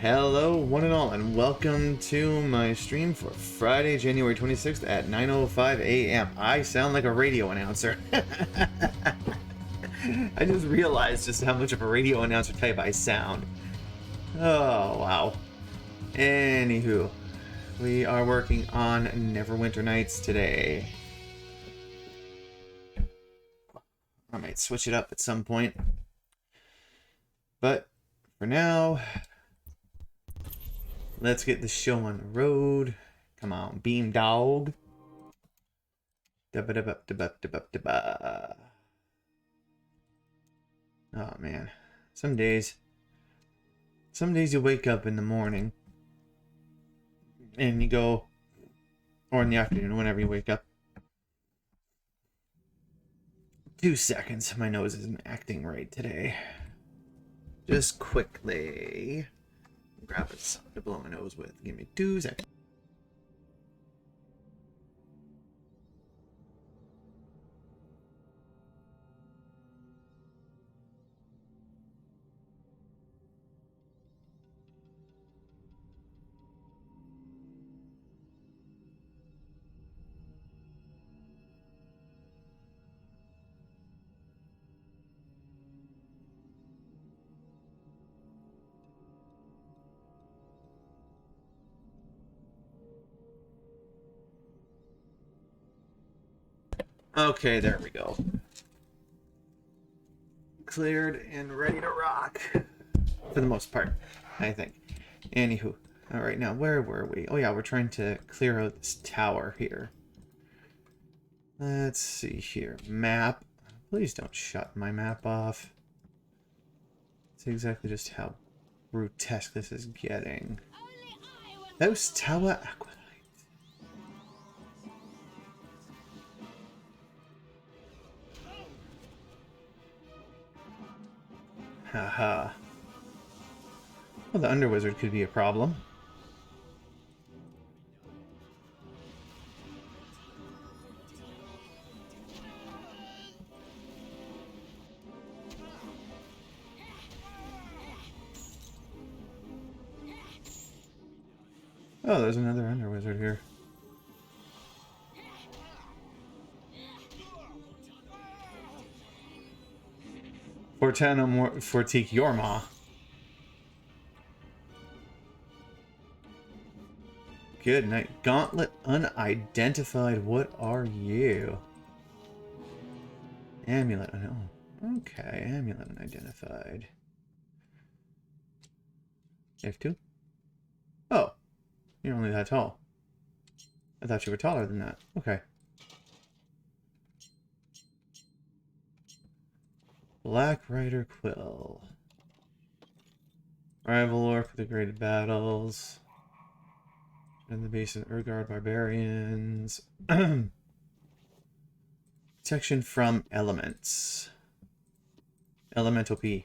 Hello, one and all, and welcome to my stream for Friday, January 26th at 9:05 a.m. I sound like a radio announcer. I just realized just how much of a radio announcer type I sound. Oh, wow. Anywho, we are working on Neverwinter Nights today. I might switch it up at some point. But for now, let's get the show on the road. Come on, beam dog. Da-ba-da-ba-da-ba-da-ba-da-ba. Oh man, some days you wake up in the morning and you go, or in the afternoon, whenever you wake up. 2 seconds, my nose isn't acting right today. Just quickly grab something to blow my nose with. Give me 2 seconds. Okay, there we go. Cleared and ready to rock. For the most part, I think. Anywho. Alright, now where were we? Oh yeah, we're trying to clear out this tower here. Let's see here. Map. Please don't shut my map off. See exactly just how grotesque this is getting. Those tower aqua. Haha. Well, the Underwizard could be a problem. Oh, there's another Underwizard here. Fortana more Fortique Yorma. Good night. Gauntlet unidentified. What are you? Amulet. Oh, okay. Amulet unidentified. F2? Oh. You're only that tall. I thought you were taller than that. Okay. Black Rider Quill. Rival Orc with the Great Battles. In the base of Urgard Barbarians. Protection from elements. Elemental P.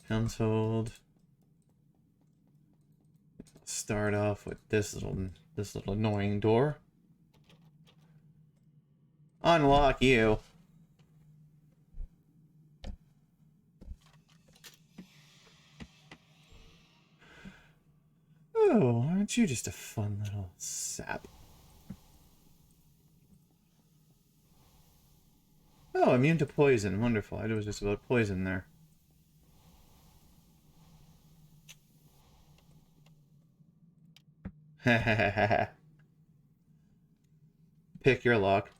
Household. Start off with this little annoying door. Unlock you. Oh, aren't you just a fun little sap? Oh, immune to poison. Wonderful. I was just about poison there. Pick your lock.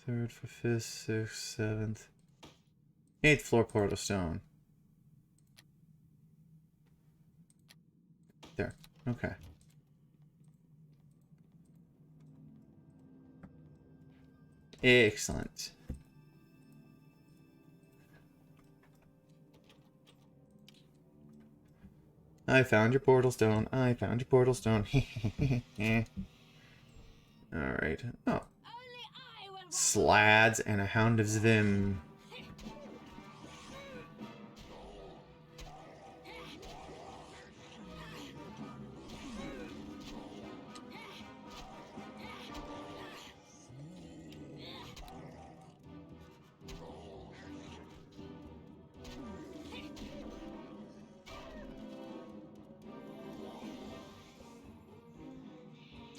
Third, fifth, sixth, seventh. 8th floor portal stone. There. Okay. Excellent. I found your portal stone. I found your portal stone. Alright. Oh. Slads and a Hound of Zvim.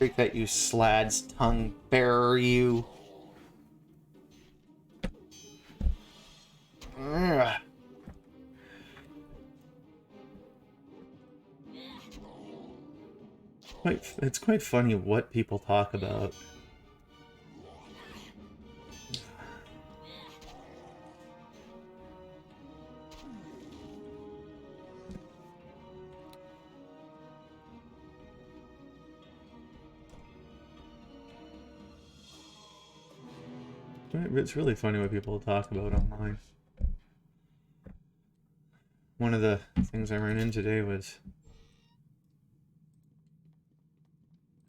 Take that, you slad's tongue bearer, you. Ugh. It's quite funny what people talk about. It's really funny what people talk about online. One of the things I ran into today was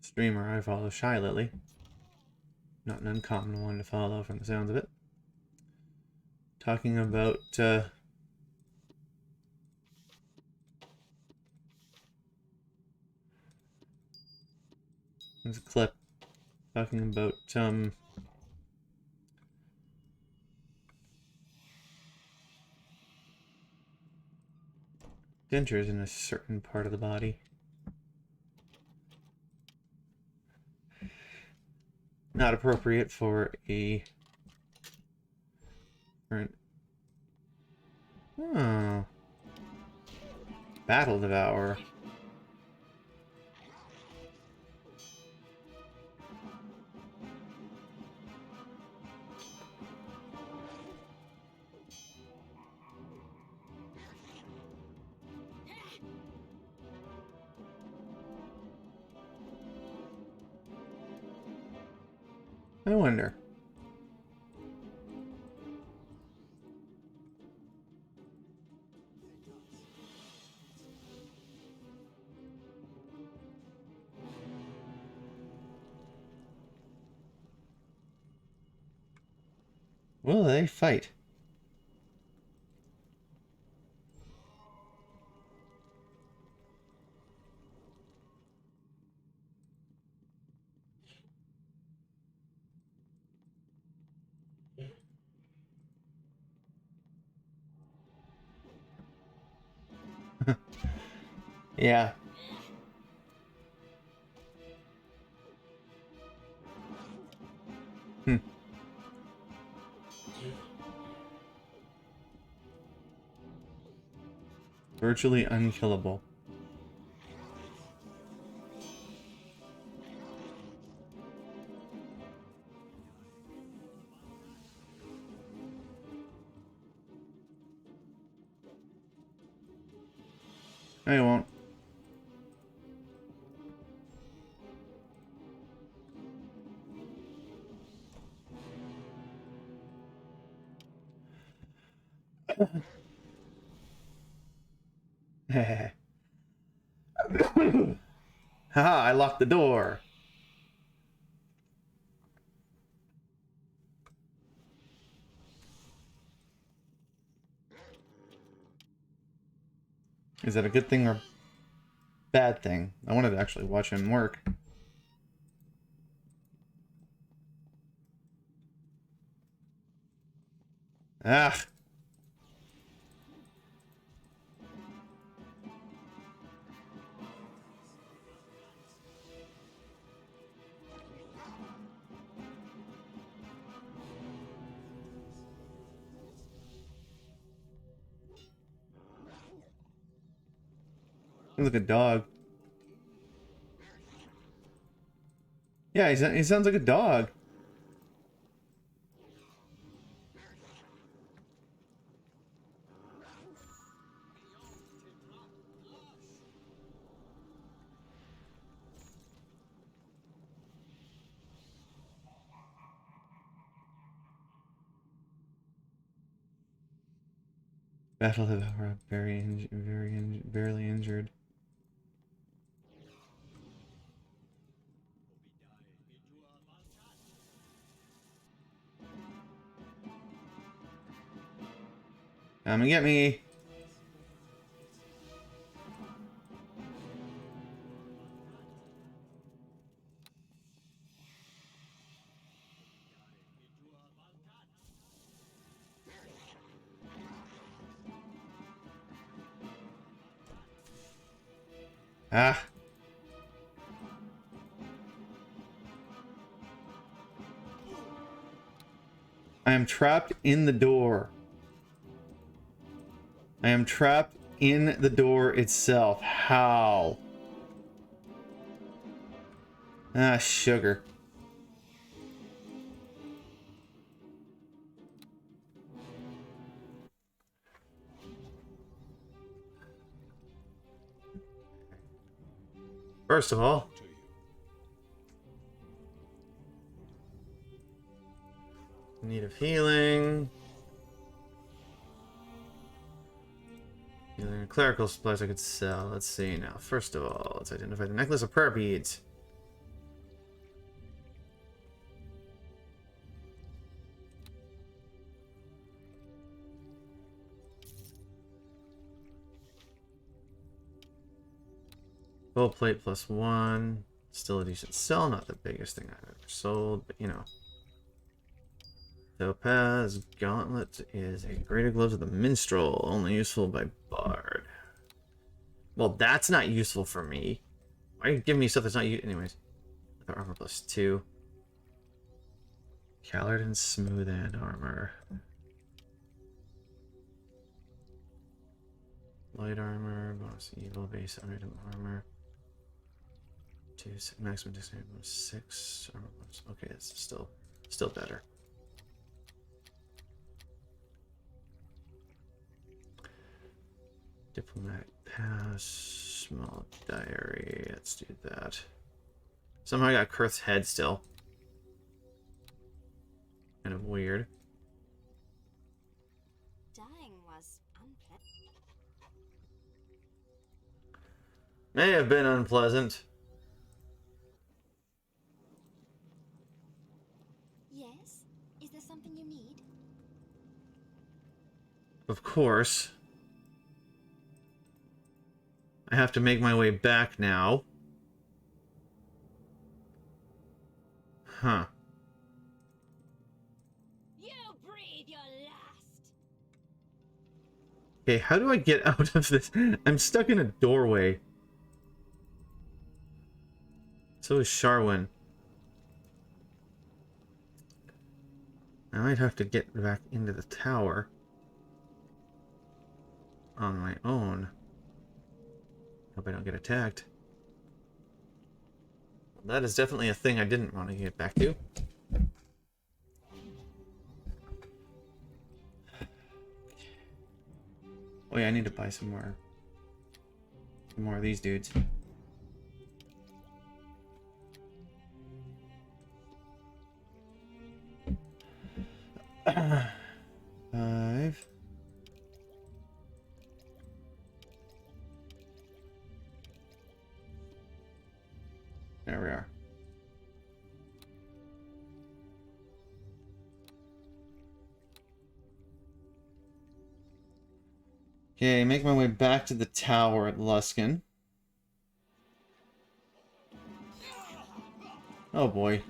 a streamer I follow, Shy Lily. Not an uncommon one to follow from the sounds of it. Talking about there's a clip talking about dentures in a certain part of the body. Not appropriate for a current. Oh. Battle Devourer. I wonder. Will they fight? Yeah. Hmm. Virtually unkillable. I won't. Haha, I locked the door. Is that a good thing or bad thing? I wanted to actually watch him work. Ah. Sounds like a dog. Yeah, he sounds like a dog. Battle of Aura, barely injured. Come and get me. Ah. I am trapped in the door. I am trapped in the door itself. How? Ah, sugar. First of all, need of healing. Healing clerical supplies I could sell. Let's see now. First of all, let's identify the necklace of prayer beads. Gold plate +1. Still a decent sell. Not the biggest thing I've ever sold, but you know. Topaz Gauntlet is a greater gloves of the minstrel, only useful by bard. Well, that's not useful for me. Why are you giving me stuff that's not useful? Anyways. Armor +2. Caladin smooth end armor. Light armor, bonus evil, base item armor. 2 maximum dexterity +6. Armor bonus. Okay, it's still better. Diplomatic pass, small diary. Let's do that. Somehow I got Kurth's head still. Kind of weird. Dying was unpleasant. May have been unpleasant. Yes? Is there something you need? Of course. I have to make my way back now. Huh. You breathe your last. Okay, how do I get out of this? I'm stuck in a doorway. So is Sharwin. I might have to get back into the tower on my own. Hope I don't get attacked. That is definitely a thing I didn't want to get back to. Oh yeah, I need to buy some more of these dudes. 5. There we are. Okay, make my way back to the tower at Luskan. Oh boy.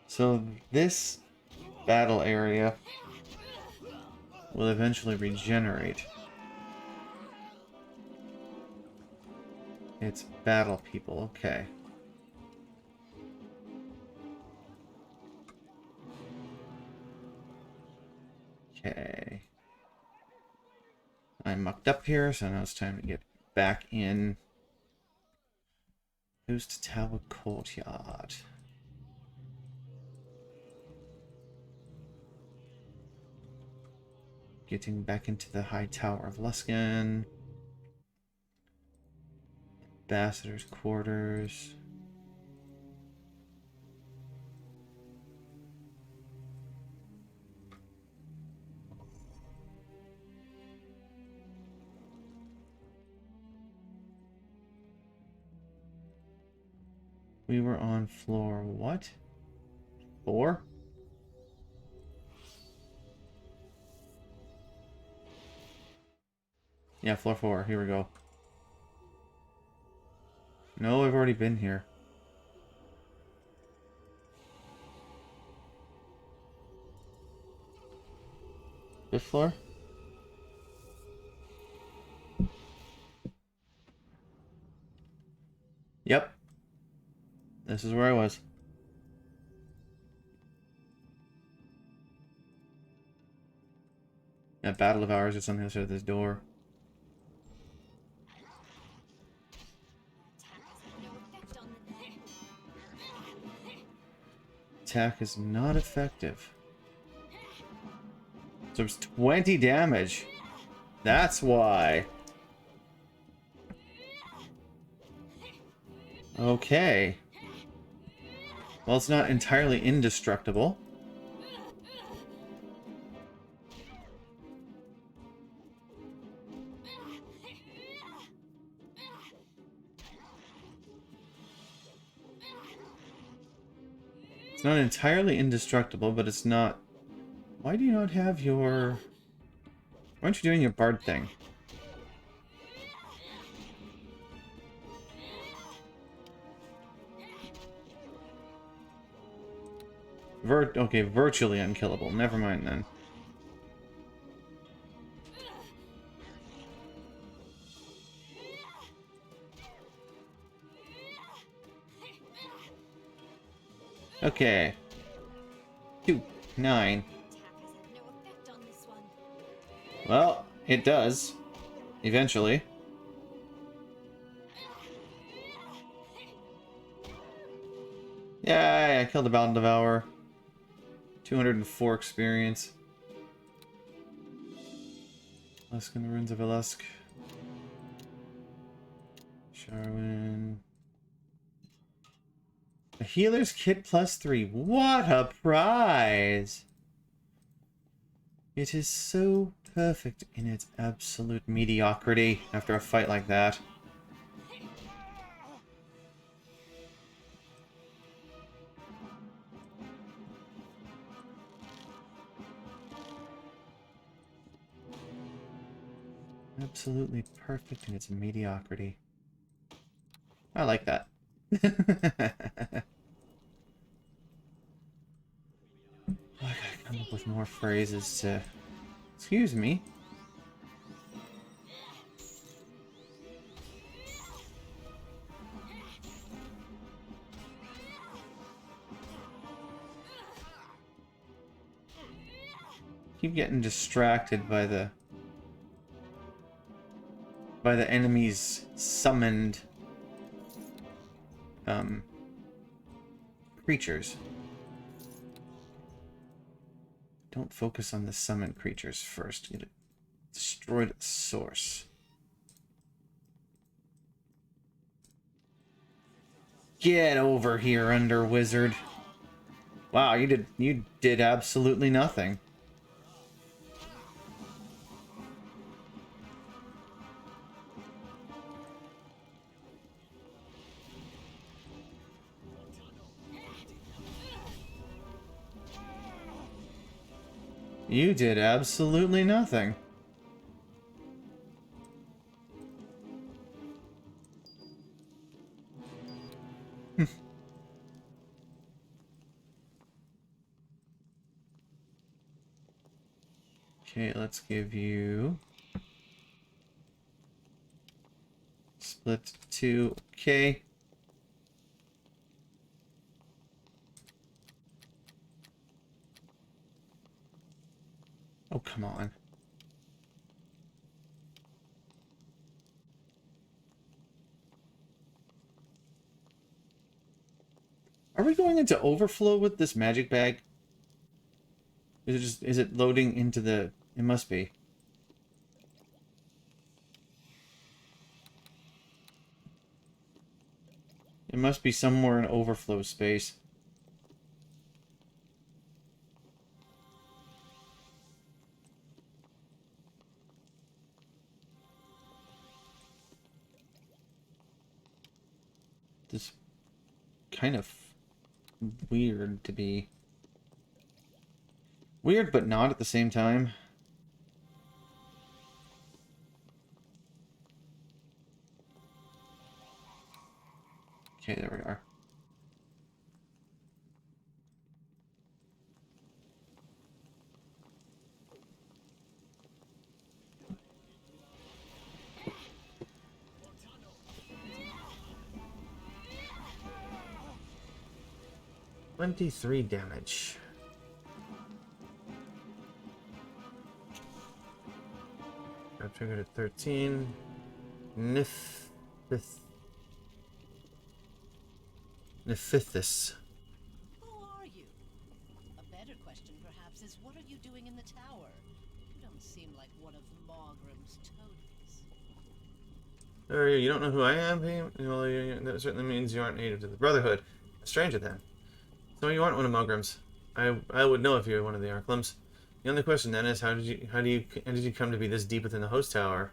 So this battle area will eventually regenerate its battle people. Okay. Okay. I mucked up here, so now it's time to get back in. Who's to Tower Courtyard? Getting back into the High Tower of Luskan. Ambassador's quarters. We were on floor what? 4? Yeah, floor 4. Here we go. No, I've already been here. Fifth floor? this is where I was. That Battle of Hours is on the other side of this door. Attack is not effective. So it's 20 damage. That's why. Okay. Well, it's not entirely indestructible. It's not entirely indestructible, but it's not... Why do you not have your... Why aren't you doing your bard thing? Okay, virtually unkillable. Never mind then. Okay. 2, 9. Well, it does. Eventually. Yeah, I killed the Battle Devourer. 204 experience. Lusk and the Runes of Elusk. Sharwin. A healer's kit +3. What a prize! It is so perfect in its absolute mediocrity after a fight like that. Absolutely perfect in its mediocrity. I like that. I gotta come up with more phrases to... Excuse me. Keep getting distracted by the enemy's summoned creatures. Don't focus on the summoned creatures first. You destroy the source. Get over here, Under Wizard. Wow, you did absolutely nothing. You did absolutely nothing. Okay, let's give you... Split 2. Okay. Oh, come on. Are we going into overflow with this magic bag? Is it loading into the... It must be. It must be somewhere in overflow space. This kind of weird to be... Weird, but not at the same time. Okay, there we are. 23 damage. Got triggered at 13. Nephthys. Who are you? A better question, perhaps, is what are you doing in the tower? You don't seem like one of Mogrim's toadies. You don't know who I am? Well, that certainly means you aren't native to the Brotherhood. A stranger, then. So you aren't one of Mogrim's. I would know if you were one of the Arklums. The only question then is, how did you come to be this deep within the host tower?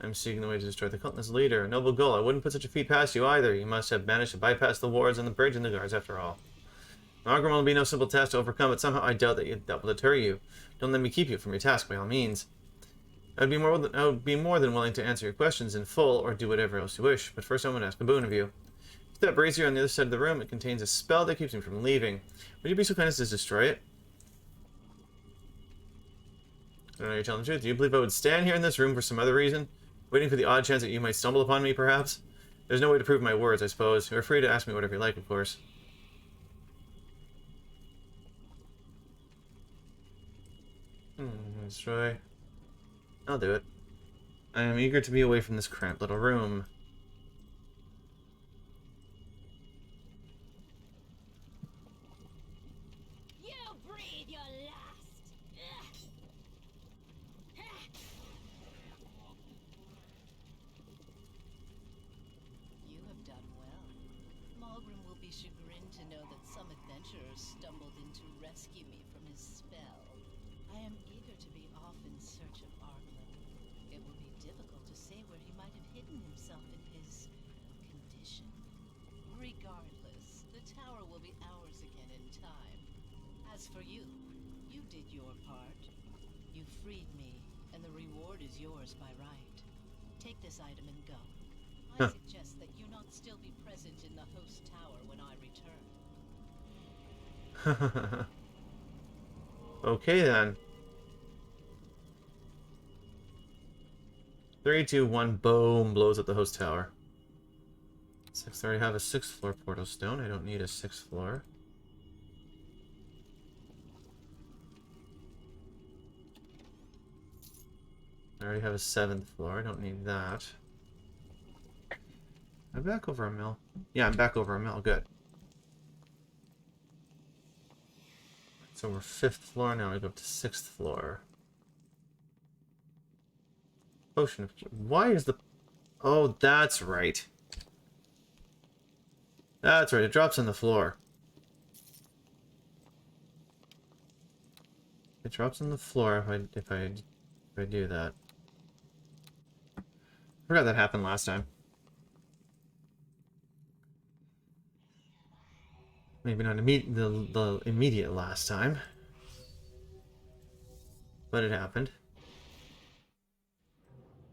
I'm seeking the way to destroy the cultist leader. Noble goal. I wouldn't put such a feat past you either. You must have managed to bypass the wards on the bridge and the guards, after all. Mogrim will be no simple task to overcome, but somehow I doubt that will deter you. Don't let me keep you from your task, by all means. I would be more than willing to answer your questions in full, or do whatever else you wish. But first, I want to ask a boon of you. See that brazier on the other side of the room? It contains a spell that keeps me from leaving. Would you be so kind as to destroy it? I don't know, you're telling the truth. Do you believe I would stand here in this room for some other reason? Waiting for the odd chance that you might stumble upon me, perhaps? There's no way to prove my words, I suppose. You're free to ask me whatever you like, of course. Destroy. I'll do it. I am eager to be away from this cramped little room. You breathe your last. You have done well. Mogrim will be chagrined to know that some adventurer stumbled in to rescue me from his spell. I am eager to be off in search of Arklum. It will be difficult to say where he might have hidden himself in his condition. Regardless, the tower will be ours again in time. As for you, you did your part. You freed me, and the reward is yours by right. Take this item and go. I suggest that you not still be present in the host tower when I return. Okay then. 3, 2, 1, boom, blows up the host tower. I already have a 6th floor portal stone. I don't need a 6th floor. I already have a 7th floor. I don't need that. I'm back over a mill. Yeah, I'm back over a mill. Good. So we're 5th floor. Now we go up to 6th floor. Potion of... Why is the... Oh, that's right. That's right. It drops on the floor. It drops on the floor if I do that. I forgot that happened last time. Maybe not the immediate last time. But it happened.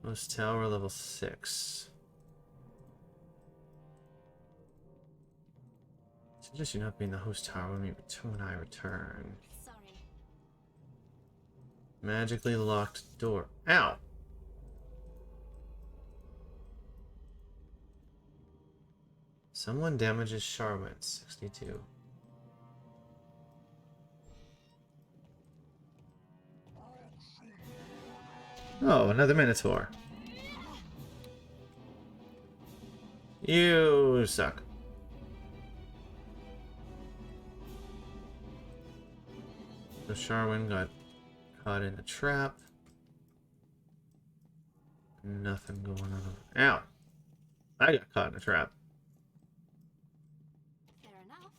Host tower level 6. Suggest you not be in the host tower when I return. Sorry. Magically locked door. Ow! Someone damages Charwin. 62. Oh, another Minotaur. You suck. So Charwin got caught in the trap. Nothing going on. Ow! I got caught in a trap. Fair enough.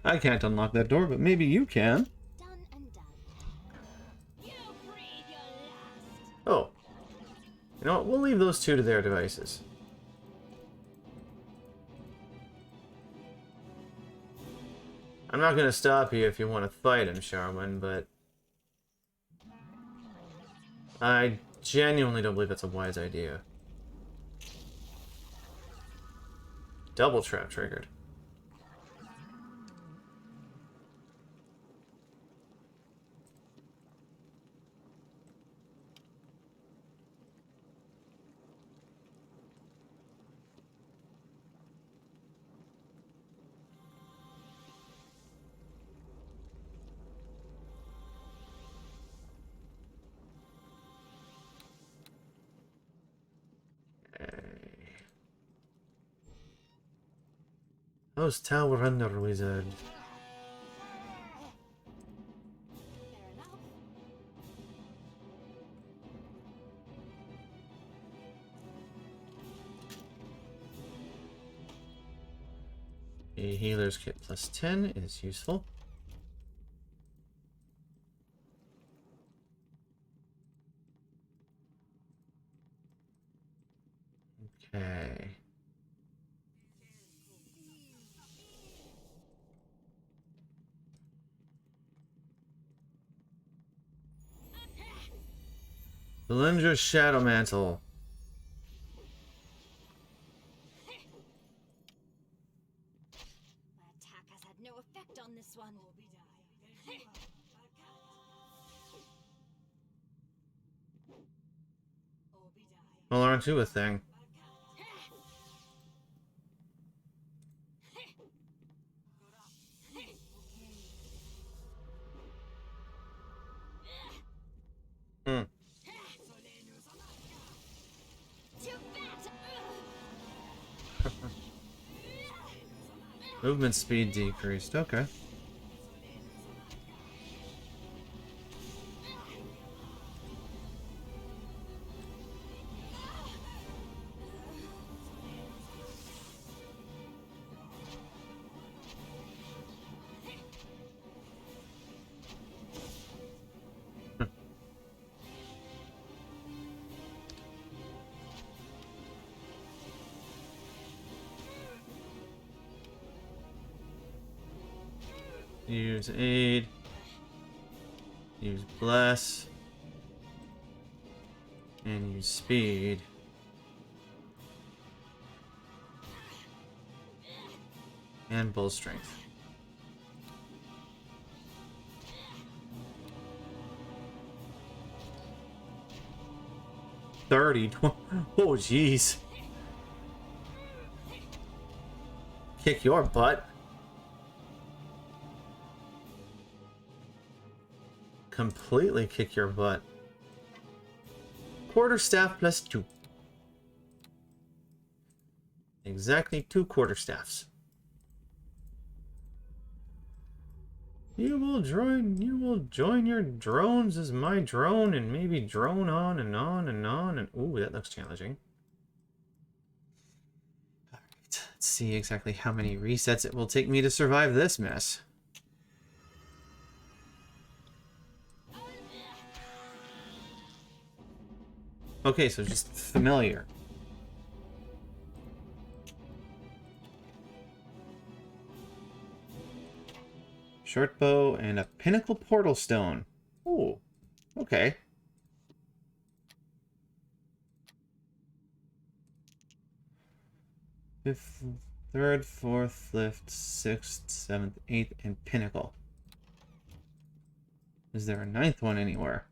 I can't unlock that door, but maybe you can. Done and done. You breathe your last. Oh. You know what? We'll leave those two to their devices. I'm not going to stop you if you want to fight him, Charwin, but... I genuinely don't believe that's a wise idea. Double trap triggered. Those Tower Runner Wizard. Fair enough. A healer's kit plus 10 is useful. Okay. Belindra's Shadow Mantle. My attack has had no effect on this one. Well, aren't you a thing? Hmm. Too fat. Movement speed decreased. Okay. Use aid. Use bless. And use speed. And bull strength. $30. Oh, jeez. Kick your butt. Completely kick your butt. Quarterstaff plus 2. Exactly 2 quarterstaffs. You will join your drones as my drone and maybe drone on and on and on and ooh, that looks challenging. Alright, let's see exactly how many resets it will take me to survive this mess. Okay, so just familiar. Short bow and a pinnacle portal stone. Ooh, okay. Fifth, third, fourth, fifth, sixth, seventh, eighth, and pinnacle. Is there a ninth one anywhere?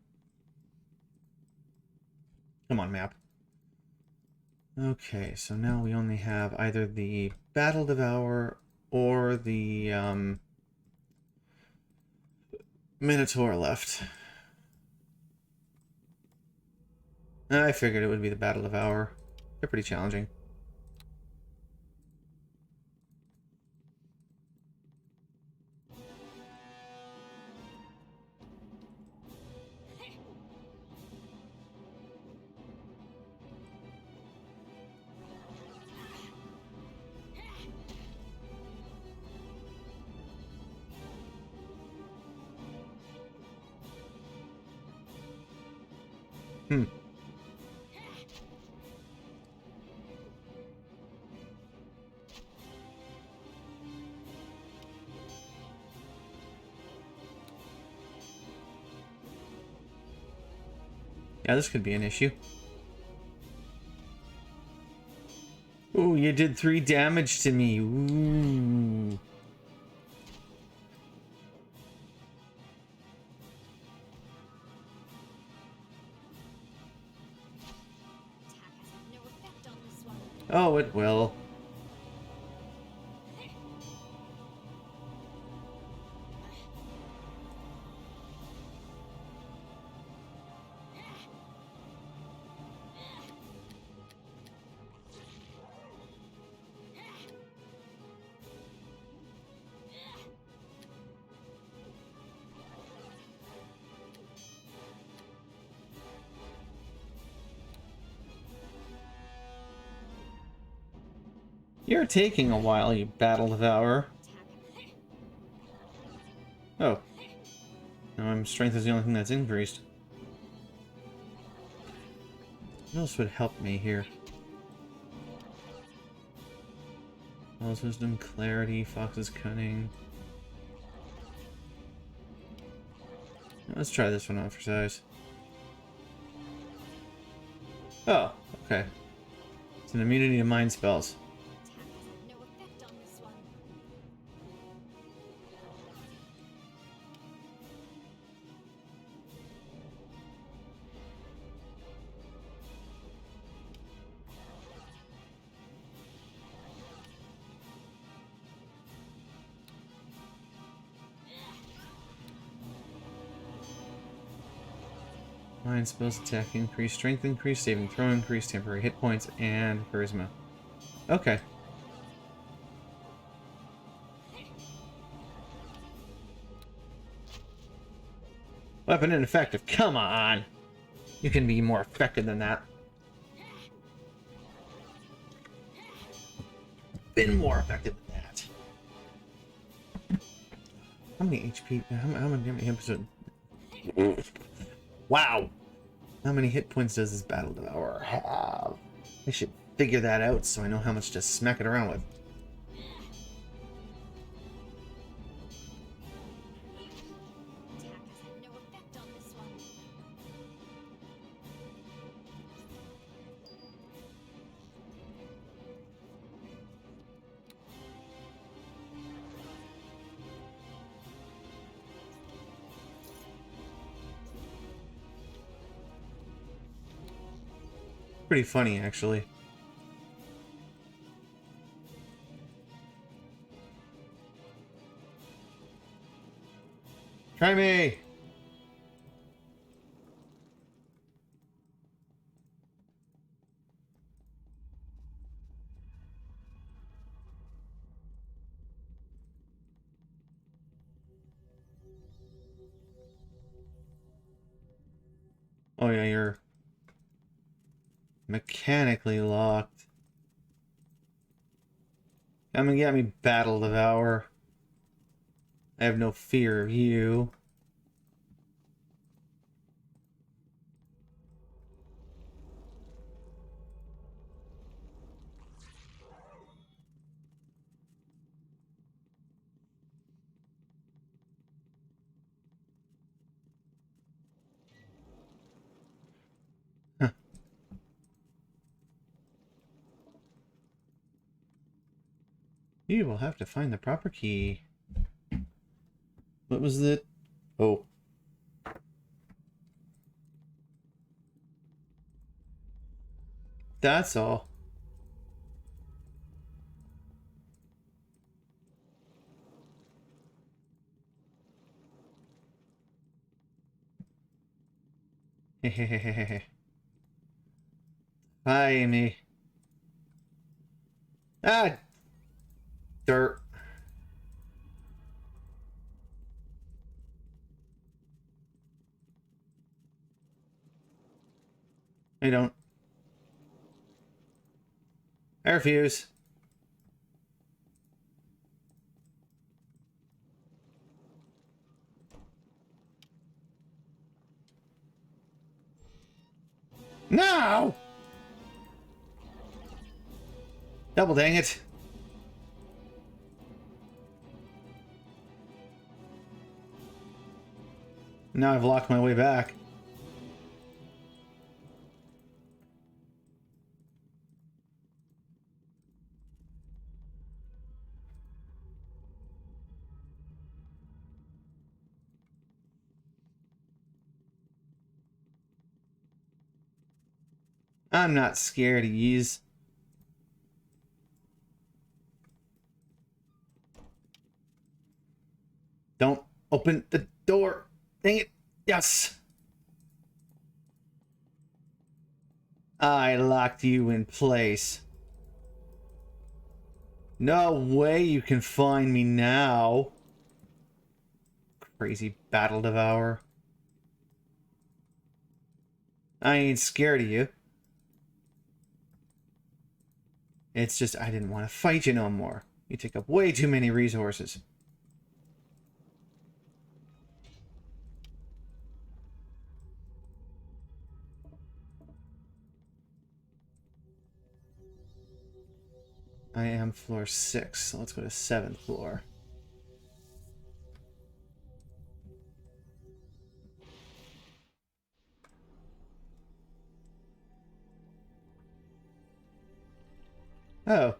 Come on, map. Okay, so now we only have either the Battle Devourer or the Minotaur left. I figured it would be the Battle Devourer. They're pretty challenging. Hmm. Yeah, this could be an issue. Ooh, you did 3 damage to me. Ooh. Attack has had no effect on this one. Oh, it will. You're taking a while, you battle devourer. Oh. Now my strength is the only thing that's increased. What else would help me here? Owl's wisdom, clarity, fox's cunning. Let's try this one out for size. Oh, okay. It's an immunity to mind spells. No effect on this one. Mind spells attack increase, strength increase, saving throw increase, temporary hit points, and charisma. Okay. Weapon ineffective. Come on! You can be more effective than that. Been more effective than that. How many HP? How many episodes? Wow! How many hit points does this battle devourer have? I should figure that out so I know how much to smack it around with. Attack has had no effect on this one. Pretty funny, actually. Try me! Oh yeah, you're mechanically locked. Come and get me, Battle Devourer. I have no fear of you. Huh. You will have to find the proper key. What was it? Oh. That's all. Hehehehe. Hi, Amy. Ah! Dirt. I don't. I refuse. No! Double dang it. Now I've locked my way back. I'm not scared of yous. Don't open the door. Dang it. Yes. I locked you in place. No way you can find me now. Crazy battle devourer. I ain't scared of you. It's just I didn't want to fight you no more. You take up way too many resources. I am floor 6, so let's go to 7th floor. Oh.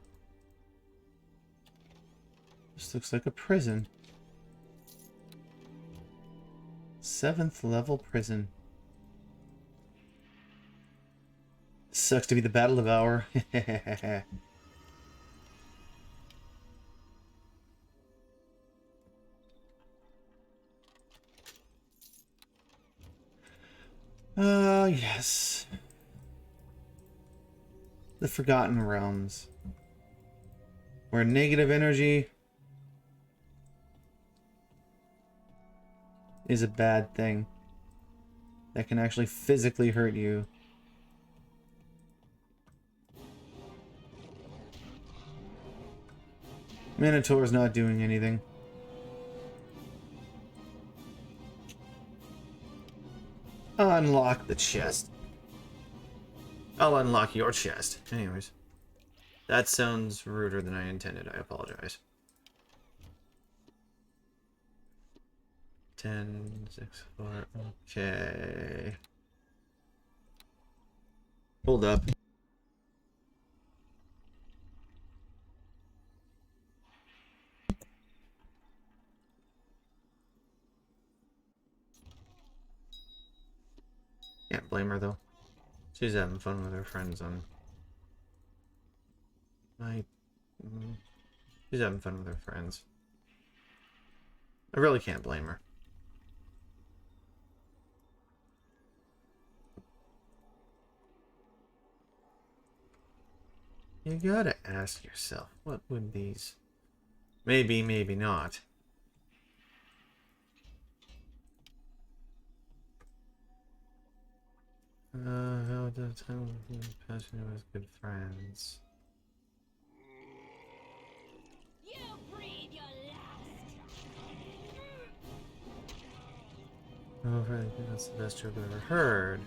This looks like a prison. 7th level prison. Sucks to be the battle devourer. Yes. The Forgotten Realms. Where negative energy is a bad thing. That can actually physically hurt you. Minotaur's not doing anything. Unlock the chest. I'll unlock your chest. Anyways. That sounds ruder than I intended. I apologize. 10, 6, 4. Okay. Hold up. Can't blame her though. She's having fun with her friends on. She's having fun with her friends. I really can't blame her. You gotta ask yourself, what would these... Maybe, maybe not. How the time passion with good friends. You breathe your last. Oh, I think that's the best joke I've ever heard.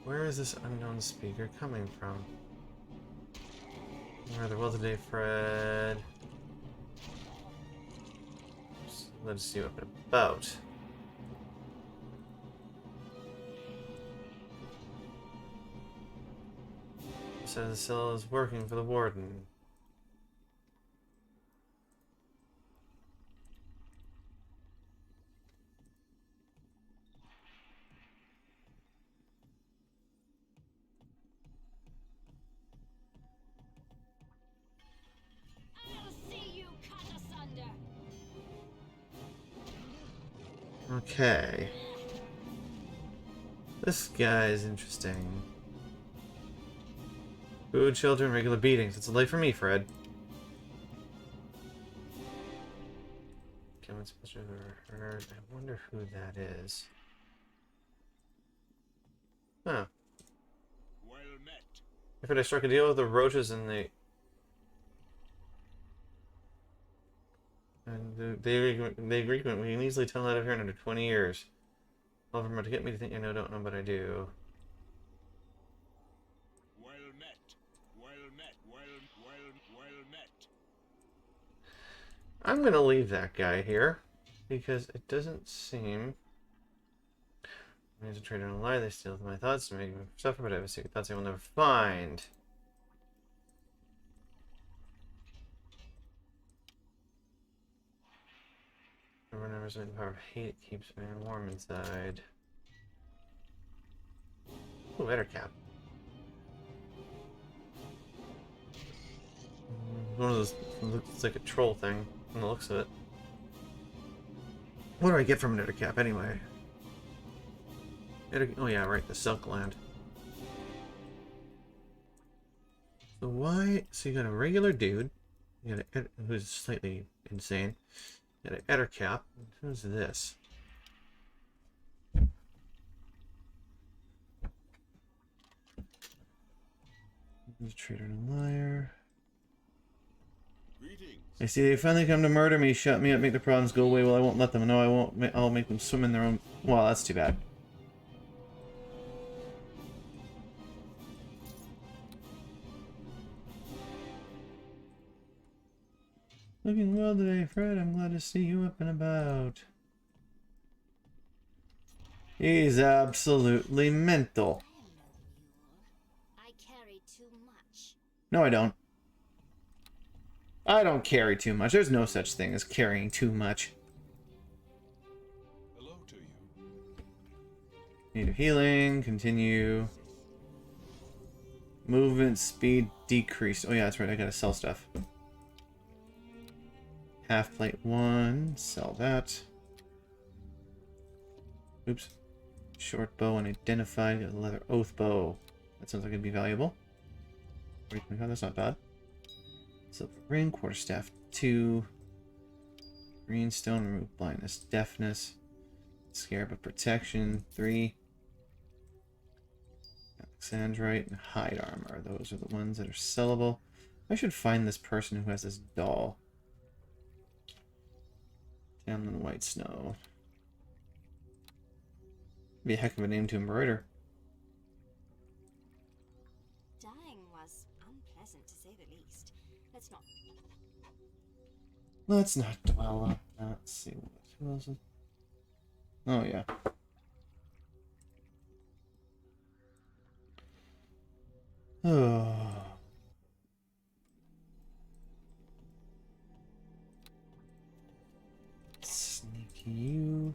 Where is this unknown speaker coming from? Where the well today, Fred? Let's see what it's about. So the cell is working for the warden. I'll see you cut asunder. Okay. This guy is interesting. Food, shelter, and regular beatings. It's a life for me, Fred. Someone's supposed to have heard. I wonder who that is. Huh. Well met. If I struck a deal with the roaches and they agree we can easily tell out of here in under 20 years. All of them are to get me to think I know, don't know, but I do. Well met. Well met. Well met. I'm gonna leave that guy here because it doesn't seem. There's a trader on a lie. They steal my thoughts to make me suffer, but I have a secret thoughts I will never find. Everyone knows the power of hate keeps me warm inside. Ooh, better cap. One of those looks like a troll thing from the looks of it. What do I get from an Ettercap anyway? Oh yeah, right, the Silk Land. So why? So you got a regular dude, you got who's slightly insane. You got an Ettercap. Who's this? He's a traitor and a liar. Greetings. I see they finally come to murder me, shut me up, make the problems go away. Well, I won't let them. No, I won't. I'll make them swim in their own... Well, that's too bad. Looking well today, Fred. I'm glad to see you up and about. He's absolutely mental. I carry too much. No, I don't. I don't carry too much. There's no such thing as carrying too much. Hello to you. Need a healing. Continue. Movement speed decreased. Oh yeah, that's right. I gotta sell stuff. Half plate 1. Sell that. Oops. Short bow unidentified. Got a leather oath bow. That sounds like it'd be valuable. That's not bad. Silver ring, quarterstaff 2. Greenstone, remove blindness, deafness. Scarab of protection 3. Alexandrite and hide armor. Those are the ones that are sellable. I should find this person who has this doll. Tamlin White Snow. Be a heck of a name to embroider. Dying was unpleasant to say the least. Let's not dwell on that. Let's see who else is... Oh yeah. Oh. Sneaky you.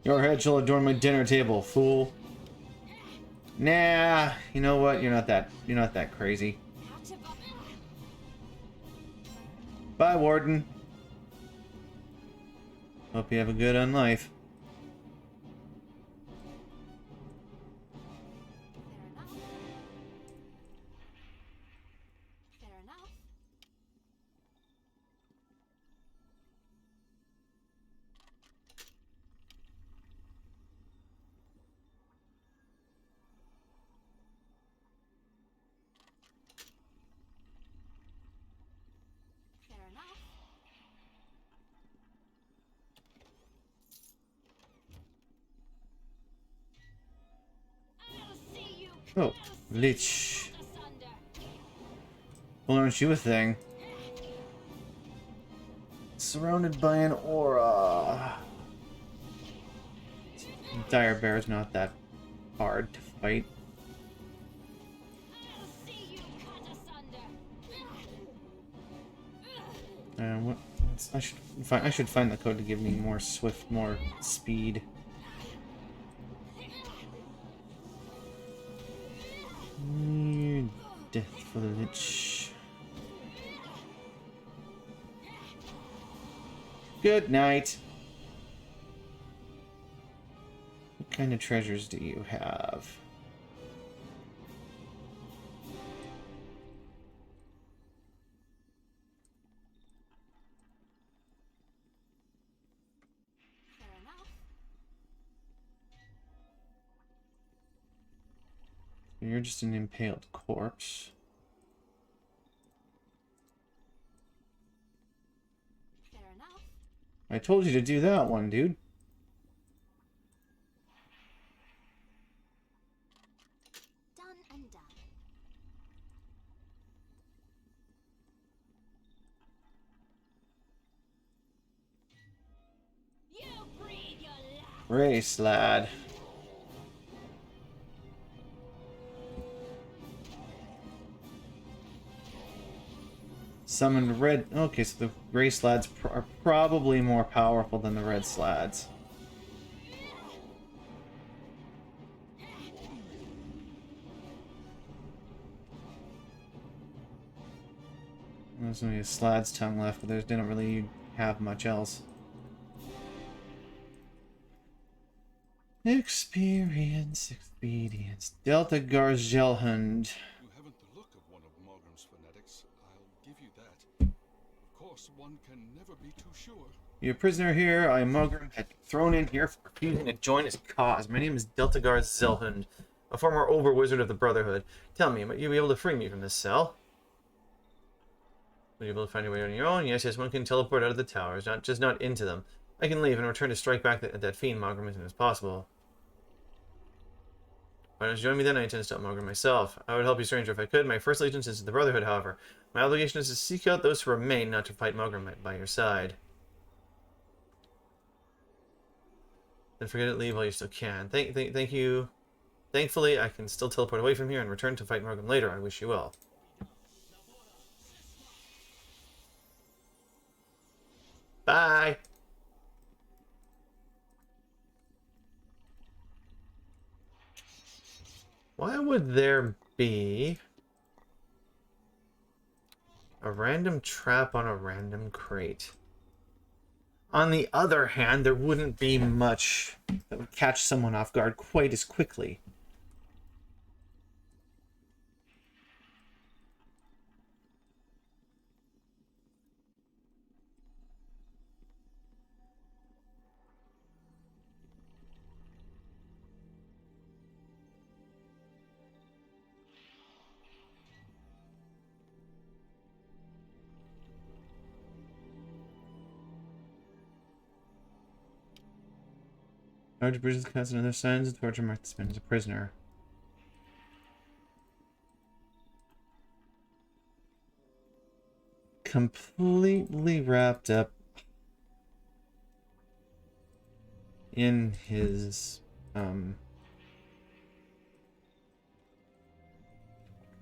Your head shall adorn my dinner table, fool. Nah, you know what? You're not that crazy. Bye, Warden. Hope you have a good life. Fair enough. Fair enough. I'll see you Oh, Lich. Well, aren't you a thing? Surrounded by an aura. Dire Bear's not that hard to fight. I'll see you cut asunder. What? I should find the code to give me more more speed. Death for the Lich. Good night. What kind of treasures do you have? Fair enough. You're just an impaled corpse. Fair enough. I told you to do that one, dude. Done and done. You breathe your last. Race, lad. Summoned red... Okay, so the gray slads are probably more powerful than the red slads. There's only a slad's tongue left, but they didn't really have much else. Experience, expedience. Delta Gargelhund. You haven't the look of one of Morgan's fanatics, I'll give you that. Of course, one can never be too sure. You're a prisoner here. I am Mogrim, had been thrown in here for refusing to join his cause. My name is Deltagar Zelhund, a former over-wizard of the Brotherhood. Tell me, might you be able to free me from this cell? Will you be able to find your way on your own? Yes, yes, one can teleport out of the towers, not into them. I can leave and return to strike back at that fiend Mogrim as soon as possible. Why don't you join me then? I intend to stop Mogrim myself. I would help you, stranger, if I could. My first allegiance is to the Brotherhood, however. My obligation is to seek out those who remain, not to fight Mogrim by your side. Then forget it, leave while you still can. Thank you. Thankfully, I can still teleport away from here and return to fight Mogrim later. I wish you well. Bye! Why would there be a random trap on a random crate? On the other hand, there wouldn't be much that would catch someone off guard quite as quickly. Large bridges cast another signs of torture mark this man as a prisoner. Completely wrapped up in his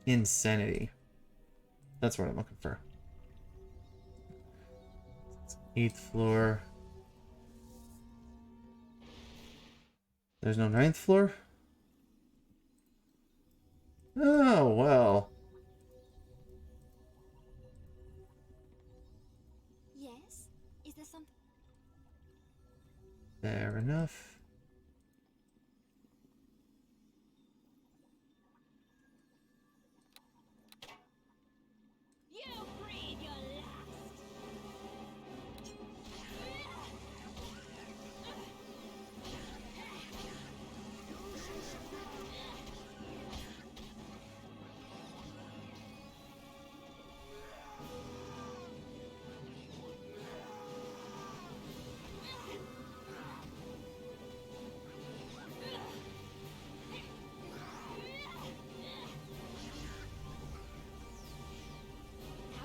insanity. That's what I'm looking for. 8th floor. There's no 9th floor? Oh, well. Yes? Is there something? Fair enough. You breathe your last.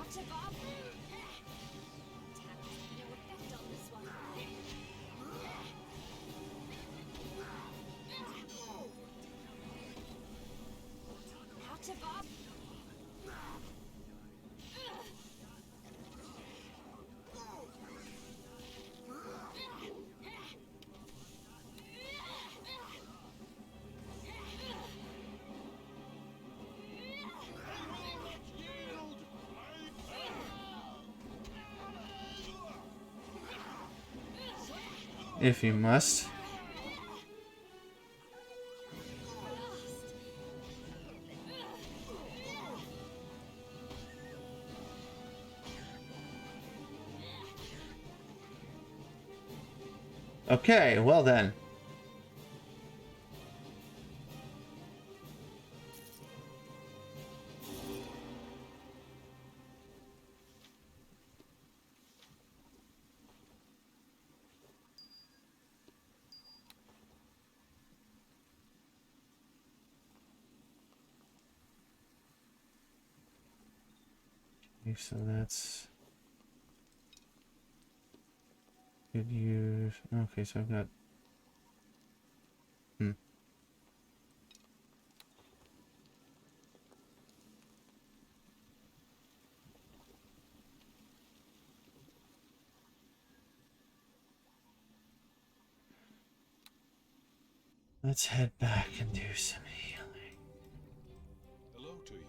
Out of our Tap has no effect on this one. Out of our If you must. Okay, well then. Okay, so that's could use. Okay, so I've got. Let's head back and do some healing. Hello to you.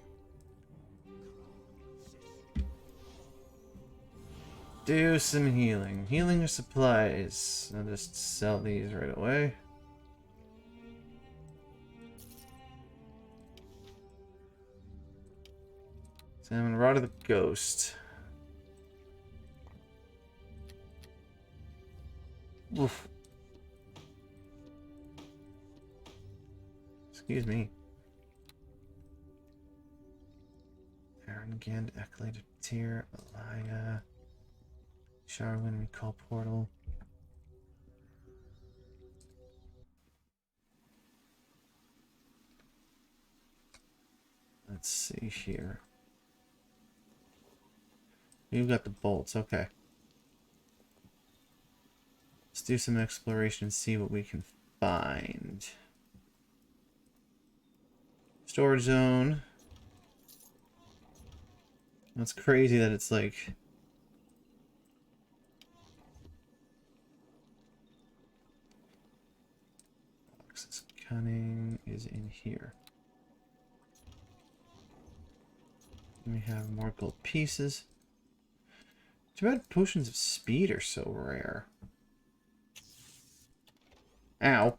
Do some healing. Healing supplies. I'll just sell these right away. Salmon Rod of the Ghost. Oof. Excuse me. Arrogant, Acolyte, Tier, Elia, Sharwin, Recall Portal. Let's see here. You've got the bolts, okay. Let's do some exploration and see what we can find. Storage zone. That's crazy that it's like... Access Cunning is in here. We have more gold pieces. Too bad potions of speed are so rare. Ow.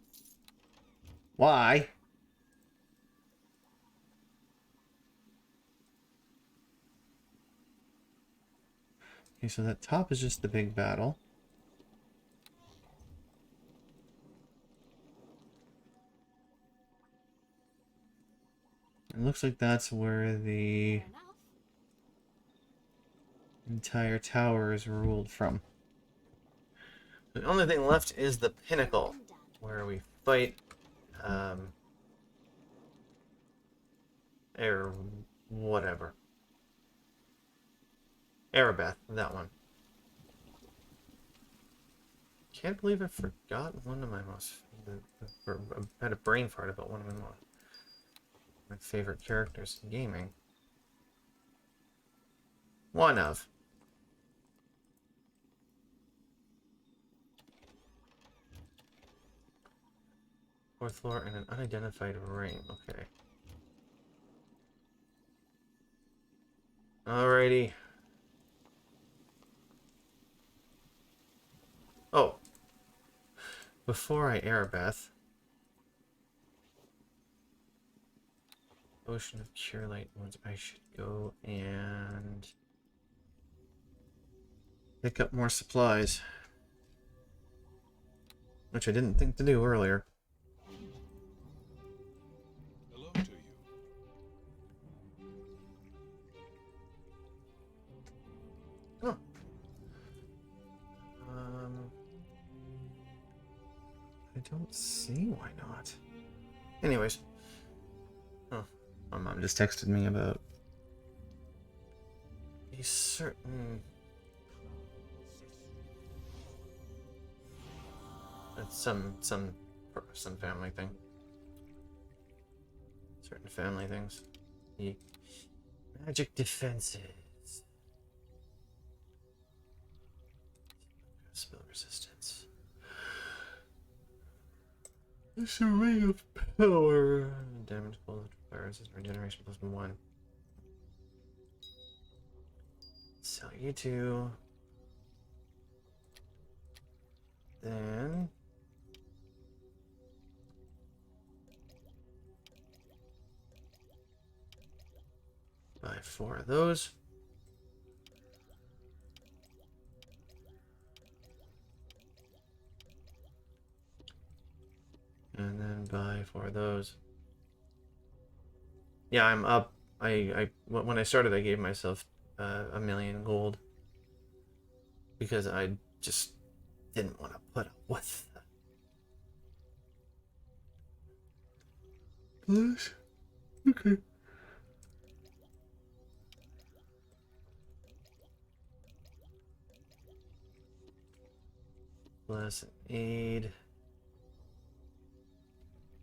Why? Okay, so that top is just the big battle. It looks like that's where the Fair enough. entire tower is ruled from. The only thing left is the pinnacle, where we fight, or whatever. Aribeth, that one. Can't believe I forgot one of my most... I had a brain fart about one of my favorite characters in gaming. One of. Fourth floor and an unidentified ring. Okay. Alrighty. Oh. Before I Aribeth. Ocean of Cure Light Wounds. I should go and pick up more supplies. Which I didn't think to do earlier. Hello to you. Oh. I don't see why not. Anyways. Oh, my mom just texted me about a certain... It's some family thing. Certain family things. The magic defenses. Spell resistance. It's a ring of power. Damage bullet fire resistance regeneration +1. Sell you two. Then buy 4 of those. And then buy 4 of those. Yeah, I'm up. When I started, I gave myself 1,000,000 gold because I just didn't want to put up with that. Okay. Bless and aid.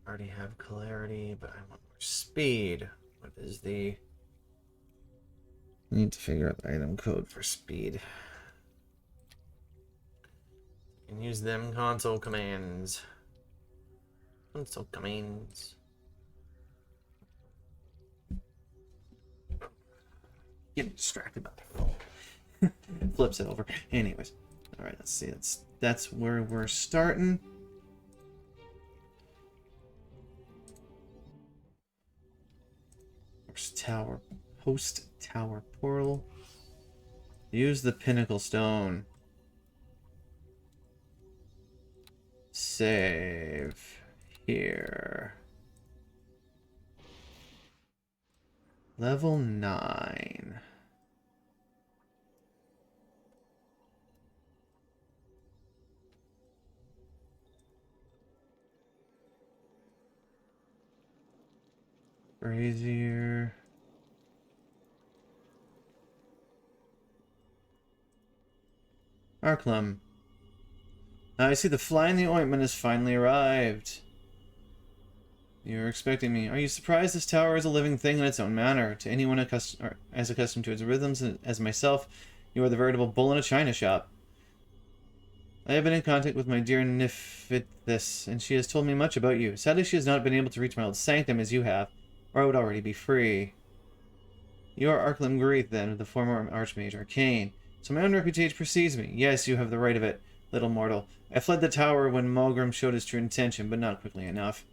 Already have clarity, but I want more speed. What is the... Need to figure out the item code for speed. And use them console commands. Console commands. Getting distracted by the phone. Flips it over. Anyways. Alright, let's see. That's where we're starting. Host tower portal. Use the pinnacle stone. save here. Level 9. Brazier. Arklum. I see the fly in the ointment has finally arrived. You're expecting me. Are you surprised this tower is a living thing in its own manner? To anyone as accustomed to its rhythms as myself, you are the veritable bull in a china shop. I have been in contact with my dear Neverwinter, and she has told me much about you. Sadly, she has not been able to reach my old sanctum as you have, or I would already be free. You are Arklum Greeth, then, the former Archmage Arcane. So my own reputation precedes me. Yes, you have the right of it, little mortal. I fled the tower when Malgrim showed his true intention, but not quickly enough.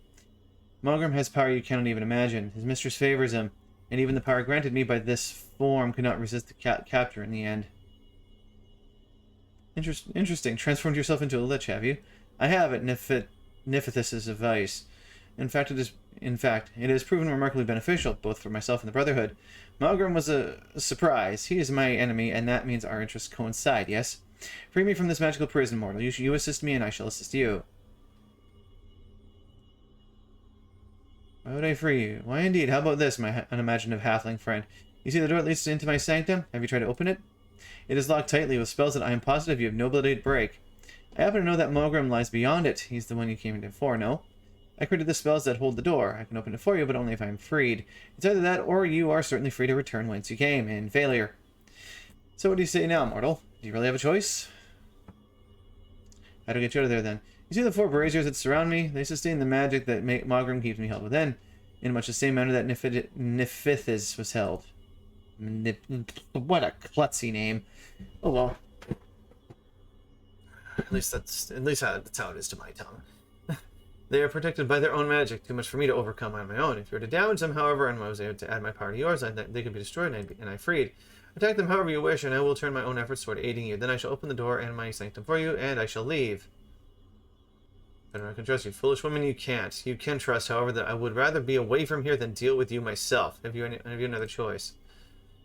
Malgrim has power you cannot even imagine. His mistress favors him, and even the power granted me by this form could not resist the capture in the end. Interesting. Transformed yourself into a lich, have you? I have, at Neverwinter's advice. In fact, it has proven remarkably beneficial, both for myself and the Brotherhood. Malgrim was a surprise. He is my enemy, and that means our interests coincide, yes? Free me from this magical prison, mortal. You assist me, and I shall assist you. Why would I free you? Why indeed? How about this, my unimaginative halfling friend? You see the door that leads into my sanctum? Have you tried to open it? It is locked tightly with spells that I am positive you have no ability to break. I happen to know that Malgrim lies beyond it. He's the one you came into for, no? I created the spells that hold the door. I can open it for you, but only if I am freed. It's either that, or you are certainly free to return whence you came, in failure. So what do you say now, mortal? Do you really have a choice? How do I get you out of there, then? You see the 4 braziers that surround me? They sustain the magic that Malgrim keeps me held within, in much the same manner that Neverwinter was held. What a klutzy name. Oh well. At least that's how it is to my tongue. They are protected by their own magic, too much for me to overcome on my own. If you were to damage them, however, and I was able to add my power to yours, they could be destroyed and I freed. Attack them however you wish, and I will turn my own efforts toward aiding you. Then I shall open the door and my sanctum for you, and I shall leave. I can trust you. Foolish woman, you can't. You can trust, however, that I would rather be away from here than deal with you myself. Have you another choice?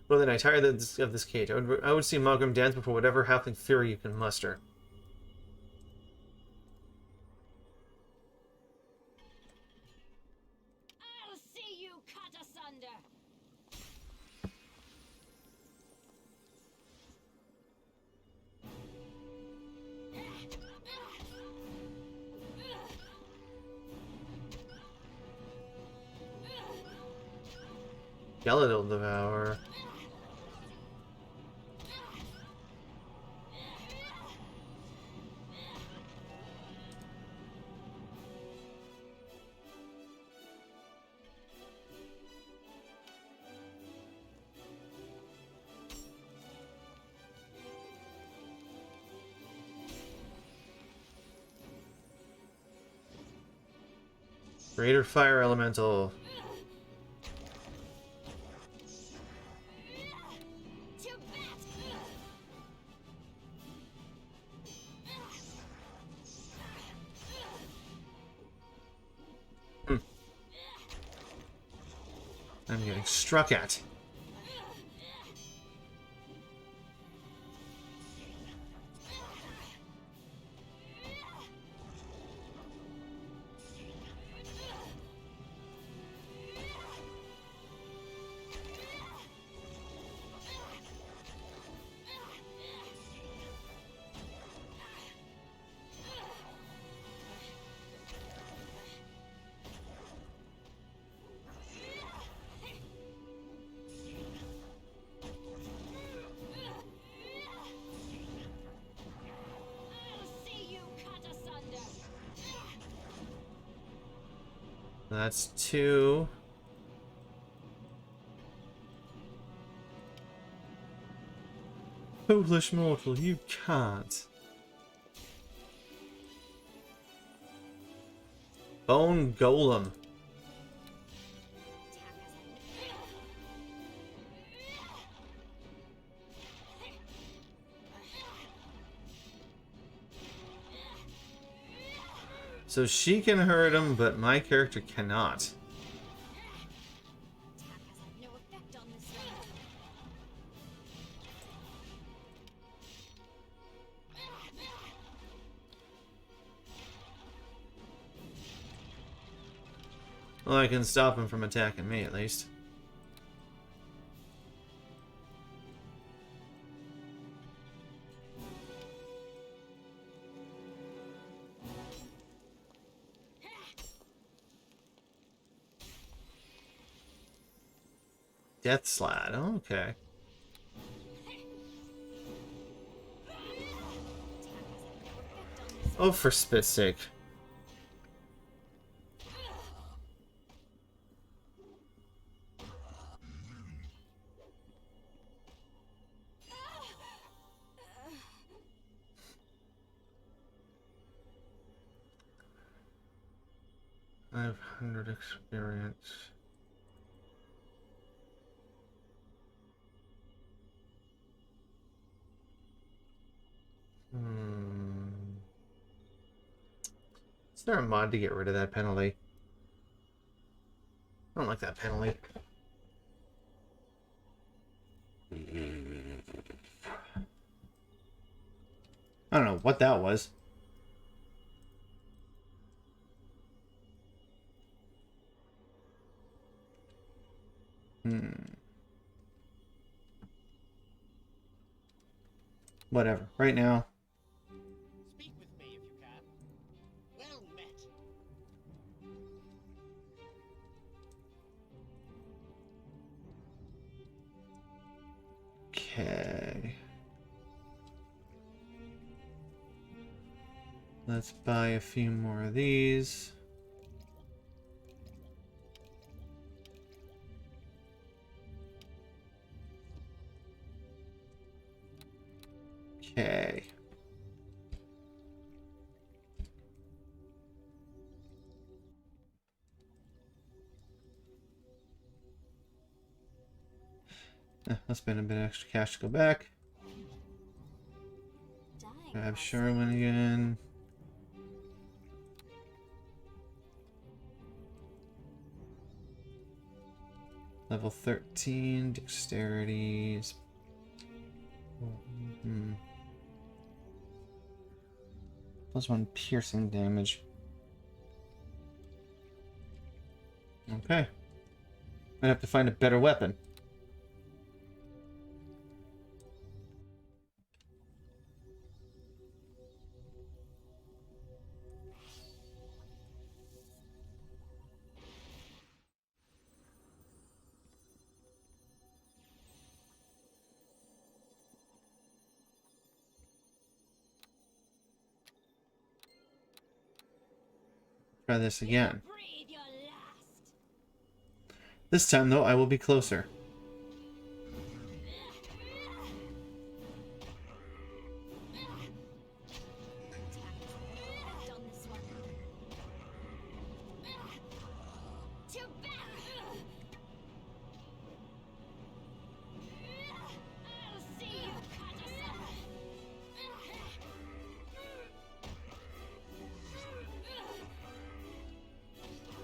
Well, then I tire of this cage. I would see Malgrim dance before whatever halfling fury you can muster. I'll see you cut asunder. Skeletal Devour. Greater Fire Elemental. To bat. I'm getting struck at. I'll see you cut asunder. That's 2. Foolish mortal, you can't. Bone Golem. So she can hurt him, but my character cannot. Attack has had no effect on this one. Well, I can stop him from attacking me at least. Death Slide, okay. Oh, for spit's sake. I have 100 experience. Is there a mod to get rid of that penalty? I don't like that penalty. I don't know what that was. Whatever. Right now. Speak with me if you can. Well met. Okay. Let's buy a few more of these. Okay. Let's spend a bit of extra cash to go back. Grab Sherwin again. Level 13, dexterities. +1 piercing damage. Okay. Might have to find a better weapon. Try this again. Breathe your last. This time, though, I will be closer. Attack has had no effect on this one. To battle. I'll see you cut yourself.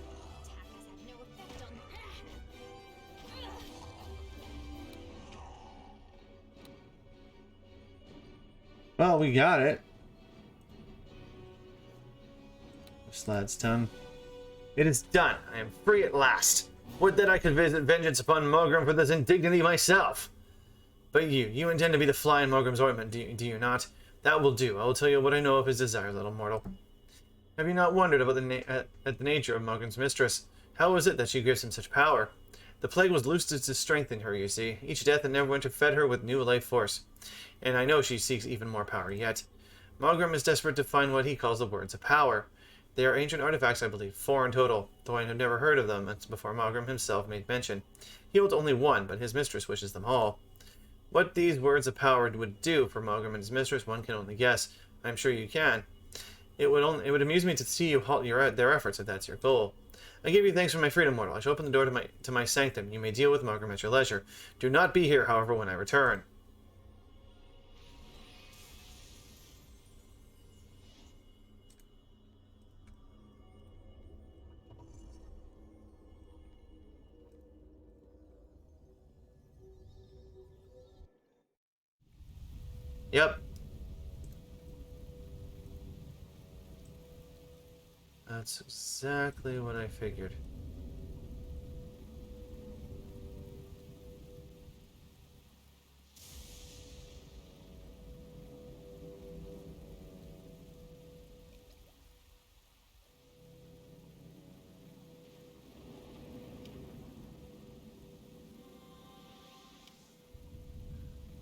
Attack has had no effect on. Well, we got it. Slad's tongue. It is done. I am free at last. Would that I could visit vengeance upon Mogrim for this indignity myself. But you intend to be the fly in Mogrim's ointment, do you not? That will do. I will tell you what I know of his desire, little mortal. Have you not wondered about at the nature of Mogrim's mistress? How is it that she gives him such power? The plague was loosed to strengthen her, you see. Each death in Neverwinter fed her with new life force. And I know she seeks even more power yet. Mogrim is desperate to find what he calls the words of power. They are ancient artifacts, I believe, 4 in total, though I have never heard of them before Mogrim himself made mention. He holds only one, but his mistress wishes them all. What these words of power would do for Mogrim and his mistress, one can only guess. I'm sure you can. It would amuse me to see you halt their efforts if that's your goal. I give you thanks for my freedom, mortal. I shall open the door to my sanctum. You may deal with Mogrim at your leisure. Do not be here, however, when I return. Yep. That's exactly what I figured.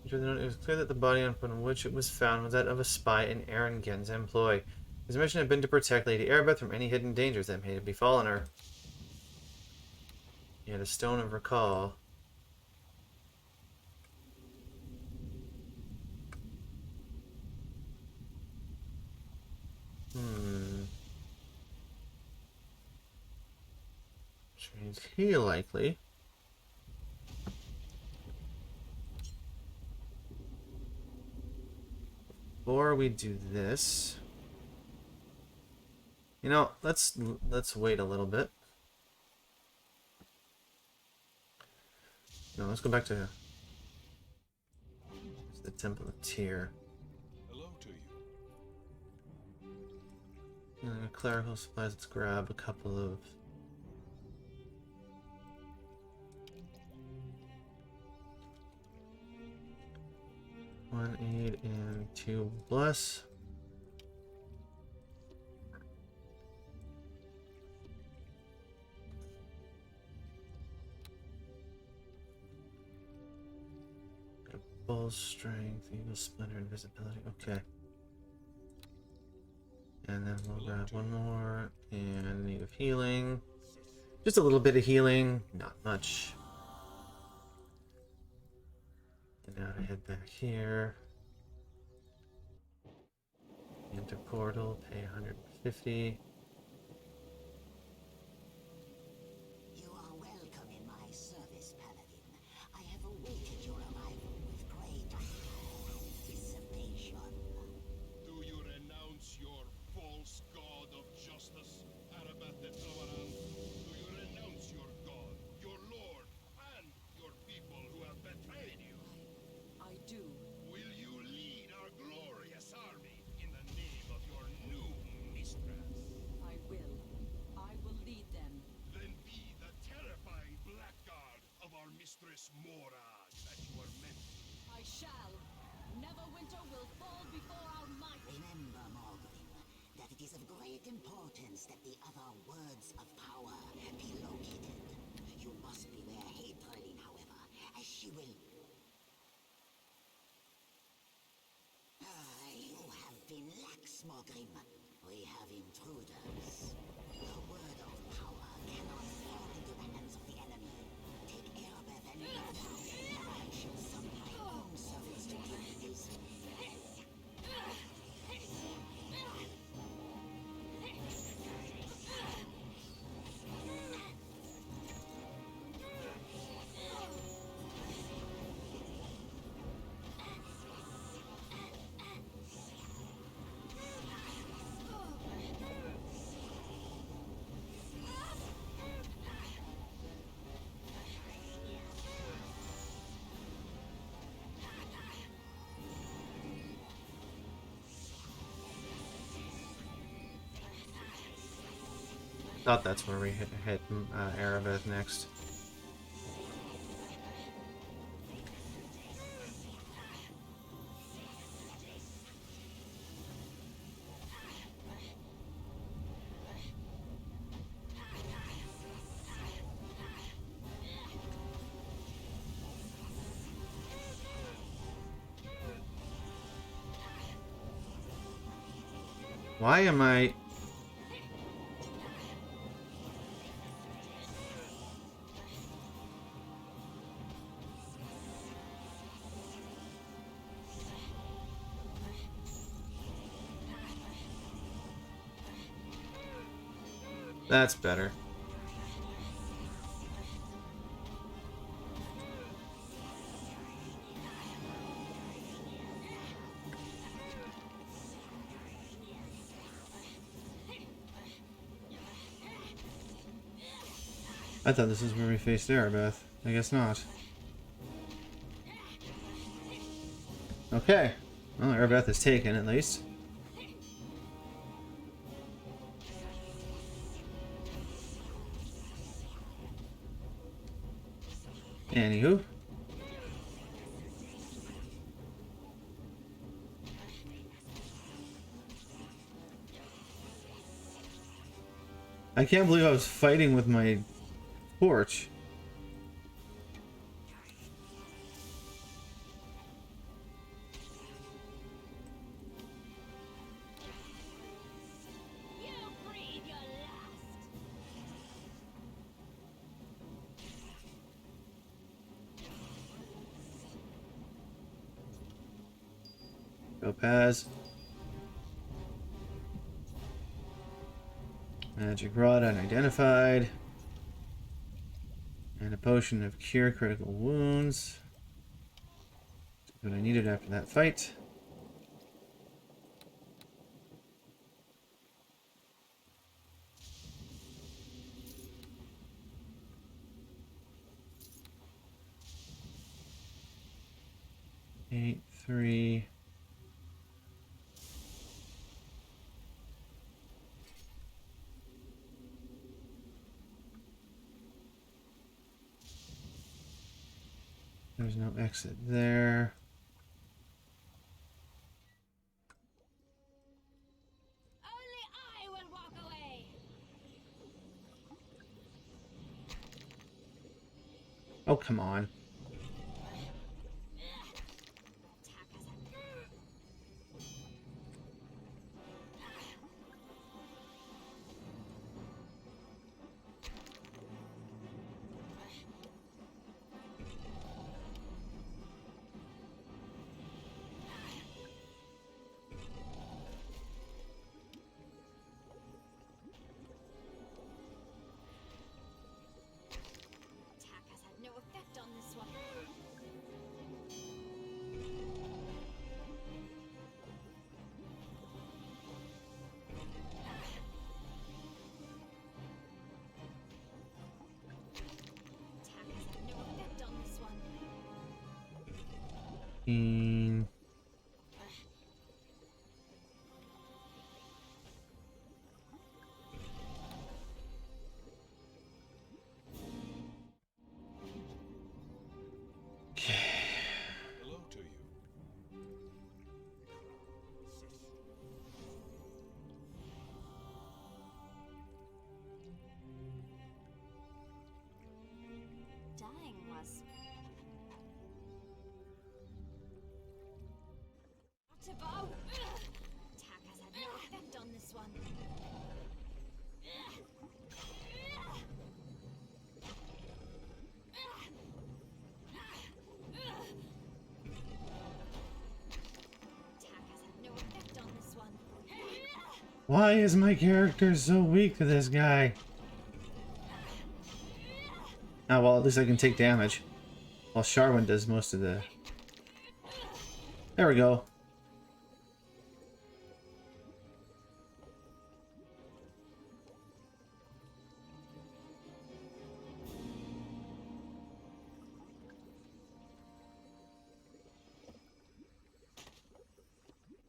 It was clear that the body upon which it was found was that of a spy in Aaron Gen's employ. His mission had been to protect Lady Aribeth from any hidden dangers that may have befallen her. He had a stone of recall. Which means he likely. Before we do this, you know, let's wait a little bit. No, let's go back to the Temple of Tyr. Hello to you. Clerical supplies. Let's grab a couple of. One aid and 2 bless. Bull strength, eagle splendor, invisibility. Okay. And then we'll grab one more and need of healing. Just a little bit of healing, not much. And now to head back here. Enter portal, pay 150. You are welcome in my service, Paladin. I have awaited your arrival with great anticipation. Do you renounce your false god of justice, Aribeth-t? Do you renounce your god, your lord, and your people who have betrayed you? I do. Will you lead our glorious army in the name of your new mistress? I will. I will lead them. Then be the terrifying blackguard of our mistress Mora that you are meant to. I shall. Neverwinter will fall before our might. Remember, Morgan, that it is of great importance that the other words of power be located. You must beware Hatrelin, however, as she will... you have been lax, Morgrim. We have intruders. The word of power cannot fall into the hands of the enemy. Take Aribeth and I shall summon my own servants to keep this. Thought that's where we hit Aribeth next. Why am I... That's better. I thought this is where we faced Aribeth. I guess not. Okay. Well, Aribeth is taken, at least. Anywho. I can't believe I was fighting with my torch. You breathe your last. Topaz. Magic Rod unidentified. And a potion of cure critical wounds. That's what I needed after that fight. Eight, 3. There's no exit there. Only I will walk away. Oh, come on. Attack has had no effect on this one. Attack has had no effect on this one. 15. Hello to you. Dying was not about. Attack has had no effect on this one. Attack has had no effect on this one. Why is my character so weak to this guy? Ah, well, at least I can take damage. While Sharwin does most of the... There we go.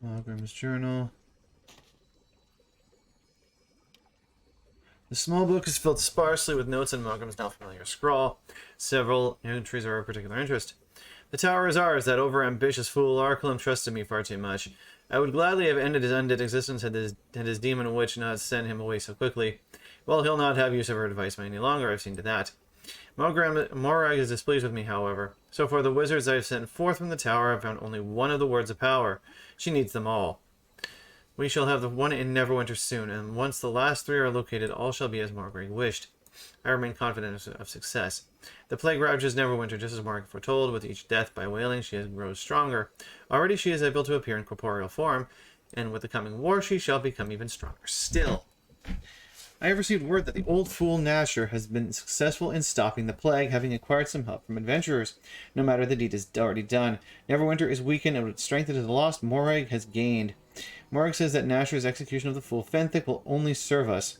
Malgrim's journal. The small book is filled sparsely with notes in Malgrim's now familiar scrawl. Several entries are of particular interest. The tower is ours. That overambitious fool Arkelum trusted me far too much. I would gladly have ended his undead existence had his demon witch not sent him away so quickly. Well, he'll not have use of her advice any longer, I've seen to that. Morag is displeased with me, however. So far, the wizards I have sent forth from the tower have found only one of the words of power. She needs them all. We shall have the one in Neverwinter soon, and once the last 3 are located, all shall be as Morag wished. I remain confident of success. The plague ravages Neverwinter just as Morag foretold. With each death by wailing, she grows stronger. Already she is able to appear in corporeal form, and with the coming war, she shall become even stronger still. I have received word that the old fool Nasher has been successful in stopping the plague, having acquired some help from adventurers. No matter, the deed is already done. Neverwinter is weakened, and with strength it is lost, Morag has gained. Morag says that Nasher's execution of the fool Fenthic will only serve us.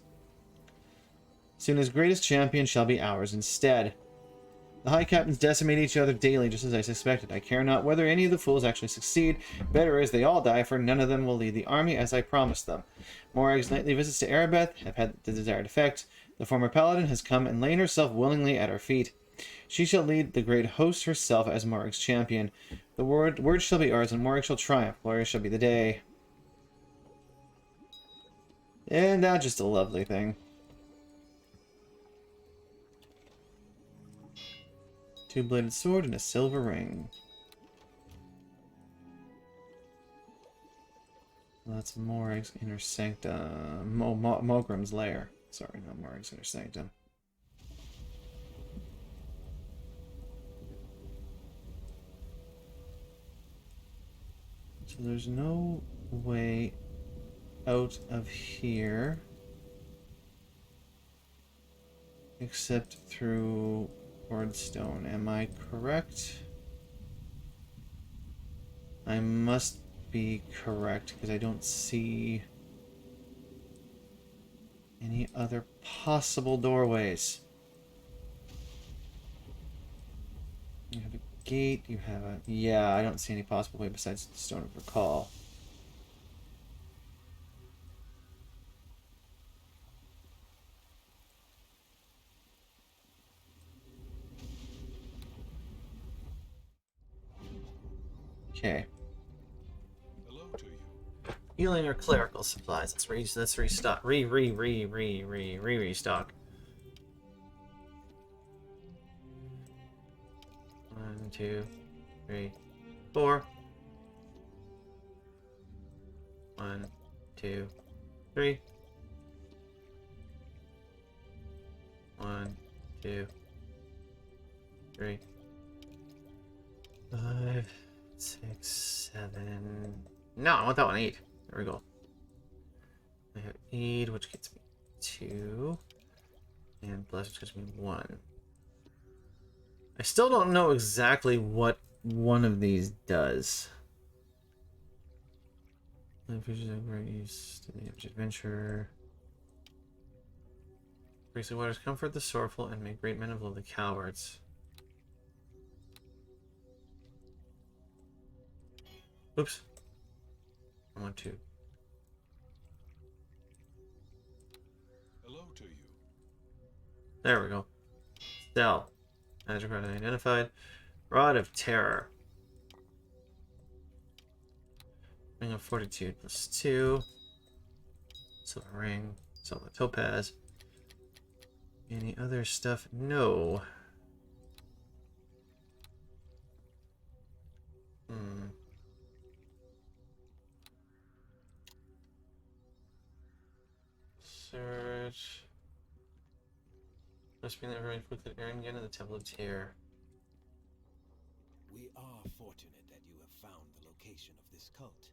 Soon his greatest champion shall be ours instead. The High Captains decimate each other daily, just as I suspected. I care not whether any of the fools actually succeed. Better is they all die, for none of them will lead the army as I promised them. Morag's nightly visits to Aribeth have had the desired effect. The former paladin has come and lain herself willingly at our feet. She shall lead the great host herself as Morag's champion. The word shall be ours, and Morag shall triumph. Glorious shall be the day. And now just a lovely thing. Two-bladed sword and a silver ring. That's Morag's inner sanctum. Mogrim's lair. Sorry, not Morag's inner sanctum. So there's no way out of here except through Wardstone. Am I correct? I must be correct because I don't see any other possible doorways. You have a gate, you have a... Yeah, I don't see any possible way besides the Stone of Recall. Okay. Hello to you. Healing or clerical supplies. Let's restock. Restock. 1, 2, 3, 4. 1, 2, 3. 1, 2, 3. 5, 6, 7. No, I want that one 8. There we go. I have 8, which gets me 2. And plus, which gets me 1. I still don't know exactly what one of these does. Grace to the adventure. Grace of waters comfort the sorrowful and make great men of the cowards. Oops. I want to. Hello to you. There we go. Cell. Magic rod identified. Rod of Terror. Ring of Fortitude plus 2. Silver ring. Silver topaz. Any other stuff? No. Search. Must be never with the Aaron again in the Temple of Tyr. We are fortunate that you have found the location of this cult,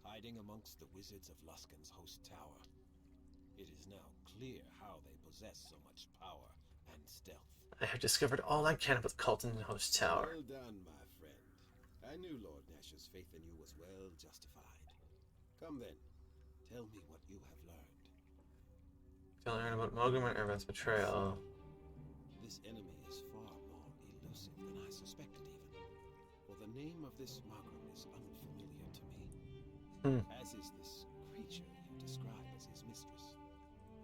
hiding amongst the wizards of Luskan's host tower. It is now clear how they possess so much power and stealth. I have discovered all I can about the cult in the host tower. Well done, my friend. I knew Lord Nash's faith in you was well justified. Come then, tell me what you have learned. Tell Aaron about Mogrim and Aribeth-t's betrayal. This enemy is far more elusive than I suspected even. For the name of this Mogrim is unfamiliar to me. As is this creature you describe as his mistress.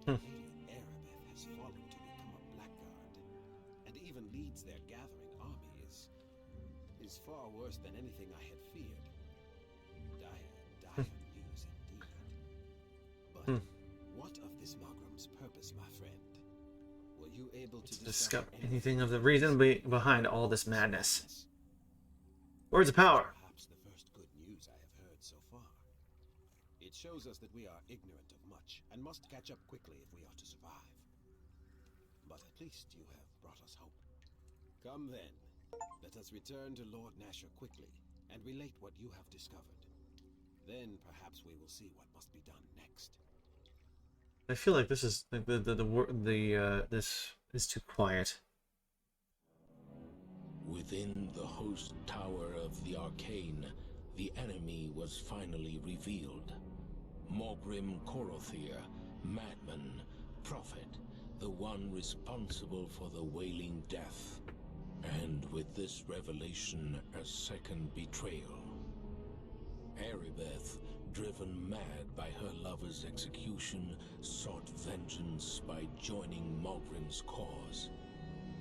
Lady Aribeth has fallen to become a blackguard, and even leads their gathering army is far worse than anything I had feared. Dire news indeed. But what of this Mogrim's purpose, my friend? Were you able to discover anything of the reason behind all this madness? Words of power. Perhaps the first good news I have heard so far. It shows us that we are ignorant of much and must catch up quickly if we are to survive. But at least you have brought us hope. Come then, let us return to Lord Nasher quickly and relate what you have discovered. Then perhaps we will see what must be done next. I feel like this is like this is too quiet. Within the host tower of the Arcane, the enemy was finally revealed. Morgrim Korothir, madman, prophet, the one responsible for the Wailing Death. And with this revelation, a second betrayal. Aribeth, driven mad by her lover's execution, sought vengeance by joining Mogrim's cause.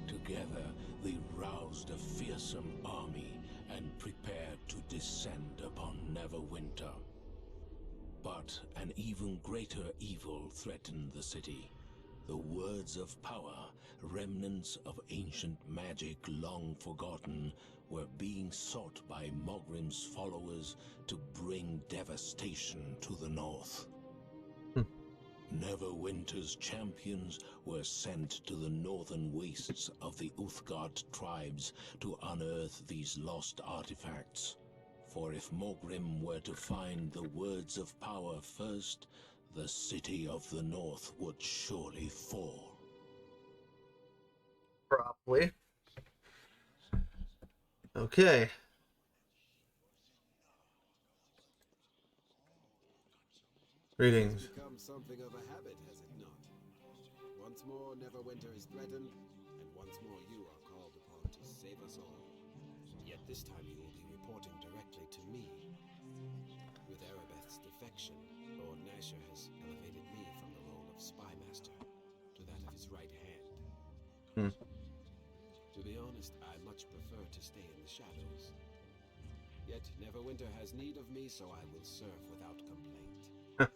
Together, they roused a fearsome army and prepared to descend upon Neverwinter. But an even greater evil threatened the city. The words of power, remnants of ancient magic long forgotten, were being sought by Mogrim's followers to bring devastation to the north. Neverwinter's champions were sent to the northern wastes of the Uthgard tribes to unearth these lost artifacts. For if Mogrim were to find the words of power first, the city of the north would surely fall. Probably. Okay. Greetings. It's become something of a habit, has it not? Once more, Neverwinter is threatened, and once more you are called upon to save us all. Yet this time you will be reporting directly to me. With Aribeth-t's defection, Lord Nasher has elevated me from the role of spymaster to that of his right hand. To be honest, I much prefer to stay in the shadows. Yet Neverwinter has need of me, so I will serve without complaint.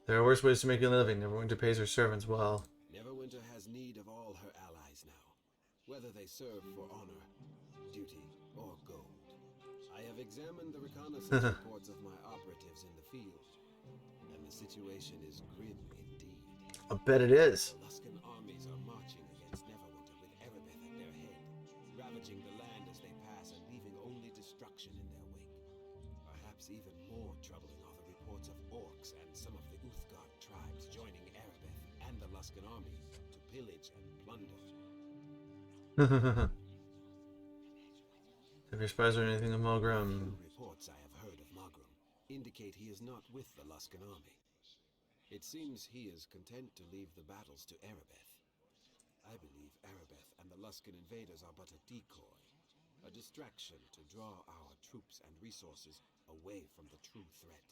There are worse ways to make a living. Neverwinter pays her servants well. Neverwinter has need of all her allies now, whether they serve for honor, duty, or gold. I have examined the reconnaissance reports of my operatives in the field, and the situation is grim indeed. I bet it is. The Luskan armies are marching against Neverwinter with Aribeth at their head, ravaging the land as they pass and leaving only destruction in their wake. Perhaps even more troubling are the reports of orcs and some of the Uthgard tribes joining Aribeth and the Luskan army to pillage and plunder. Have your spies or anything of Mogrim? The reports I have heard of Mogrim indicate he is not with the Luskan army. It seems he is content to leave the battles to Aribeth. I believe Aribeth and the Luskan invaders are but a decoy, a distraction to draw our troops and resources away from the true threat.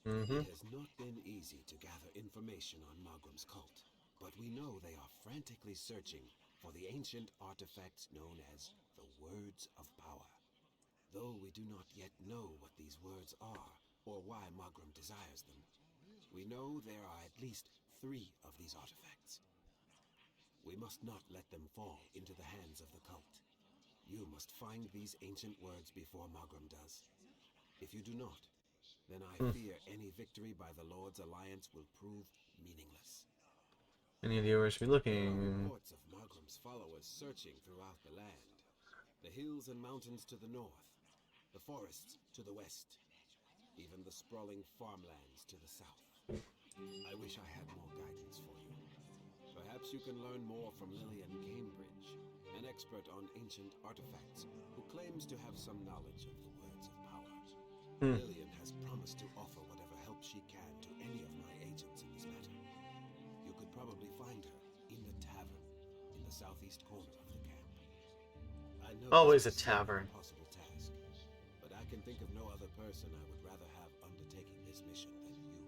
It has not been easy to gather information on Mogrim's cult, but we know they are frantically searching for the ancient artifacts known as the Words of Power. Though we do not yet know what these words are, or why Mogrim desires them, we know there are at least 3 of these artifacts. We must not let them fall into the hands of the cult. You must find these ancient words before Mogrim does. If you do not, then I fear any victory by the Lord's alliance will prove meaningless. Any idea where I should be There are looking? reports of Mogrim's followers searching throughout the land. The hills and mountains to the north, the forests to the west, even the sprawling farmlands to the south. I wish I had more guidance for you. Perhaps you can learn more from Lillian Cambridge, an expert on ancient artifacts who claims to have some knowledge of the words of power. Lillian has promised to offer whatever help she can to any of my agents in this matter. You could probably find her in the tavern in the southeast corner of the camp. I know Always a this is an tavern. impossible task, but I can think of no other person I would rather have undertaking this mission than you.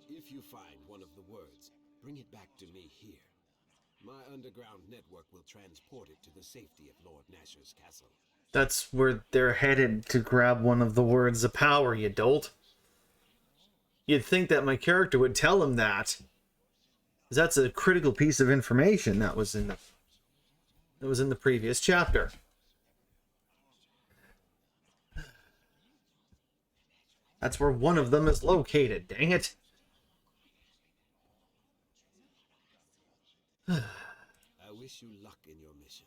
If you find one of the words, bring it back to me here. My underground network will transport it to the safety of Lord Nasher's castle. That's where they're headed to grab one of the words of power, you dolt. You'd think that my character would tell him that. 'Cause that's a critical piece of information that was in the previous chapter. That's where one of them is located, dang it. I wish you luck in your mission.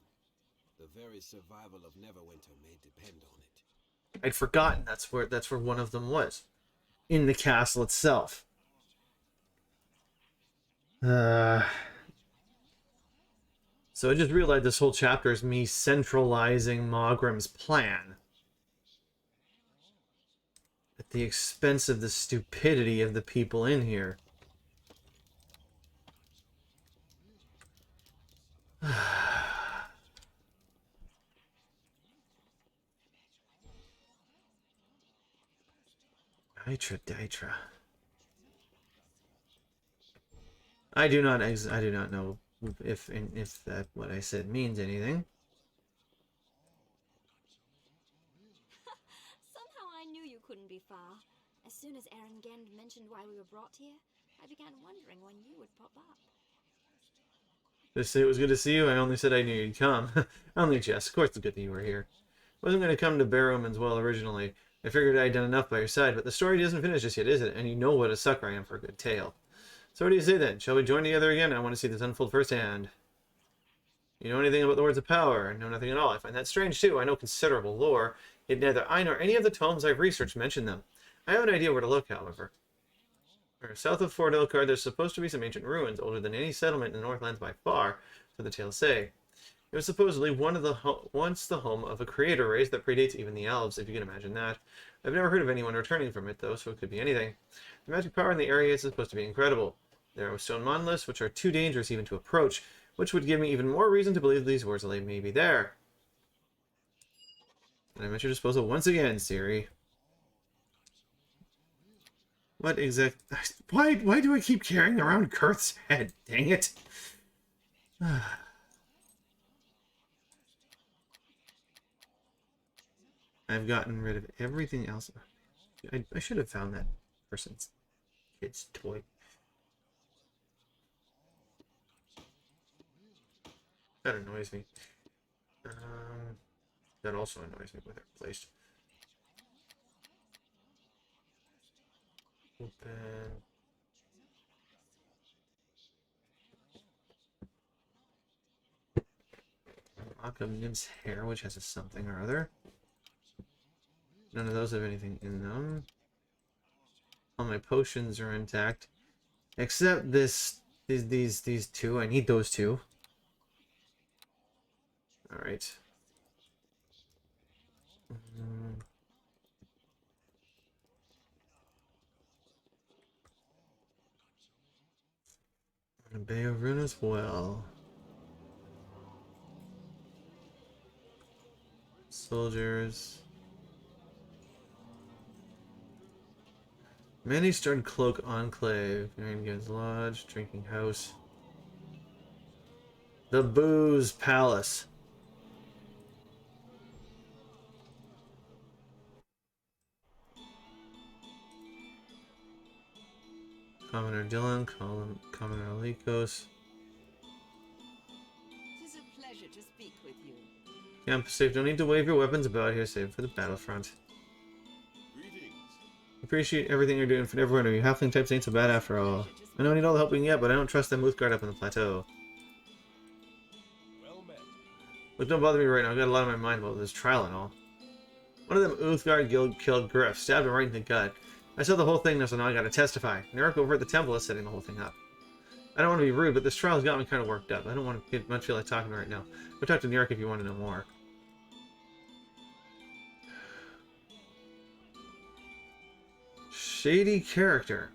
The very survival of Neverwinter may depend on it. I'd forgotten that's where one of them was. In the castle itself. So I just realized this whole chapter is me centralizing Mogrim's plan. At the expense of the stupidity of the people in here. Ditra. I do not know if that what I said means anything. Somehow I knew you couldn't be far. As soon as Erengend mentioned why we were brought here, I began wondering when you would pop up. Just say it was good to see you. I only said I knew you'd come. Only jest. Of course it's good that you were here. I wasn't going to come to Barrowman's Well originally. I figured I'd done enough by your side, but the story doesn't finish just yet, is it? And you know what a sucker I am for a good tale. So what do you say then? Shall we join together again? I want to see this unfold firsthand. You know anything about the words of power? No, nothing at all. I find that strange too. I know considerable lore, yet neither I nor any of the tomes I've researched mention them. I have an idea where to look, however. South of Fort Elkhart, there's supposed to be some ancient ruins, older than any settlement in the Northlands by far, so the tales say. It was supposedly once the home of a creator race that predates even the elves, if you can imagine that. I've never heard of anyone returning from it, though, so it could be anything. The magic power in the area is supposed to be incredible. There are stone monoliths, which are too dangerous even to approach, which would give me even more reason to believe these words may be there. And I'm at your disposal once again, Siri. What exact... Why do I keep carrying around Kurth's head? Dang it. I've gotten rid of everything else. I should have found that person's kid's toy. That annoys me. That also annoys me with it placed. Open. Lock of Nib's hair, which has a something or other. None of those have anything in them. All my potions are intact, except these two. I need those two. All right. Bay of Ruin as well. Soldiers. Many-starred Cloak Enclave. Erenged's Lodge. Drinking House. The Booze Palace. Commoner Dylan, Commoner Likos. It is a pleasure to speak with you. Camp safe. Don't need to wave your weapons about here, save for the battlefront. Greetings. Appreciate everything you're doing for everyone. You halfling types ain't so bad after all. I know I need all the help we can get, but I don't trust that Muthgard up on the plateau. Well met. Look, don't bother me right now. I've got a lot on my mind about this trial and all. One of them Uthgard guild killed Griff, stabbed him right in the gut. I saw the whole thing, so now I gotta testify. Narek over at the temple is setting the whole thing up. I don't want to be rude, but this trial's got me kind of worked up. I don't want to get much feel like talking right now. Go talk to Narek if you want to know more. Shady character.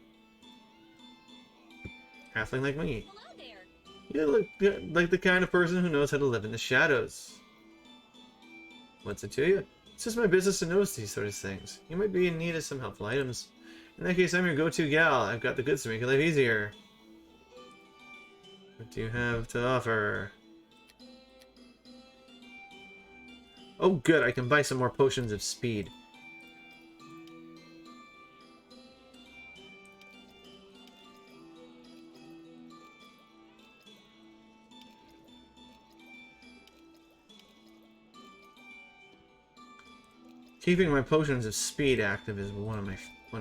Halfling like me. Hello there. You look like the kind of person who knows how to live in the shadows. What's it to you? It's just my business to notice these sort of things. You might be in need of some helpful items. In that case, I'm your go-to gal. I've got the goods to make your life easier. What do you have to offer? Oh, good. I can buy some more potions of speed. Keeping my potions of speed active is one of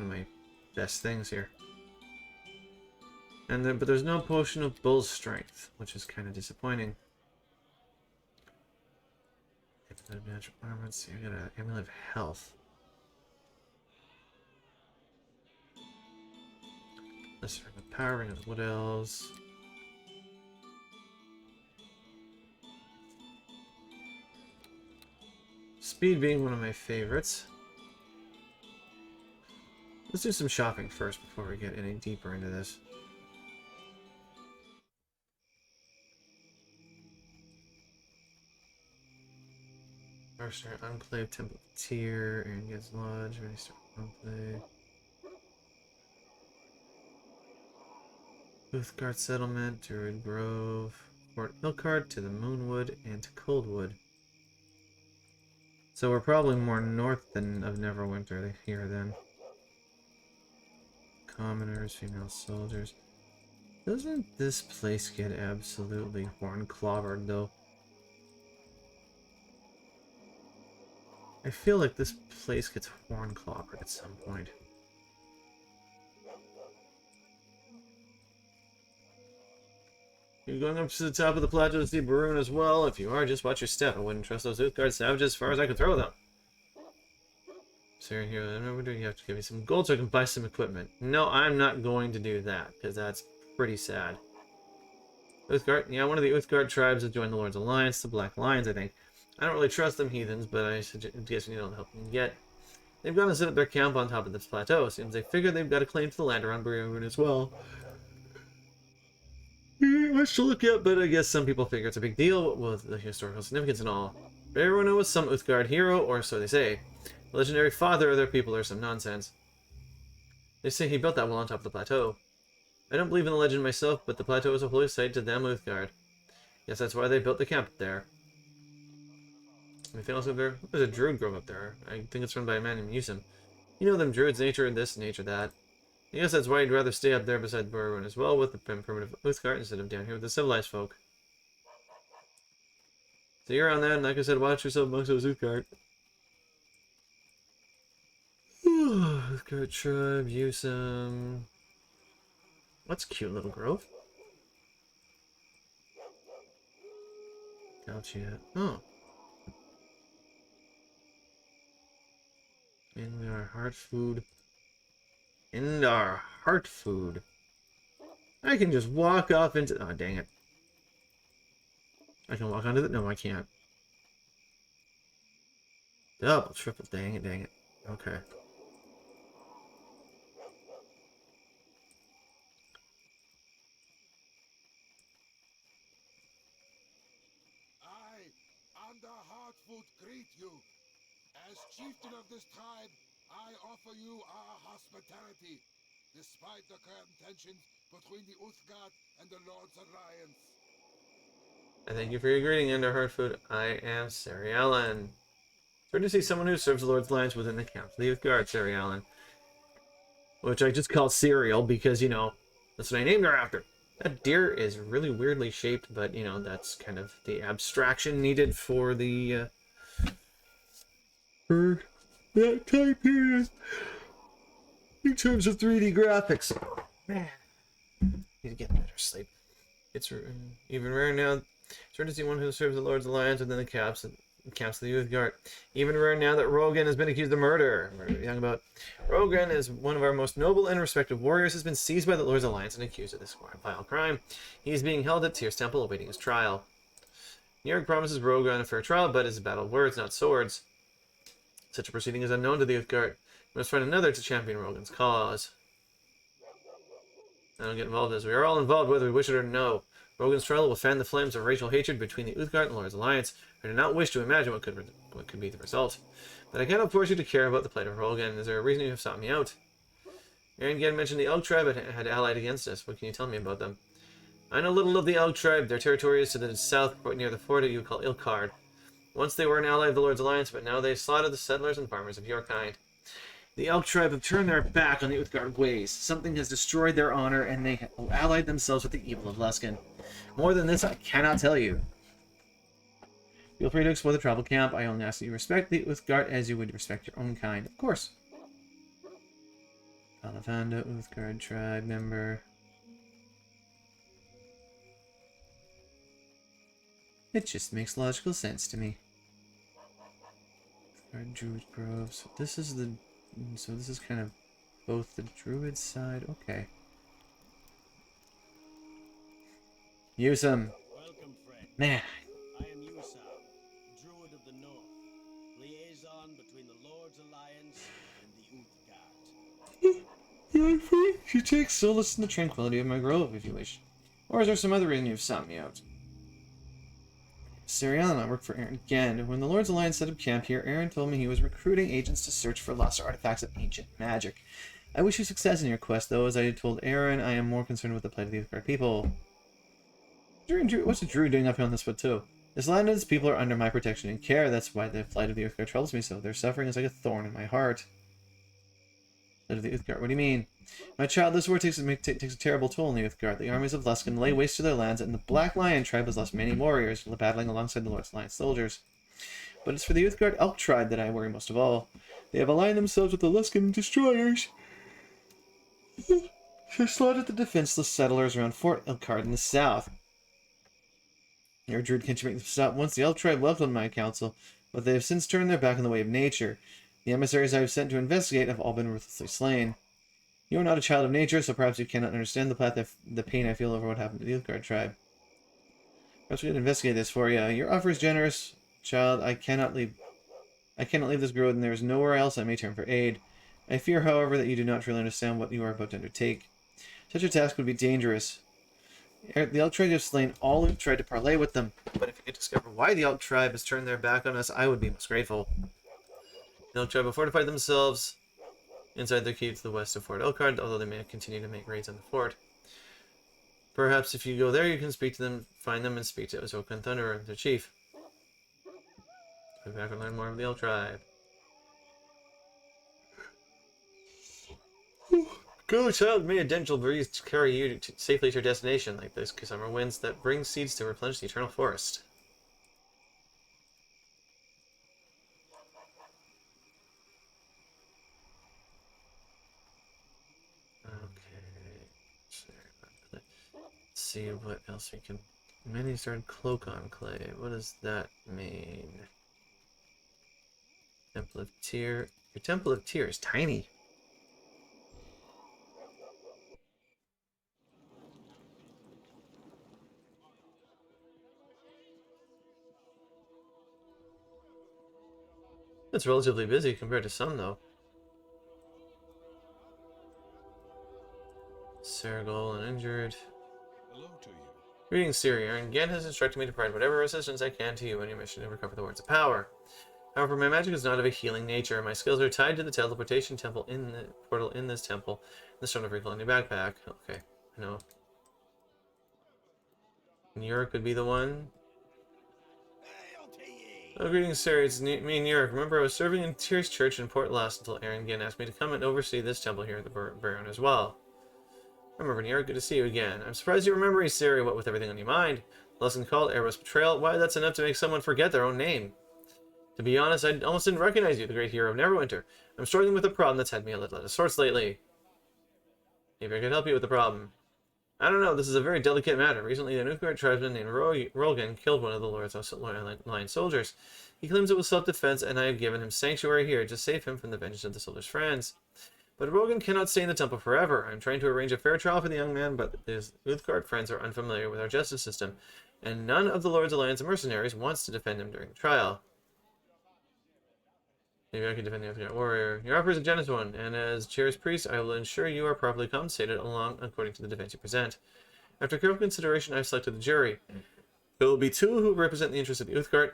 my best things here. And but there's no potion of bull strength, which is kind of disappointing. Natural armor. Let's see, I got an amulet of health. Let's ring of power, ring of wood elves. Speed being one of my favorites. Let's do some shopping first before we get any deeper into this. Mercenary Enclave, Temple of Tyr, Aaron Gets Lodge, Minister Enclave. Uthgard Settlement, Druid Grove, Fort Ilkard to the Moonwood, and to Coldwood. So we're probably more north than of Neverwinter here then. Commoners, female soldiers. Doesn't this place get absolutely horn-clobbered though? I feel like this place gets horn-clobbered at some point. You're going up to the top of the plateau to see Barun as well. If you are, just watch your step. I wouldn't trust those Uthgard savages as far as I can throw them. So here, I know you have to give me some gold so I can buy some equipment. No, I'm not going to do that, because that's pretty sad. Uthgard, yeah, one of the Uthgard tribes has joined the Lord's Alliance, the Black Lions, I think. I don't really trust them heathens, but I guess you need all the help you can get. They've gone to set up their camp on top of this plateau. Seems they figure they've got a claim to the land around Barun as well. Much to look at, but I guess some people figure it's a big deal with the historical significance and all. But everyone knows some Uthgard hero, or so they say. The legendary father of their people or some nonsense. They say he built that wall on top of the plateau. I don't believe in the legend myself, but the plateau is a holy site to them Uthgard. Yes, that's why they built the camp up there. Anything else up there? There's a druid grove up there. I think it's run by a man named Yusum. You know them druids, nature this, nature that. I guess that's why you'd rather stay up there beside Barun as well with the primitive Uthgard instead of down here with the civilized folk. So you're on that, and like I said, watch yourself amongst those Uthgard. Uthgard tribe, Yusum. What's a cute little grove? Gotcha. Oh. In our heart food. In our heart food. I can just walk off into... Oh, dang it. I can walk onto the... No, I can't. Double, triple. Dang it, dang it. Okay. I, Under Heartfoot, greet you. As chieftain of this tribe, I offer you our hospitality, despite the current tensions between the Uthgard and the Lord's Alliance. I thank you for your greeting, Under Heartfoot. I am Sari Allen. It's good to see someone who serves the Lord's Alliance within the camp. The Uthgard, Sari Allen. Which I just call Cereal because, you know, that's what I named her after. That deer is really weirdly shaped, but, you know, that's kind of the abstraction needed for the, for that time period in terms of 3D graphics. Man, need to get better sleep. It's even rare now. It's rare to see one who serves the Lord's Alliance within the camps of the Uthgard. Even rare now that Rogan has been accused of murder. What are we talking about? Rogan is one of our most noble and respected warriors, has been seized by the Lord's Alliance and accused of this vile crime. He is being held at Tyr's temple awaiting his trial. Njörg promises Rogan a fair trial, but is a battle of words, not swords. Such a proceeding is unknown to the Uthgard. We must find another to champion Rogan's cause. I don't get involved as we are all involved, whether we wish it or no. Rogan's trial will fan the flames of racial hatred between the Uthgard and Lord's Alliance. I do not wish to imagine what could be the result. But I cannot force you to care about the plight of Rogan. Is there a reason you have sought me out? Aaron again mentioned the Elk tribe had allied against us. What can you tell me about them? I know little of the Elk tribe. Their territory is to the south, near the fort you call Ilkard. Once they were an ally of the Lord's Alliance, but now they slaughtered the settlers and farmers of your kind. The Elk tribe have turned their back on the Uthgard ways. Something has destroyed their honor, and they have allied themselves with the evil of Luskan. More than this, I cannot tell you. Feel free to explore the tribal camp. I only ask that you respect the Uthgard as you would respect your own kind. Of course. Alavanda, Uthgard tribe member. It just makes logical sense to me. Uthgard Druid Grove. So this is kind of both the Druid side. Okay. Yusum. Welcome, friend. Man. I am Yusam, Druid of the North, liaison between the Lord's Alliance and the Uthgard. You're free to take solace in the tranquility of my grove, if you wish. Or is there some other reason you've sought me out? Sariana, I work for Aaron Gend. When the Lord's Alliance set up camp here, Aaron told me he was recruiting agents to search for lost artifacts of ancient magic. I wish you success in your quest, though. As I told Aaron, I am more concerned with the plight of the Uthgar people. What's a druid doing up here on this foot, too? This land and its people are under my protection and care. That's why the plight of the Uthgar troubles me so. Their suffering is like a thorn in my heart. Plight of the Uthgar, what do you mean? My child, this war takes a terrible toll on the Uthgar. The armies of Luskan lay waste to their lands, and the Black Lion tribe has lost many warriors, battling alongside the Lord's Alliance soldiers. But it's for the Uthgar Elk tribe that I worry most of all. They have aligned themselves with the Luskan destroyers. They slaughtered the defenseless settlers around Fort Elkhart in the south. Your druid, can't you make them stop? Once the Elk tribe welcomed my counsel, but they have since turned their back on the way of nature. The emissaries I have sent to investigate have all been ruthlessly slain. You are not a child of nature, so perhaps you cannot understand the pain I feel over what happened to the Uthgar tribe. Perhaps we could investigate this for you. Your offer is generous, child. I cannot leave this grove, and there is nowhere else I may turn for aid. I fear, however, that you do not truly understand what you are about to undertake. Such a task would be dangerous. The Elk tribe have slain all who tried to parley with them, but if you could discover why the Elk tribe has turned their back on us, I would be most grateful. The Elk tribe have fortified themselves inside their keep to the west of Fort Elkhart, although they may continue to make raids on the fort. Perhaps if you go there, you can speak to them, find them, and speak to Ozokan Thunderer, their chief. Go back and learn more of the Elk tribe. Go, child, may a gentle breeze carry you safely to your destination, like those summer winds that bring seeds to replenish the eternal forest. Okay. Let's see what else we can. Many started cloak on clay. What does that mean? Temple of Tyr. Your Temple of Tyr is tiny. It's relatively busy compared to some, though. Sergol uninjured. Hello to you. Greetings, Siri. Aaron Gend has instructed me to provide whatever assistance I can to you on your mission to recover the Words of Power. However, my magic is not of a healing nature. My skills are tied to the teleportation temple in the portal in this temple. The Stone of Recall in your backpack. Okay, I know. York would be the one. Oh, greetings, sir. It's me and York. Remember, I was serving in Tyr's church in Port Last until Aaron Ginn asked me to come and oversee this temple here at the Baron as well. Remember, York, good to see you again. I'm surprised you remember me, Siri, what with everything on your mind. Lesson called Aribeth-t's Betrayal. Why, that's enough to make someone forget their own name. To be honest, I almost didn't recognize you, the great hero of Neverwinter. I'm struggling with a problem that's had me a little out of sorts lately. Maybe I could help you with the problem. I don't know, this is a very delicate matter. Recently, an Uthgar tribesman named Rolgan killed one of the Lord's Lion soldiers. He claims it was self-defense, and I have given him sanctuary here to save him from the vengeance of the soldier's friends. But Rolgan cannot stay in the temple forever. I'm trying to arrange a fair trial for the young man, but his Uthgar friends are unfamiliar with our justice system, and none of the Lord's Alliance mercenaries wants to defend him during the trial. Maybe I could defend the Uthgar warrior. Your offer is a generous one, and as Chair's priest, I will ensure you are properly compensated according to the defense you present. After careful consideration, I have selected the jury. There will be 2 who represent the interests of the Uthgar,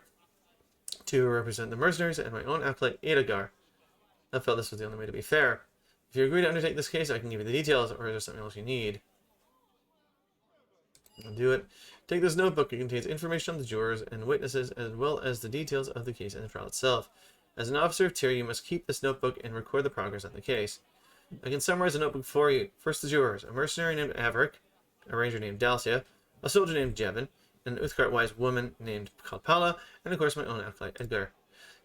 2 who represent the mercenaries, and my own acolyte, Edagar. I felt this was the only way to be fair. If you agree to undertake this case, I can give you the details, or is there something else you need? I'll do it. Take this notebook. It contains information on the jurors and witnesses, as well as the details of the case and the trial itself. As an officer of Tyr, you must keep this notebook and record the progress of the case. I can summarize the notebook for you. First, the jurors. A mercenary named Averick, a ranger named Dalcia, a soldier named Jevin, an Uthgar-wise woman named Kalpala, and of course my own acolyte, Edgar.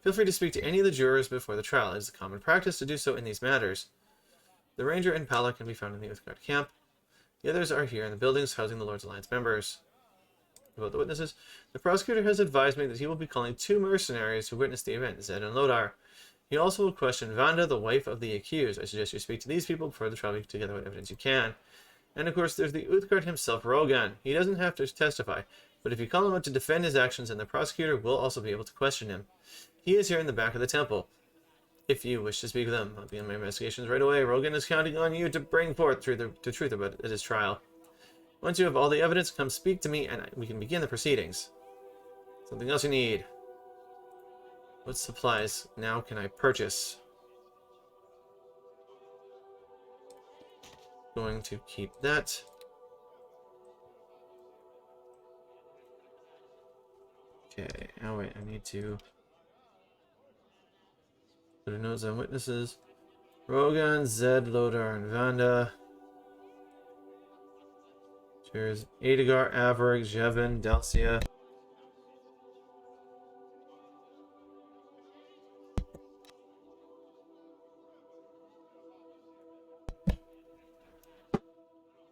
Feel free to speak to any of the jurors before the trial. It is a common practice to do so in these matters. The ranger and Pala can be found in the Uthgar camp. The others are here in the buildings housing the Lord's Alliance members. About the witnesses, the prosecutor has advised me that he will be calling 2 mercenaries who witnessed the event, Zed and Lodar. He also will question Vanda, the wife of the accused. I suggest you speak to these people before the trial to gather what evidence you can. And of course, there's the Uthgar himself, Rogan. He doesn't have to testify, but if you call him out to defend his actions, then the prosecutor will also be able to question him. He is here in the back of the temple. If you wish to speak with him, I'll begin my investigations right away. Rogan is counting on you to bring forth the truth about his trial. Once you have all the evidence, come speak to me and we can begin the proceedings. Something else you need. What supplies now can I purchase? Going to keep that. Okay, oh wait, I need to put a notes on witnesses. Rogan, Zed, Lodar, and Vanda. Cheers. Edegar, Averic, Jevin, Dalcia.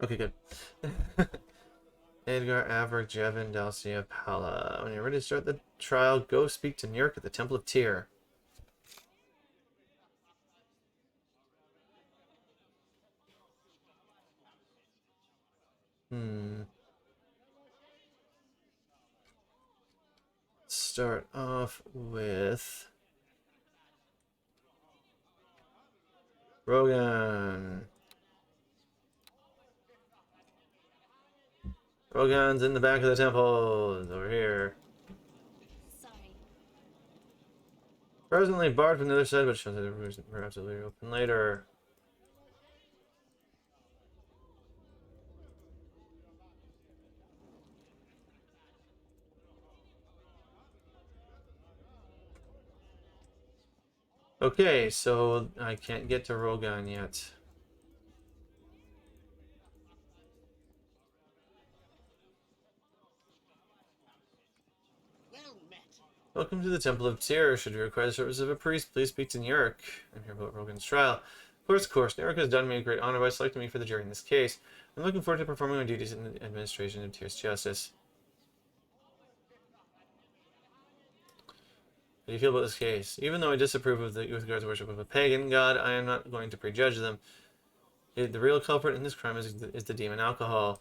Okay, good. Edgar, Averic, Jevin, Dalcia, Pala. When you're ready to start the trial, go speak to Nurk at the Temple of Tyr. Start off with Rogan. Rogan's in the back of the temple. He's over here. Sorry. Presently barred from the other side, but shows that we're absolutely open later. Okay, so I can't get to Rogan yet. Well met. Welcome to the Temple of Tyr. Should you require the service of a priest, please speak to Nurk. I'm here about Rogan's trial. Of course, Nurk has done me a great honor by selecting me for the jury in this case. I'm looking forward to performing my duties in the administration of Tyr's justice. How do you feel about this case? Even though I disapprove of the Uthgar's worship of a pagan god, I am not going to prejudge them. The real culprit in this crime is the demon alcohol.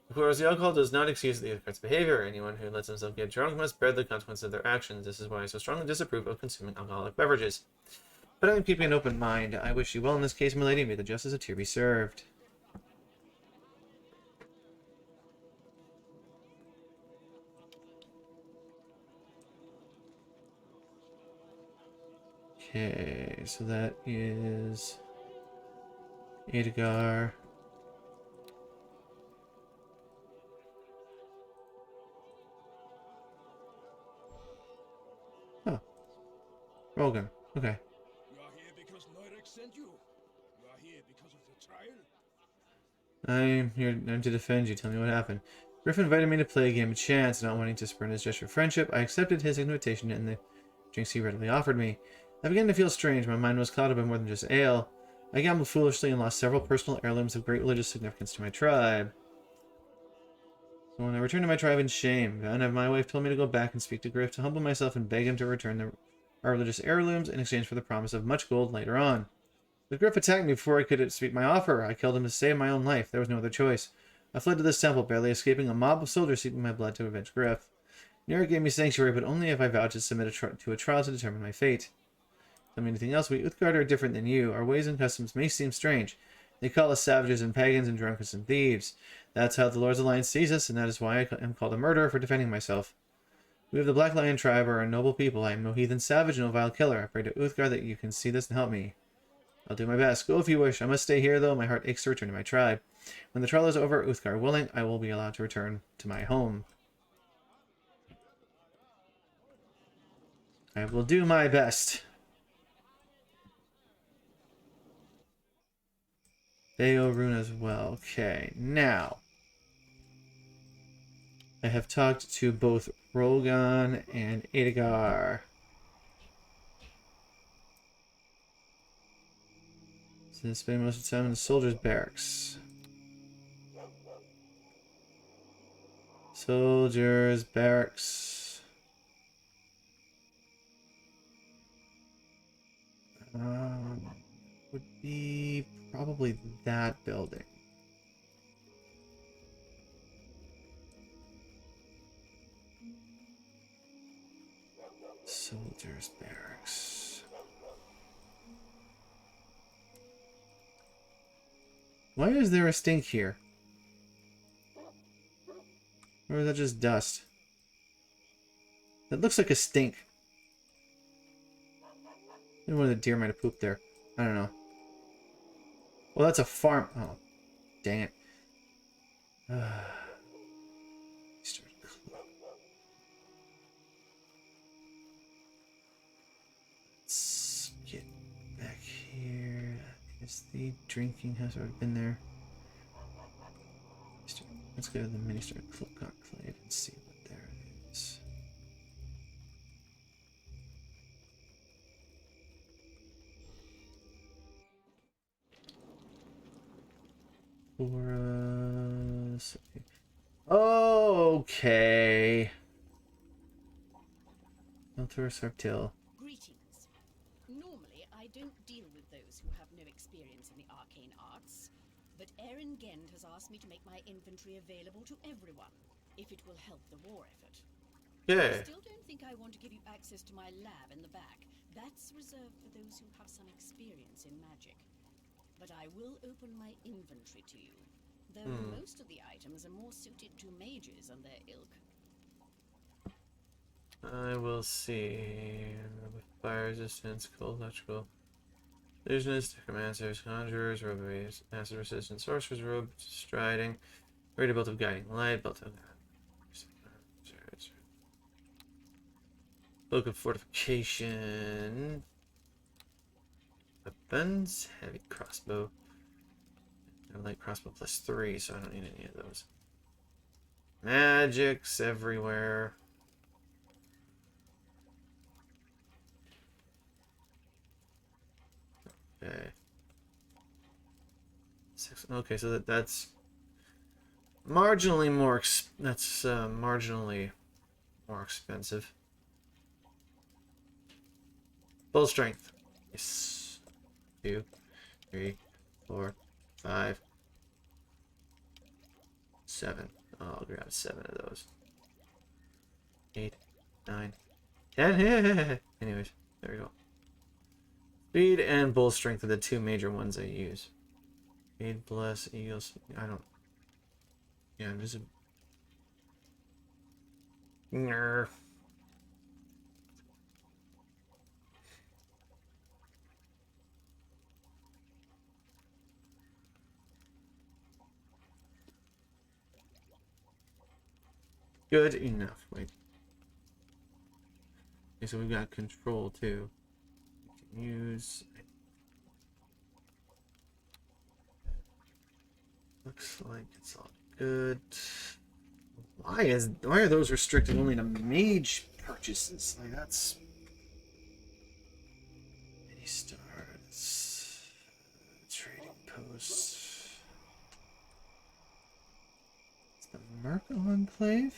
Of course, the alcohol does not excuse the Uthgar's behavior. Anyone who lets himself get drunk must bear the consequences of their actions. This is why I so strongly disapprove of consuming alcoholic beverages. But I am keeping an open mind. I wish you well in this case, my lady. May the justice of Tyr be served. Okay, so that is Edegar. Oh. Rogan. Okay. You are here because Neurek sent you. You are here because of the trial. I'm here to defend you. Tell me what happened. Griff invited me to play a game of chance, not wanting to spurn his gesture of friendship. I accepted his invitation and the drinks he readily offered me. I began to feel strange. My mind was clouded by more than just ale. I gambled foolishly and lost several personal heirlooms of great religious significance to my tribe. So when I returned to my tribe in shame, Vanna, my wife, told me to go back and speak to Griff to humble myself and beg him to return our religious heirlooms in exchange for the promise of much gold later on. But Griff attacked me before I could speak my offer. I killed him to save my own life. There was no other choice. I fled to this temple, barely escaping a mob of soldiers seeking my blood to avenge Griff. Nero gave me sanctuary, but only if I vowed to submit to a trial to determine my fate. Tell me anything else. We Uthgard are different than you. Our ways and customs may seem strange. They call us savages and pagans and drunkards and thieves. That's how the Lord's Alliance sees us, and that is why I am called a murderer for defending myself. We of the Black Lion tribe are a noble people. I am no heathen savage, no vile killer. I pray to Uthgard that you can see this and help me. I'll do my best. Go if you wish. I must stay here, though. My heart aches to return to my tribe. When the trial is over, Uthgard willing, I will be allowed to return to my home. I will do my best. Beorun as well. Okay, now I have talked to both Rogan and Edegar. So spend most of the time in the soldiers' barracks. Soldiers' barracks. Would be probably that building. Soldiers' barracks. Why is there a stink here? Or is that just dust? That looks like a stink. Maybe one of the deer might have pooped there. I don't know. Well, that's a farm. Oh, dang it. Let's get back here. Is the drinking house already been there? Let's go to the Minister of Conclave and see what there is. For us. Okay. Elturus Artil. Greetings. Normally, I don't deal with those who have no experience in the arcane arts, but Aaron Gend has asked me to make my inventory available to everyone, if it will help the war effort. Yeah. I still don't think I want to give you access to my lab in the back. That's reserved for those who have some experience in magic. But I will open my inventory to you, though most of the items are more suited to mages and their ilk. I will see. Fire resistance, cold electrical. Illusionists, necromancers, conjurers, robaries, acid resistance, sorcerers, robe, striding, greater belt of guiding light, belt of book of fortification, weapons, heavy crossbow, and light crossbow +3, so I don't need any of those. Magics everywhere. Okay. Okay, so that's marginally more. Marginally more expensive. Full strength. Yes. 2, 3, 4, 5, 7. I'll grab 7 of those. 8, 9, 10. Anyways, there we go. Speed and bull strength are the two major ones I use. Speed plus eagles. I don't. Yeah, I'm just a. Nerd. Good enough. Wait. Okay, so we've got control too. We can use. Looks like it's all good. Why are those restricted only to mage purchases? Like that's mini stars, trading posts. It's the Merkel Enclave.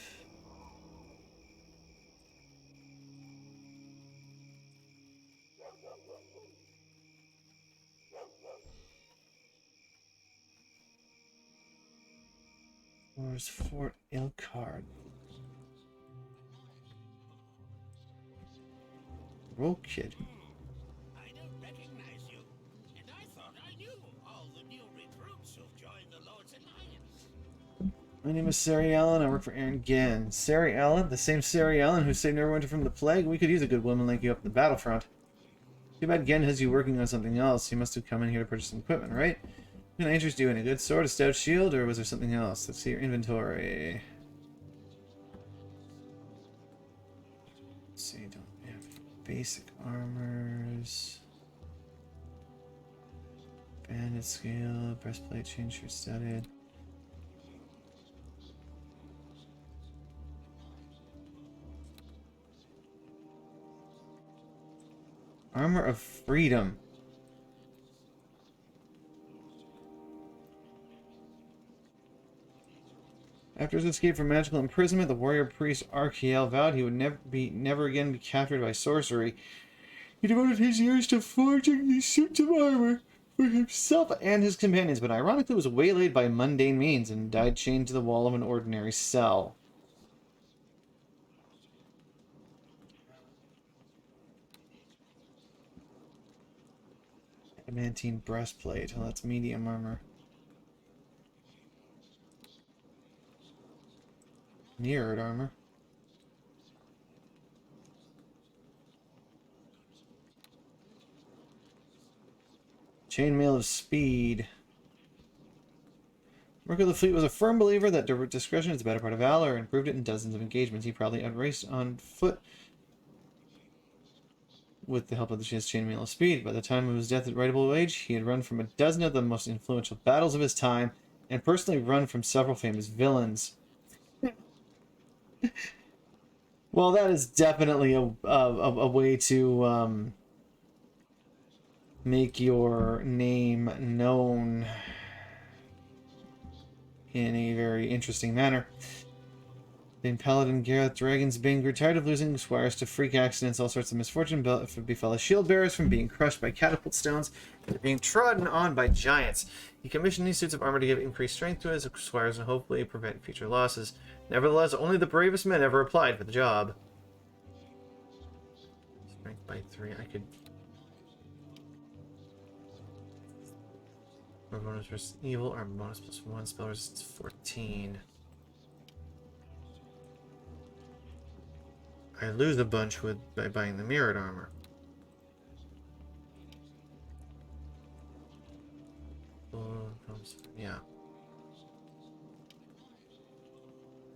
Where's Fort Ilkard? Roll Kid. I don't recognize you, and I thought I knew all the new recruits who've joined the Lord's Alliance. My name is Sari Allen. I work for Aaron Ginn. Sari Allen? The same Sari Allen who saved Neverwinter from the plague? We could use a good woman like you up in the battlefront. Too bad Ginn has you working on something else. He must have come in here to purchase some equipment, right? What can I interest you in? A good sword, a stout shield, or was there something else? Let's see your inventory. Let's see, don't we have basic armors. Bandit scale, breastplate, chain shirt studded. Armor of Freedom. After his escape from magical imprisonment, the warrior priest Arkiel vowed he would never again be captured by sorcery. He devoted his years to forging these suits of armor for himself and his companions, but ironically was waylaid by mundane means and died chained to the wall of an ordinary cell. Adamantine breastplate. Oh, that's medium armor. Mirrored armor. Chainmail of Speed. Merkel the Fleet was a firm believer that discretion is the better part of valor and proved it in dozens of engagements. He probably outraced on foot with the help of his Chainmail of Speed. By the time of his death at Writable Age, he had run from a dozen of the most influential battles of his time and personally run from several famous villains. Well, that is definitely a way to make your name known in a very interesting manner. Then Paladin Gareth Dragonsbane grew tired of losing squires to freak accidents, all sorts of misfortune befell his shield bearers, from being crushed by catapult stones and being trodden on by giants. He commissioned these suits of armor to give increased strength to his squires and hopefully prevent future losses. Nevertheless, only the bravest men ever applied for the job. Strength by 3. I could... Armor bonus versus evil. Armor bonus +1. Spell resistance 14. I lose a bunch by buying the mirrored armor. Yeah.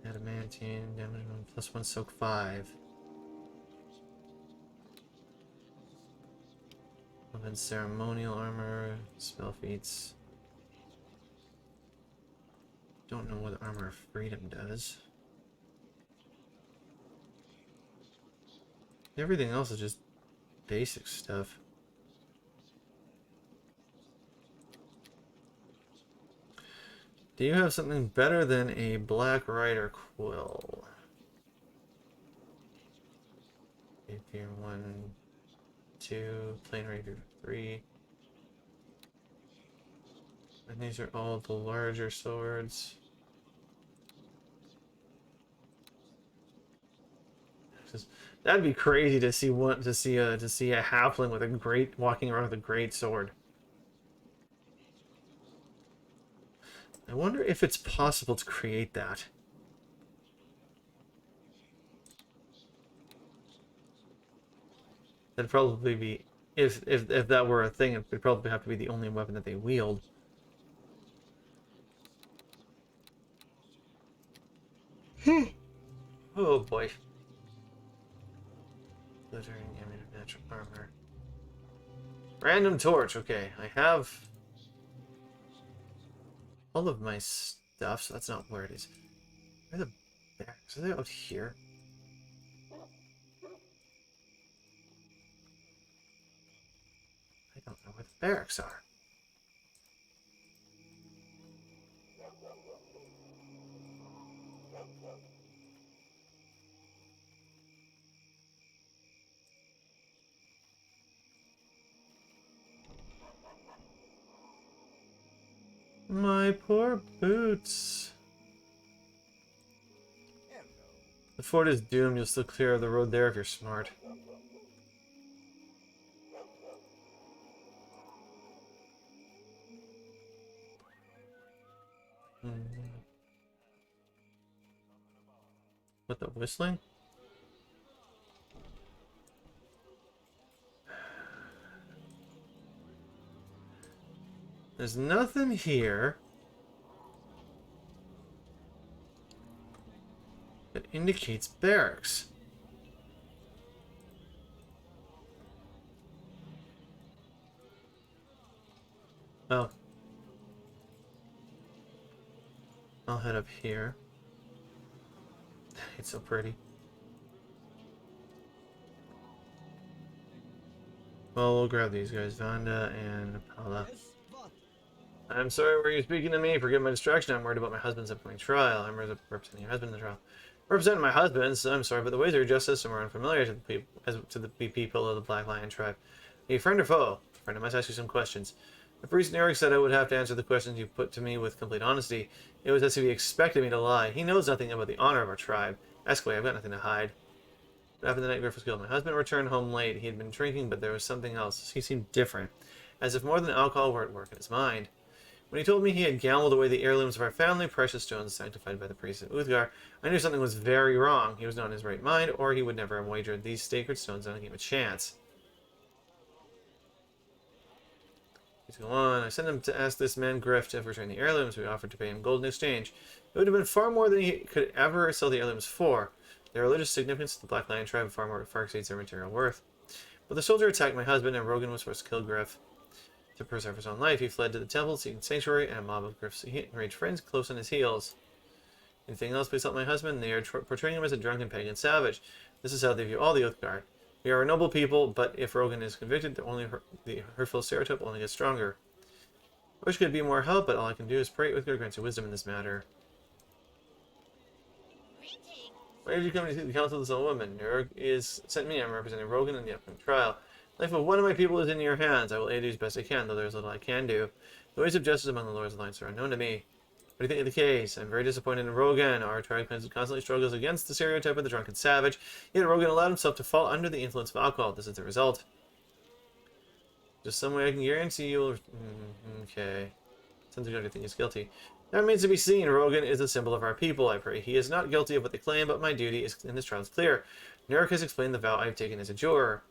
Adamantine, damage +1 soak 5. Then ceremonial armor, spell feats. Don't know what Armor of Freedom does. Everything else is just basic stuff. Do you have something better than a Black Rider Quill? Rapier 1, 2, Plain Rapier 3. And these are all the larger swords. That'd be crazy to see to see a halfling with a great walking around with a great sword. I wonder if it's possible to create that. That'd probably be, if that were a thing, it would probably have to be the only weapon that they wield. Oh boy. Glittering image of natural armor. Random torch. Okay, I have all of my stuff, so that's not where it is. Where are the barracks? Are they out here? I don't know where the barracks are. My poor boots. The fort is doomed. You'll still clear the road there if you're smart. What, the whistling? There's nothing here that indicates barracks. Oh. I'll head up here. It's so pretty. Well, we'll grab these guys, Vanda and Paula. I'm sorry, were you speaking to me? Forgive my distraction. I'm worried about my husband's upcoming trial. I'm representing your husband in the trial. Representing my husband, so I'm sorry, but the ways of your justice are unfamiliar to the people of the Black Lion tribe. Are you friend or foe? Friend, I must ask you some questions. The priest Eric said I would have to answer the questions you put to me with complete honesty. It was as if he expected me to lie. He knows nothing about the honor of our tribe. Ask away, I've got nothing to hide. What happened the night Griff was killed? My husband returned home late. He had been drinking, but there was something else. He seemed different, as if more than alcohol were at work in his mind. When he told me he had gambled away the heirlooms of our family, precious stones sanctified by the priests of Uthgar, I knew something was very wrong. He was not in his right mind, or he would never have wagered these sacred stones on a game of chance. Please go on. I sent him to ask this man Griff to return the heirlooms. We offered to pay him gold in exchange. It would have been far more than he could ever sell the heirlooms for. Their religious significance to the Black Lion tribe far exceeds their material worth. But the soldier attacked my husband, and Rogan was forced to kill Griff. To preserve his own life, he fled to the temple, seeking sanctuary, and a mob of Griff's enraged friends close on his heels. Anything else, please help my husband? They are portraying him as a drunken pagan savage. This is how they view all the Oathguard. We are a noble people, but if Rogan is convicted, the hurtful stereotype will only get stronger. I wish I could be more help, but all I can do is pray Oathguard grants you wisdom in this matter. Why did you come to the council of this old woman? Nurg is sent me. I'm representing Rogan in the upcoming trial. The life of one of my people is in your hands. I will aid you as best I can, though there is little I can do. The ways of justice among the Lord's Alliance are unknown to me. What do you think of the case? I'm very disappointed in Rogan. Our tribe constantly struggles against the stereotype of the drunken savage, yet Rogan allowed himself to fall under the influence of alcohol. This is the result. Just some way I can guarantee you'll... Okay. Sounds like everything is guilty. That remains to be seen. Rogan is a symbol of our people. I pray he is not guilty of what they claim, but my duty in this trial is clear. Nurk has explained the vow I have taken as a juror.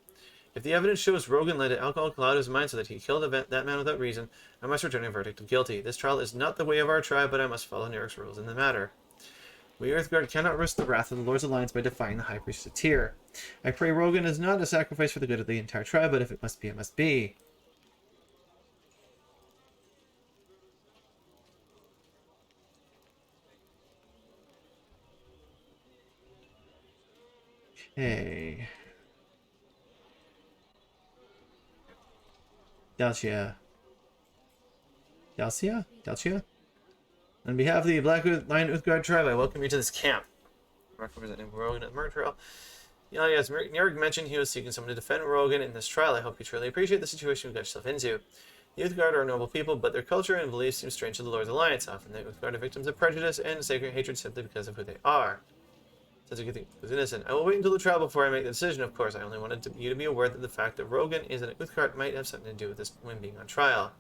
If the evidence shows Rogan let alcohol cloud his mind so that he killed that man without reason, I must return a verdict of guilty. This trial is not the way of our tribe, but I must follow Nurk's rules in the matter. We Earthguard cannot risk the wrath of the Lord's Alliance by defying the High Priest of Tyr. I pray Rogan is not a sacrifice for the good of the entire tribe, but if it must be, it must be. Okay. Dalcia. On behalf of the Black Lion Uthgard tribe, I welcome you to this camp. Representing Rogan at the murder trial. Yeah, yes, Nurg mentioned he was seeking someone to defend Rogan in this trial. I hope you truly appreciate the situation you got yourself into. The Uthgard are a noble people, but their culture and beliefs seem strange to the Lord's Alliance. Often the Uthgard are victims of prejudice and sacred hatred simply because of who they are. Sounds like you think he was innocent. I will wait until the trial before I make the decision, of course. I only wanted you to be aware that the fact that Rogan is an Uthgard might have something to do with this woman being on trial.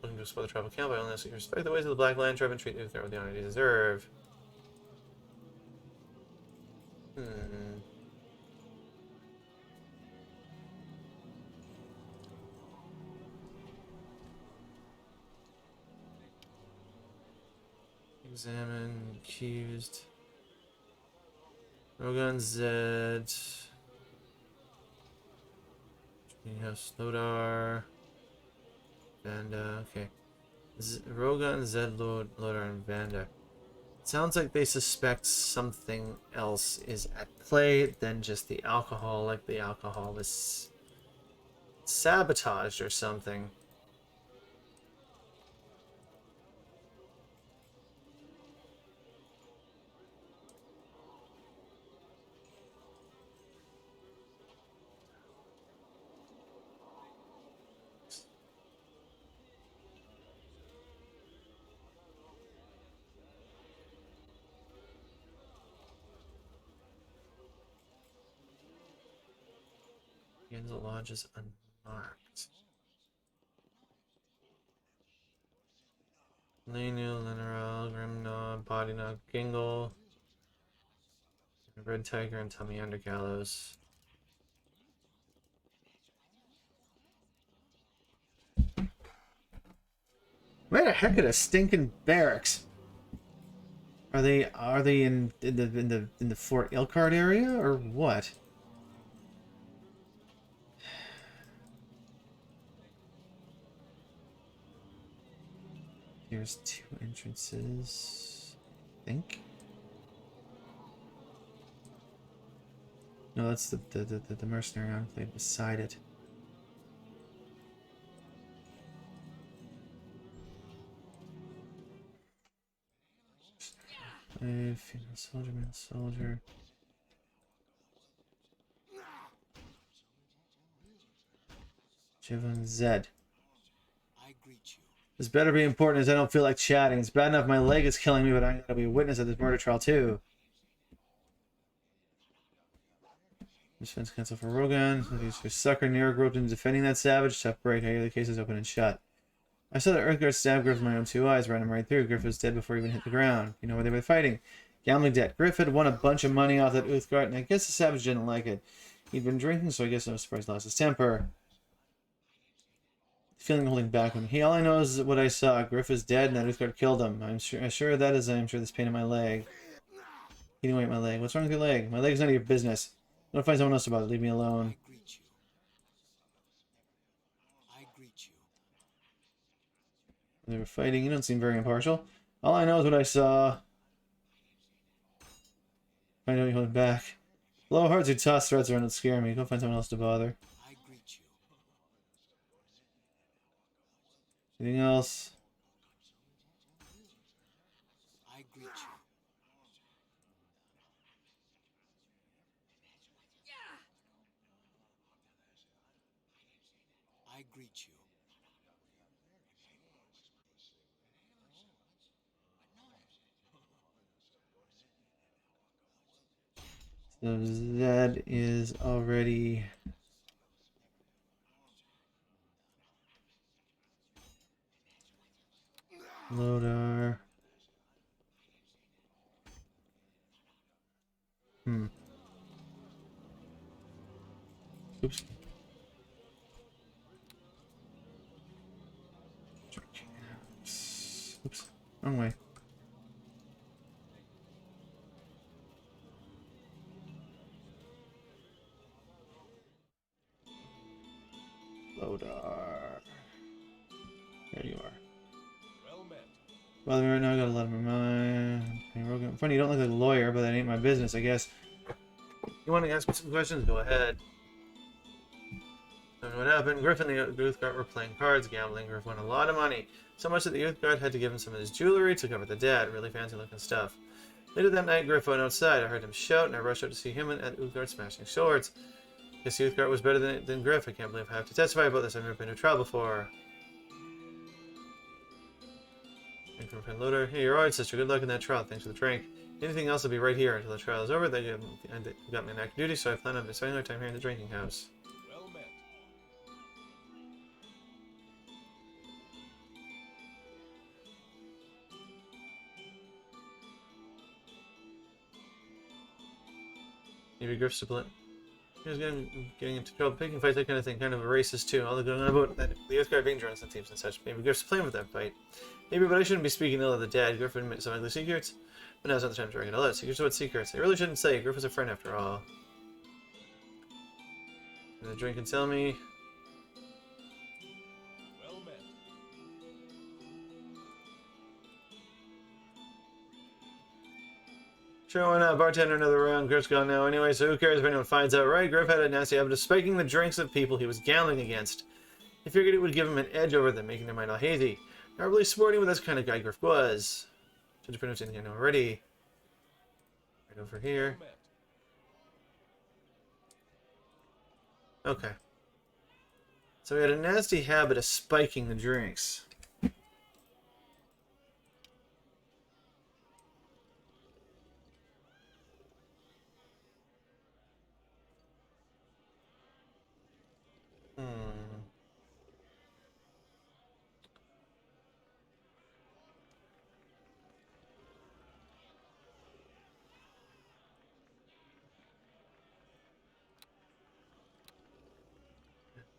Looking to explore the tribal camp, I only ask you to respect the ways of the Black Lion tribe and treat Uthgard with the honor they deserve. Examine, accused. Rogan Zed. House Lodar. Vanda, okay. Rogan, Zed, Lodar, and Vanda. Sounds like they suspect something else is at play than just the alcohol, like the alcohol is sabotaged or something. The lodge is unmarked. Lenu, Lineral, Grimnog, Bodyknog, Gingle, Red Tiger, and Tummy Undergallows. Where the heck are the stinking barracks? Are they in the Fort Ilkard area or what? There's two entrances, I think. No, that's the mercenary enclave beside it. Female soldier, male soldier. Jivon Zed. I greet you. This better be important as I don't feel like chatting. It's bad enough my leg is killing me, but I'm gonna be a witness at this murder trial too. Defense counsel for Rogan. For sucker Nero groped into defending that savage. Tough break. I hear the case is open and shut. I saw the Earthguard stab Griff with my own two eyes, ran him right through. Griff was dead before he even hit the ground. You know where they were fighting. Gambling debt. Griff had won a bunch of money off that Uthgard, and I guess the savage didn't like it. He'd been drinking, so I guess no surprise he lost his temper. Feeling holding back on me. Hey, all I know is what I saw. Griff is dead and that Uthgard killed him. I'm sure of that as I'm sure this pain in my leg. Eating away at my leg. What's wrong with your leg? My leg's none of your business. I'm gonna find someone else about it. Leave me alone. I greet you. I greet you. They were fighting. You don't seem very impartial. All I know is what I saw. I know you're holding back. Low hearts who toss threats around and scare me. Go find someone else to bother. I greet you. Anything else? I greet you. I greet you. So that is already Lodar. Oops. Oops. Wrong way. Lodar. There you are. Well met. Well, right now I got a lot of my mind. Funny, you don't look like a lawyer, but that ain't my business, I guess. You want to ask me some questions? Go ahead. Don't know what happened. Griff and the Uthgard were playing cards, gambling. Griff won a lot of money. So much that the Uthgard had to give him some of his jewelry to cover the debt. Really fancy looking stuff. Later that night, Griff went outside. I heard him shout, and I rushed out to see him and Uthgard smashing swords. Guess the Uthgard was better than Griff. I can't believe I have to testify about this. I've never been to trial before. And from friend Loder. Hey, you're alright, sister. Good luck in that trial. Thanks for the drink. Anything else will be right here until the trial is over. They got me on active duty, so I plan on spending my time here in the drinking house. Well met. Maybe Griff's to blame. He was getting into trouble, picking fights, that kind of thing. Kind of a racist too. All the going on about that, the Uthgard being drunk on teams and such. Maybe Griff's to blame with that fight. Maybe, but I shouldn't be speaking ill of the dead. Griff would admit some ugly secrets, but now's not the time to drag it all out. Secrets about secrets. I really shouldn't say. Griff was a friend after all. Gonna drink and tell me. Well met. Sure, why not? Bartender, another round. Griff's gone now anyway, so who cares if anyone finds out, right? Griff had a nasty habit of spiking the drinks of people he was gambling against. He figured it would give him an edge over them, making their mind all hazy. Not really sporting, but that's the kind of guy Griff was. Should have pretty much anything I know already. Right over here. Well met. Okay. So he had a nasty habit of spiking the drinks.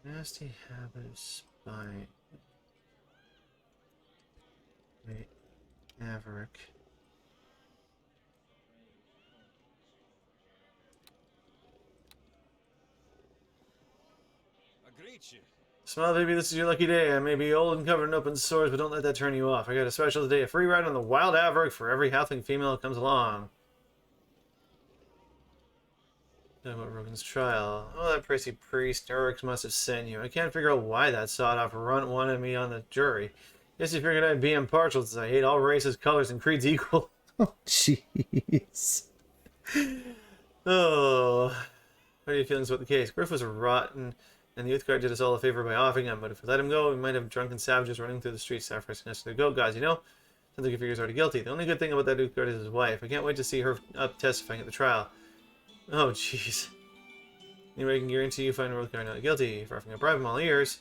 Nasty habit of spying. Wait, Maverick. I greet you. Smile, baby, this is your lucky day. I may be old and covered in open sores, but don't let that turn you off. I got a special today, a free ride on the Wild Maverick for every halfling female that comes along. Talking about Rogan's trial. Oh, that prissy priest. Eric's must have sent you. I can't figure out why that sawed-off runt wanted me on the jury. Guess he figured I'd be impartial since I hate all races, colors, and creeds equal. Oh, jeez. Oh. What are your feelings about the case? Griff was rotten, and the Uthgard did us all a favor by offing him, but if we let him go, we might have drunken savages running through the streets sacrificing us to the goat gods, you know? Sounds like he figures already guilty. The only good thing about that Uthgard is his wife. I can't wait to see her up testifying at the trial. Oh, jeez. Anybody can guarantee you find Uthgard not guilty for offering a bribe, I'm all ears.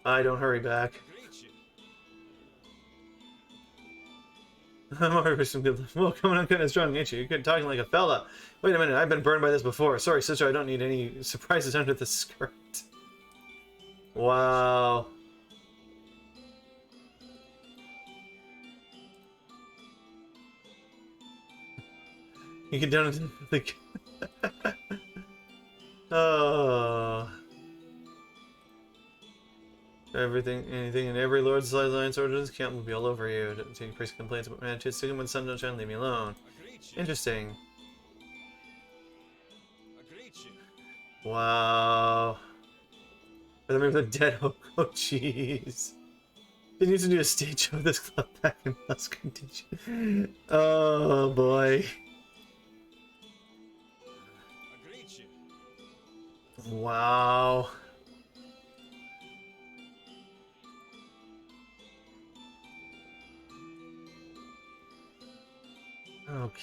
I don't hurry back. I greet you. I'm already some good. Well, coming on kind of strong, ain't you? You're talking like a fella. Wait a minute, I've been burned by this before. Sorry, sister, I don't need any surprises under the skirt. Wow. You get down into the... Oh. Anything in every Lord's Alliance orders count will be all over you. Don't take priest complaints about my attitude. Stick when sun don't shine, leave me alone. Interesting. Wow. Or maybe the dead hook. Oh, jeez. They need to do a stage show of this club back in last condition. Oh, boy. Wow. Okay.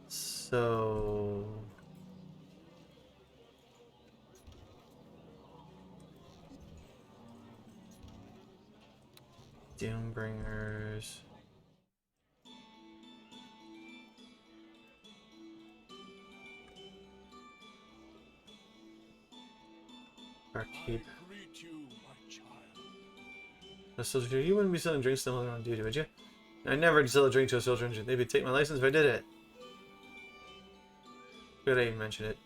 So... Doombringers... Barkeep. You wouldn't be selling drinks to them on duty, would you? I'd never sell a drink to a soldier. They'd be take my license if I did it. Good I even mention it.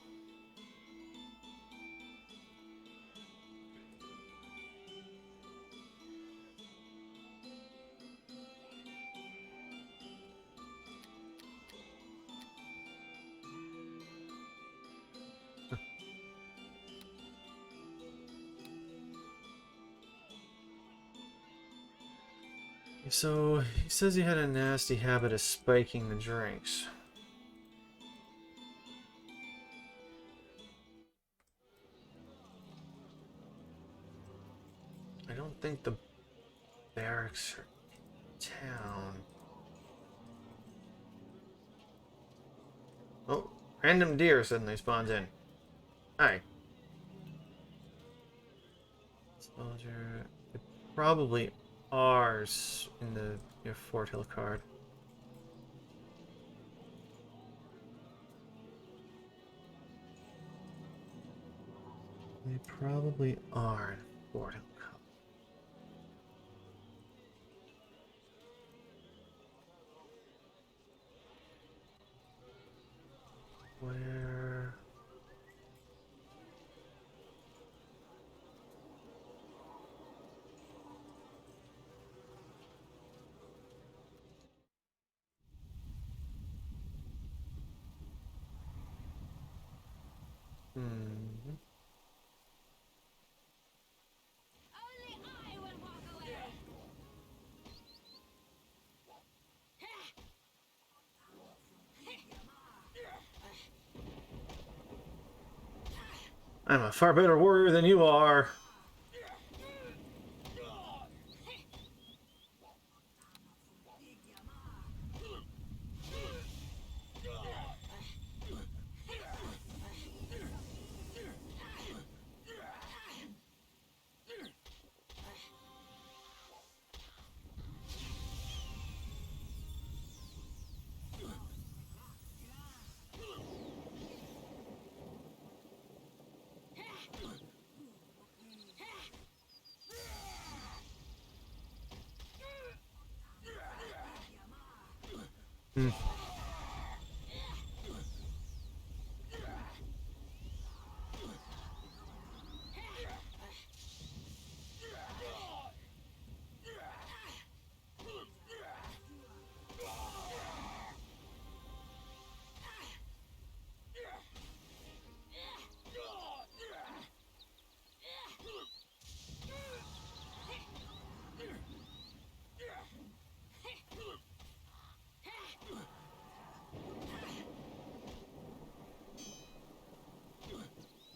So, he says he had a nasty habit of spiking the drinks. I don't think the barracks are in town. Oh, random deer suddenly spawns in. Hi. Soldier. They probably ours in the Fort Hill card. They probably are in Fort Hill card. Where? Only I will walk away. I'm a far better warrior than you are.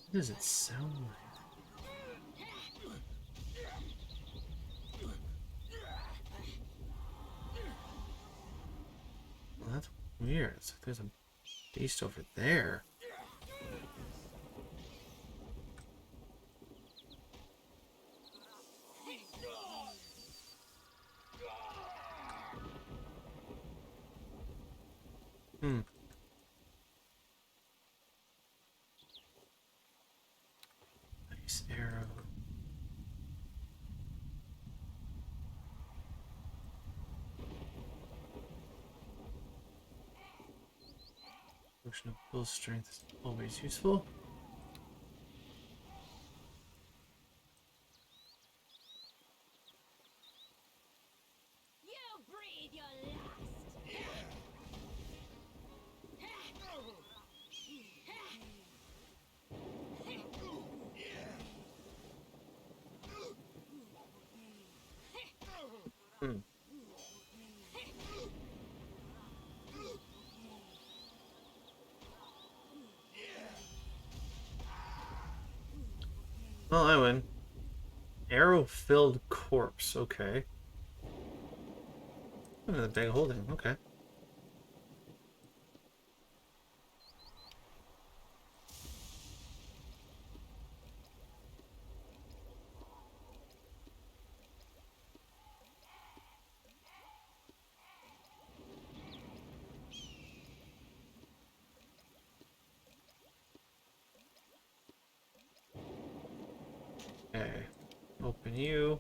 What does it sound like? Well, that's weird. It's like there's a beast over there. Nice arrow. Potion of full strength is always useful. You breathe your last. Hmm. Well, I win. Arrow-filled corpse. Okay. Another bag holding. Okay. Okay. Open you.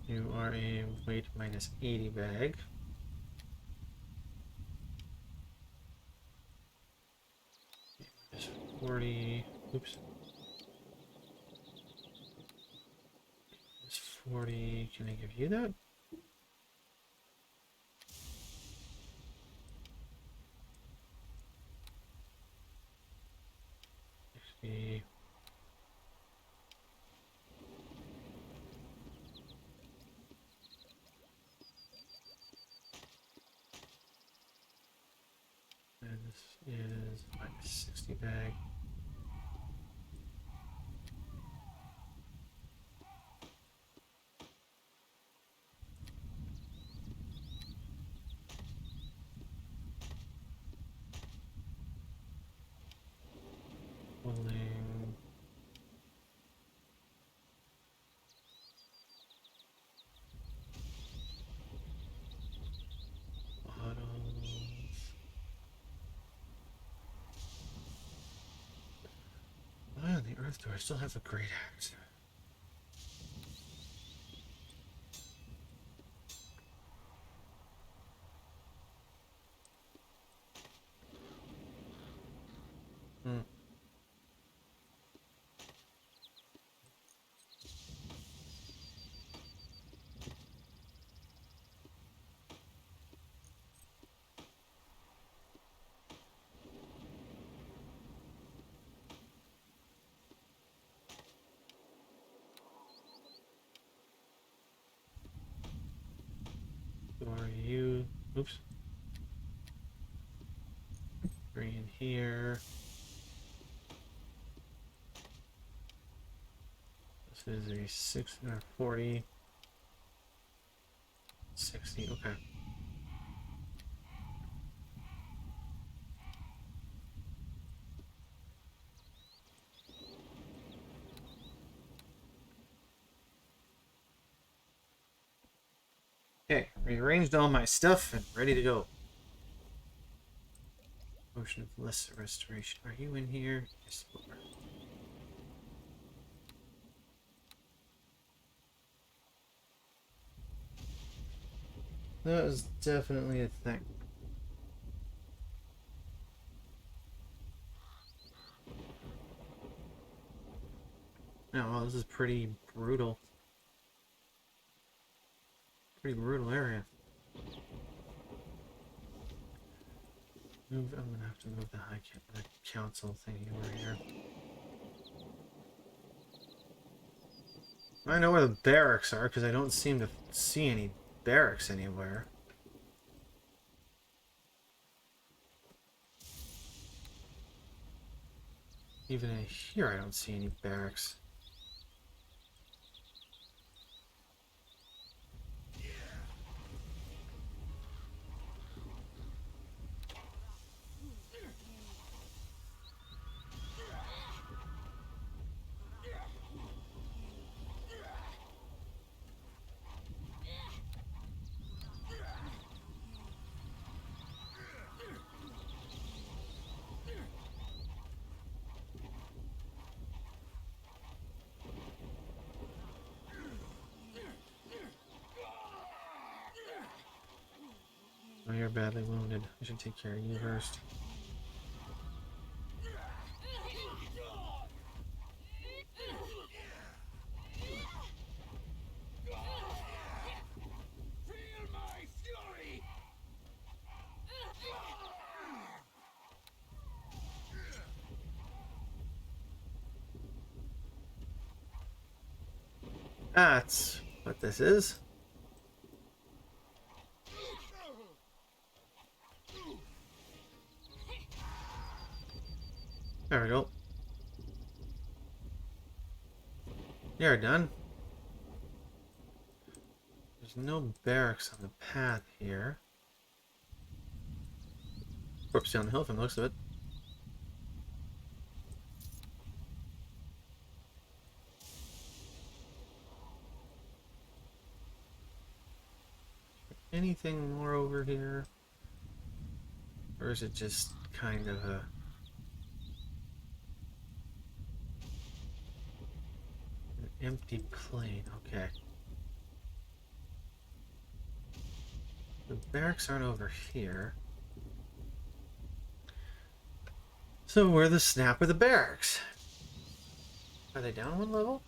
You are a weight minus 80 bag. Minus 40. Oops. Minus 40. Can I give you that? 60. And this is minus 60 bag. Holding. Bottles. Why on the earth do I still have a great axe? Hmm. Who are you? Oops. Green here. This is a 640. 60, okay. Okay, rearranged all my stuff and ready to go. Potion of lesser restoration. Are you in here? Yes, you are. That is definitely a thing. Oh, well, this is pretty brutal. Pretty brutal area. I'm gonna have to move the council thingy over here. I know where the barracks are because I don't seem to see any barracks anywhere. Even in here, I don't see any barracks. badly wounded. I should take care of you first. That's what this is. There we go. You're done. There's no barracks on the path here. Corpse down the hill from the looks of it. Anything more over here? Or is it just kind of a... an empty plain? Okay. The barracks aren't over here. So where the snap are the barracks? Are they down one level?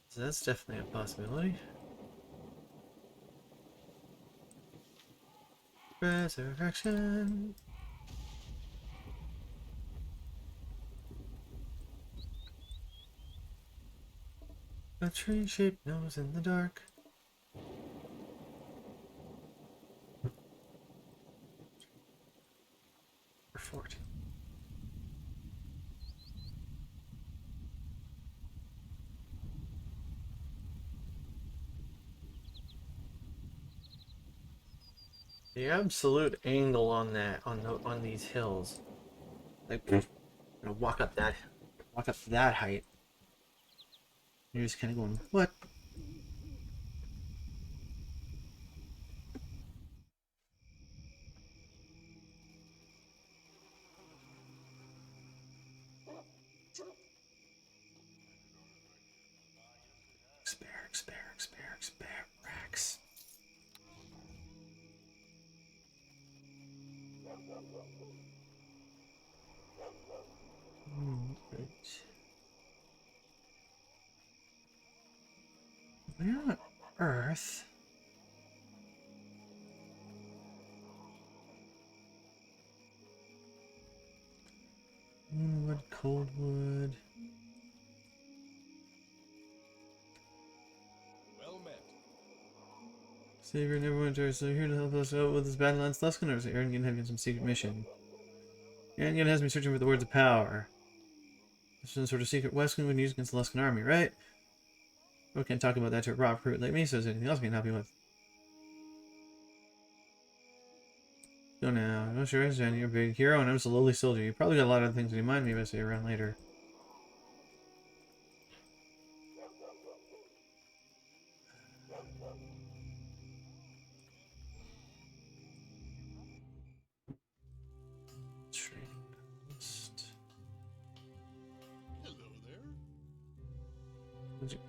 So that's definitely a possibility. Resurrection. A tree-shaped nose in the dark. Or fort. The absolute angle on that on these hills, like I'm gonna walk up that height. You're just kind of going, what? Barracks. Right. Where on earth? Moonwood, Coldwood. Well met. Savior Neverwinter is here to help us out with this battle on Sluskin, or is Aaron gonna have some secret mission? Aaron has me searching for the words of power. This is some sort of secret Western would use against the Luskin army, right? We can't talk about that to a raw recruit like me, so is there anything else we can help you with? Go now. I'm sure you're a big hero and I'm just a lowly soldier. You probably got a lot of things in your mind, maybe I'll see you around later. Hello there.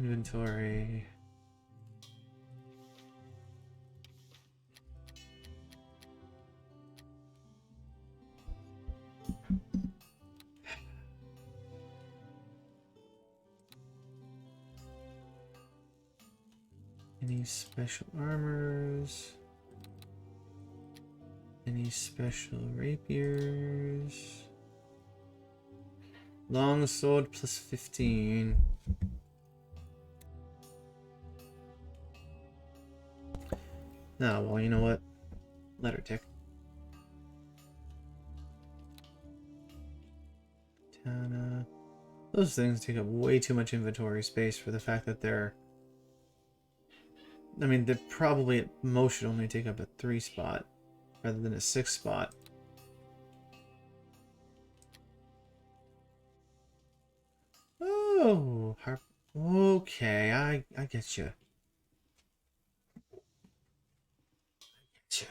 Inventory. Any special armors? Any special rapiers? Long sword plus 15. Oh, well, you know what? Let her tick. Katana. Those things take up way too much inventory space for the fact that they're... I mean, they probably at most should only take up a 3 spot rather than a 6 spot. Oh, okay, I get you. Get you.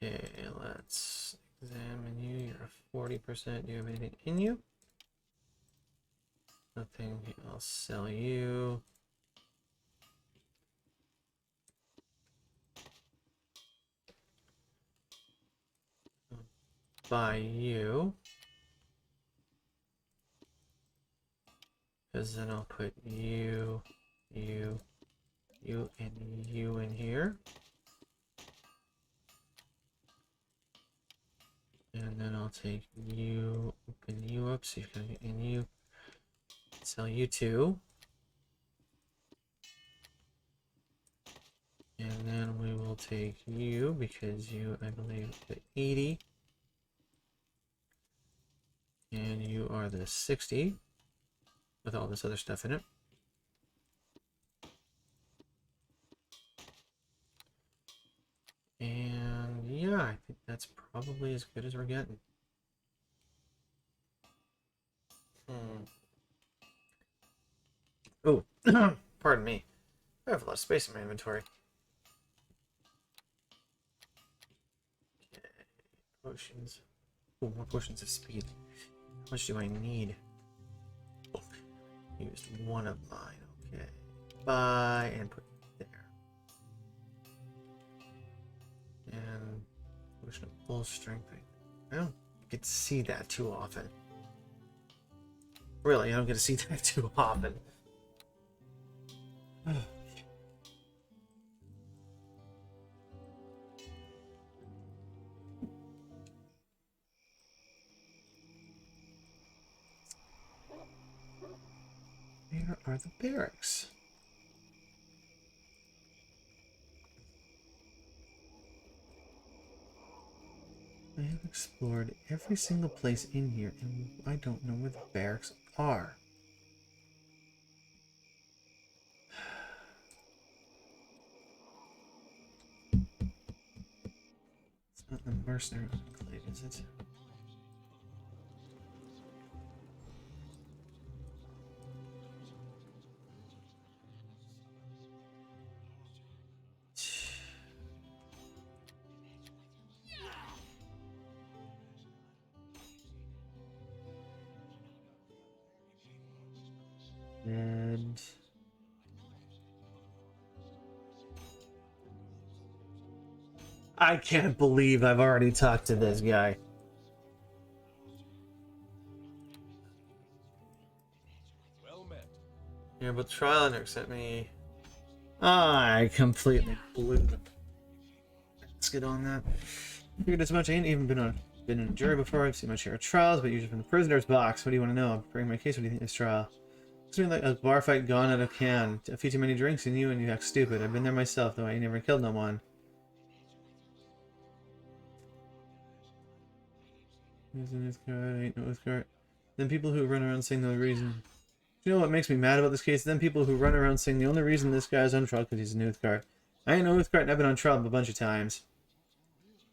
Okay, let's Examine you. You're a 40%. Do you have anything in you? Nothing. I'll sell you. Buy you. Because then I'll put you, and you in here. And then I'll take you, open you up so you can get in you. Sell you two. And then we will take you because you, I believe, the 80. And you are the 60 with all this other stuff in it. And yeah, I think that's probably as good as we're getting. Oh, pardon me. I have a lot of space in my inventory. Okay, potions. Oh, more potions of speed. How much do I need? Oh, used one of mine. Okay. Buy and put it there. And potion of full strength. I don't get to see that too often. Really, I don't get to see that too often. Where are the barracks? I have explored every single place in here, and I don't know where the barracks are. It's not the mercenary enclave, is it? And I can't believe I've already talked to this guy. Well met. Yeah, but trial nurse sent me. I completely blew the basket on that. Figured as much. I ain't even been in a jury before. I've seen my share of trials, but usually from the prisoner's box. What do you want to know? I'm bringing my case. What do you think of this trial? It's been like a bar fight gone out of hand. A few too many drinks and you act stupid. I've been there myself, though I ain't never killed no one. Isn't this guy? Ain't no this guy. Then people who run around saying the only reason. Do you know what makes me mad about this case? Then people who run around saying the only reason this guy's on trial because he's a Newthcart. I ain't no Newthcart and I've been on trial a bunch of times.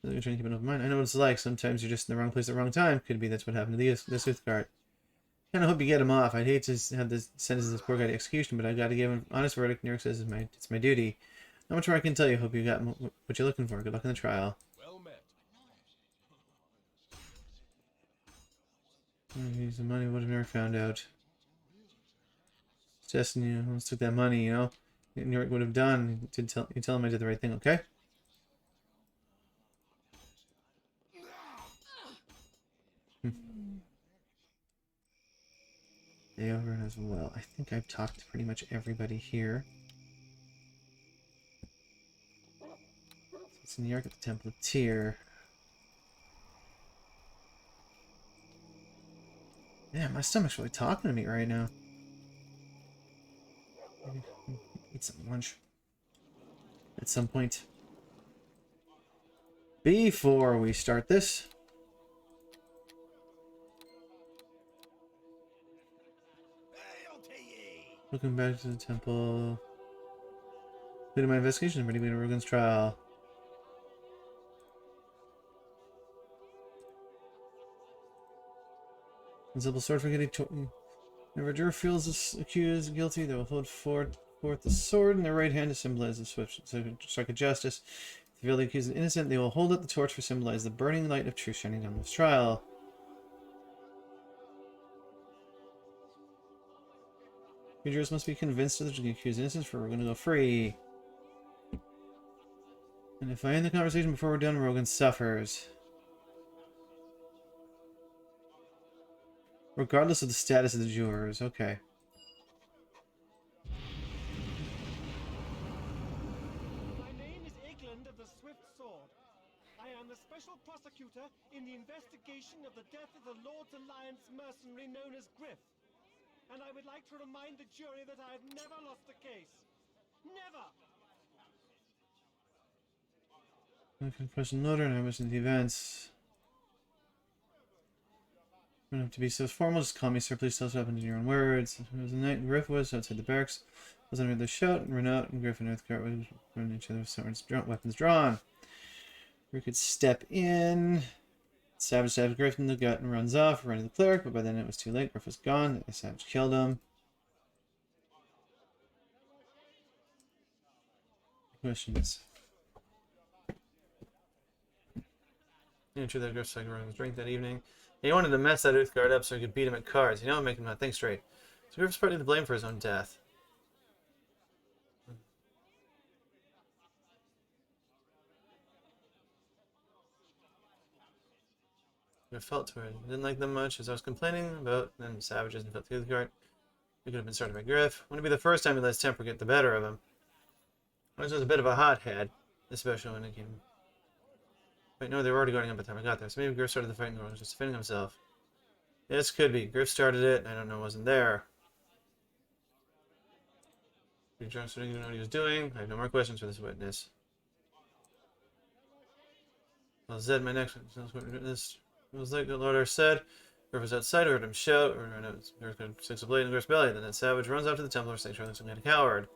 You're trying to keep an open mind. I know what it's like. Sometimes you're just in the wrong place at the wrong time. Could be that's what happened to this Newthcart. Kind of hope you get him off. I'd hate to have this sentence this poor guy to execution, but I got to give him an honest verdict. New York says it's my duty. Not much more I can tell you. Hope you got what you're looking for. Good luck in the trial. Well met. Use the money. Would have never found out. It's just you almost took that money. You know, New York would have done. You tell him I did the right thing. Okay. Day over as well. I think I've talked to pretty much everybody here. So it's New York at the Temple of Tyr. Yeah, my stomach's really talking to me right now. Maybe eat some lunch at some point. Before we start this. Looking back to the temple. Completed my investigation. Ready to begin Rogan's trial. Simple sword for getting whenever a juror feels this accused guilty, they will hold forth the sword in their right hand to symbolize the strike of justice. If If the accused is innocent, they will hold up the torch to symbolize the burning light of truth shining down this trial. The jurors must be convinced of the accused's innocence for Rogan to go free. And if I end the conversation before we're done, Rogan suffers. Regardless of the status of the jurors. Okay. My name is Egland of the Swift Sword. I am the special prosecutor in the investigation of the death of the Lord's Alliance mercenary known as Griff. And I would like to remind the jury that I have never lost a case. Never! I can question Loader and I wish the events. You don't have to be so formal, just call me sir, please tell us what happened in your own words. It was the night Griff was outside the barracks. I was under the shout, and Renault and Griff and Earthguard were running each other with swords, weapons drawn. We could step in. Savage stabs Griff in the gut and runs off, running the cleric, but by then it was too late. Griff was gone. The Savage killed him. Questions? Yeah, true that Griff's like running his drink that evening. He wanted to mess that Uthgard up so he could beat him at cards. You know, make him not think straight. So Griff's partly to blame for his own death. I felt to it. Didn't like them much, as I was complaining about them savages and felt the Uthgard. He could have been started by Griff. Wouldn't be the first time he let his temper get the better of him. I was a bit of a hothead, especially when it came. Wait, no, they were already going up by the time I got there, so maybe Griff started the fight and Griff was just defending himself. Yes, could be. Griff started it, and I don't know, wasn't there. You're drunk, so you didn't know what he was doing. I have no more questions for this witness. Well, Zed, my next witness was like the Lord said. Griff was outside, I heard him shout, or there was 6 of blade in Griff's belly. Then that savage runs out to the Templar sanctuary like some kind of coward.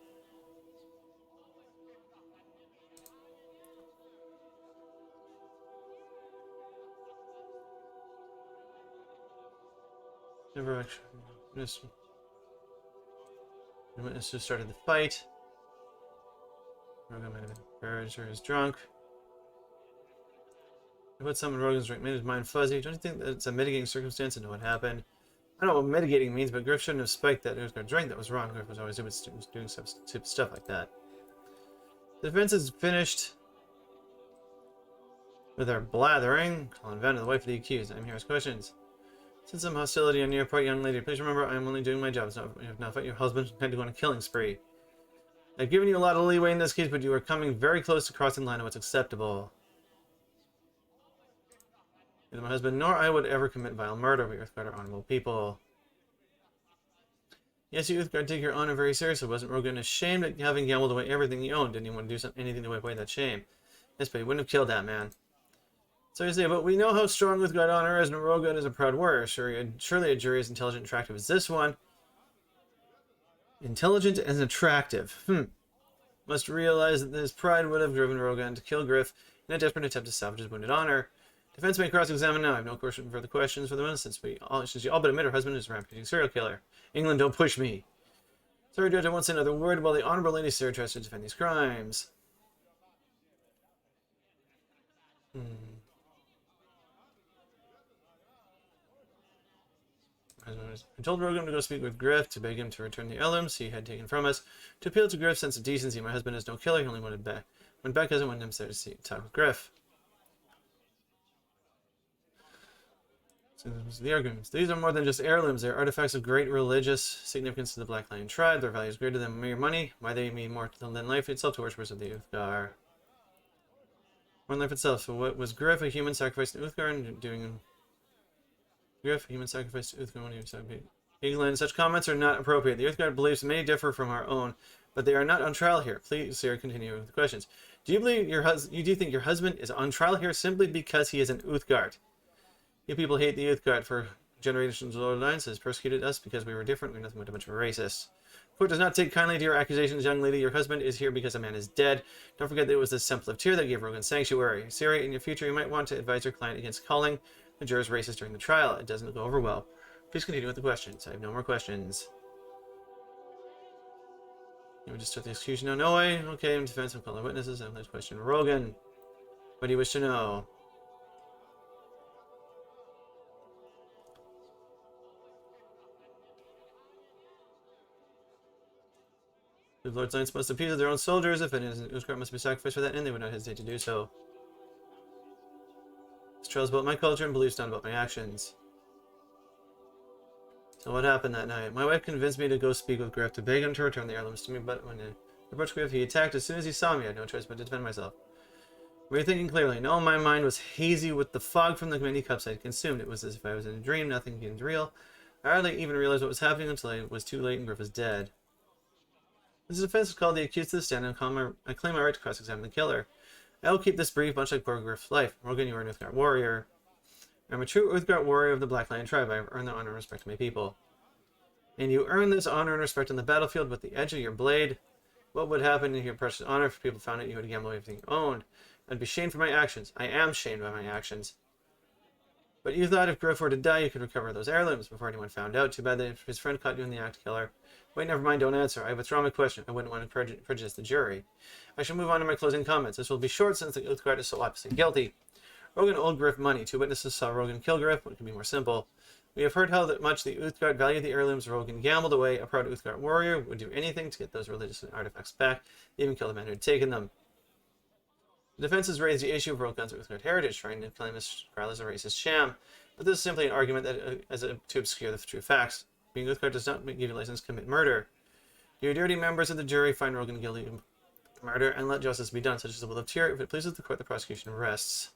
Never actually. The witness just started the fight. Rogan might have been encouraged or is drunk. I put some in Rogan's drink, made his mind fuzzy. Don't you think that it's a mitigating circumstance and know what happened? I don't know what mitigating means, but Griff shouldn't have spiked that drink. That was wrong. Griff was always doing stuff like that. The defense is finished with our blathering. Colin Van, the wife of the accused. I'm here as questions. Since some hostility on your part, young lady, please remember I am only doing my job. It's not fight your husband and to go on a killing spree. I've given you a lot of leeway in this case, but you are coming very close to crossing the line of what's acceptable. Neither my husband nor I would ever commit vile murder. We Uthgard are honorable people. Yes, you Uthgard take your honor very seriously. Wasn't Rogan ashamed at having gambled away everything he owned? Didn't he want to do anything to wipe away that shame? Yes, but he wouldn't have killed that man. So you say, but we know how strong Uthgard honor is, and Rogan is a proud warrior. Surely a jury as intelligent and attractive as this one. Intelligent and attractive. Must realize that his pride would have driven Rogan to kill Griff in a desperate attempt to salvage his wounded honor. Defense may cross-examine now. I have no further questions for the witness, since you all but admit her husband is a rampaging serial killer. England, don't push me. Sorry, Judge, I won't say another word while the Honorable Lady Sarah tries to defend these crimes. I told Rogan to go speak with Griff to beg him to return the heirlooms he had taken from us. To appeal to Griff's sense of decency, my husband is no killer. He only wanted back. Went back hasn't wanted him to talk with Griff. So the arguments. These are more than just heirlooms. They are artifacts of great religious significance to the Black Lion tribe. Their value is greater than mere money. Why they mean more than life itself to worshippers of the Uthgar. More than life itself. So what was Griff a human sacrifice to Uthgar and doing? Griff, human sacrifice to Uthgar when he was England. Such comments are not appropriate. The Uthgar beliefs may differ from our own, but they are not on trial here. Please, Sarah, continue with the questions. Do you believe you think your husband is on trial here simply because he is an Uthgard? You people hate the Uthgard for generations of Lord Alliance has persecuted us because we were different. We're nothing but a bunch of racists. Court does not take kindly to your accusations, young lady. Your husband is here because a man is dead. Don't forget that it was the Temple of Tyr that gave Rogan sanctuary. Sarah, in your future, you might want to advise your client against calling the jurors racist during the trial. It doesn't go over well. Please continue with the questions. I have no more questions. You would just start the execution now? No way. Okay, in defense, I'll call the witnesses. I'm going to question Rogan. What do you wish to know? The Lord's Knights must appease their own soldiers. If any Uthgardt must be sacrificed for that end, they would not hesitate to do so. This trial is about my culture and beliefs, not about my actions. So what happened that night? My wife convinced me to go speak with Griff to beg him to return the heirlooms to me, but when I approached Griff, he attacked as soon as he saw me. I had no choice but to defend myself. Were you thinking clearly? No, my mind was hazy with the fog from the many cups I had consumed. It was as if I was in a dream, nothing seemed real. I hardly even realized what was happening until it was too late and Griff was dead. This defense is called the accused to the stand, and I claim my right to cross-examine the killer. I will keep this brief, much like poor Griff's life. Rogan, you are an Uthgardt warrior. I'm a true Uthgardt warrior of the Black Lion tribe. I have earned the honor and respect of my people. And you earn this honor and respect on the battlefield with the edge of your blade. What would happen if your precious honor if people found out you had gambled away everything you owned? I'd be shamed for my actions. I am shamed by my actions. But you thought if Griff were to die, you could recover those heirlooms before anyone found out. Too bad that his friend caught you in the act, killer. Wait, never mind, don't answer. I withdraw my question. I wouldn't want to prejudice the jury. I shall move on to my closing comments. This will be short since the Uthgardt is so obviously guilty. Rogan owed Griff money. 2 witnesses saw Rogan kill Griff. What could be more simple? We have heard how much the Uthgardt valued the heirlooms Rogan gambled away. A proud Uthgardt warrior would do anything to get those religious artifacts back, even kill the man who had taken them. The defense has raised the issue of Rogan's Uthgardt heritage, trying to claim his trial as a racist sham. But this is simply an argument that to obscure the true facts. Being Uthgardt does not give you license to commit murder. You dirty members of the jury find Rogan guilty of murder and let justice be done, such as the will of Tyr. If it pleases the court, the prosecution rests.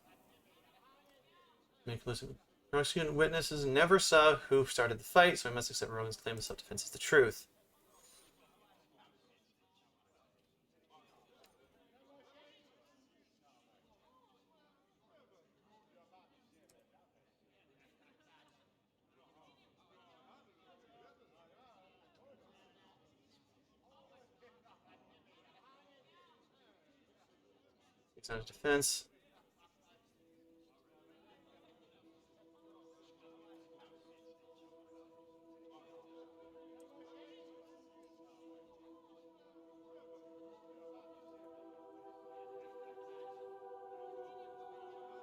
Prosecution witnesses never saw who started the fight, so I must accept Rogan's claim of self-defense as the truth. It's not a defense.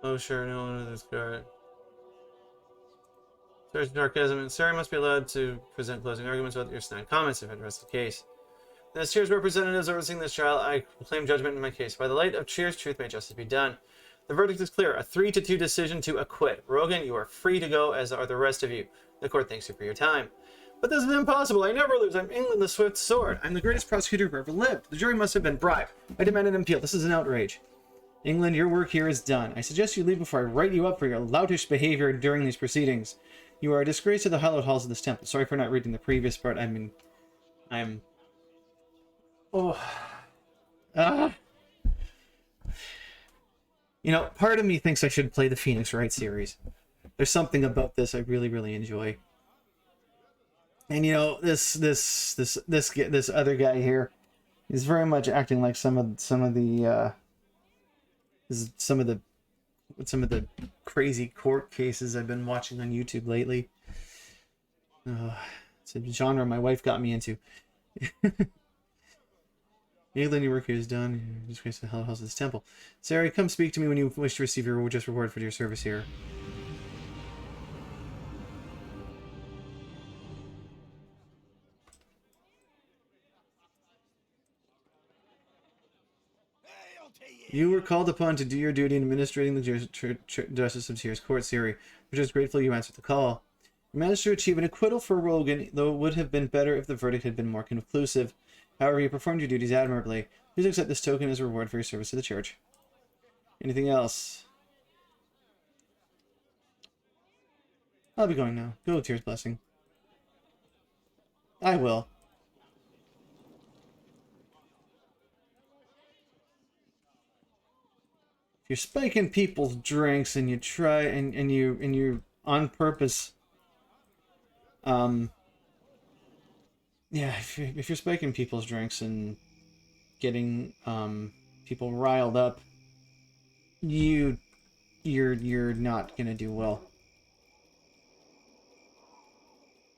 Oh, sure, no one is correct. There's sarcasm, and Sarah must be allowed to present closing arguments without your snide comments if it address the case. As Tyr's representatives overseeing this trial, I claim judgment in my case. By the light of Tyr's truth, may justice be done. The verdict is clear: a 3-2 decision to acquit. Rogan, you are free to go, as are the rest of you. The court thanks you for your time. But this is impossible. I never lose. I'm England the Swift Sword. I'm the greatest prosecutor who ever lived. The jury must have been bribed. I demand an appeal. This is an outrage. England, your work here is done. I suggest you leave before I write you up for your loutish behavior during these proceedings. You are a disgrace to the hallowed halls of this temple. Sorry for not reading the previous part. You know, part of me thinks I should play the Phoenix Wright series. There's something about this I really, really enjoy. And you know, this other guy here is very much acting like some of the crazy court cases I've been watching on YouTube lately. It's a genre my wife got me into. England, your work here is done. Disgrace the hell house of this temple. Sarah, come speak to me when you wish to receive your just reward for your service here. You were called upon to do your duty in administrating the justice of Tyr's court, Siri. We're just grateful you answered the call. You managed to achieve an acquittal for Rogan, though it would have been better if the verdict had been more conclusive. However, you performed your duties admirably. Please accept this token as a reward for your service to the church. Anything else? I'll be going now. Go with Tyr's blessing. I will. If you're spiking people's drinks and you try and you on purpose, yeah, if you're spiking people's drinks and getting people riled up, you're not gonna do well.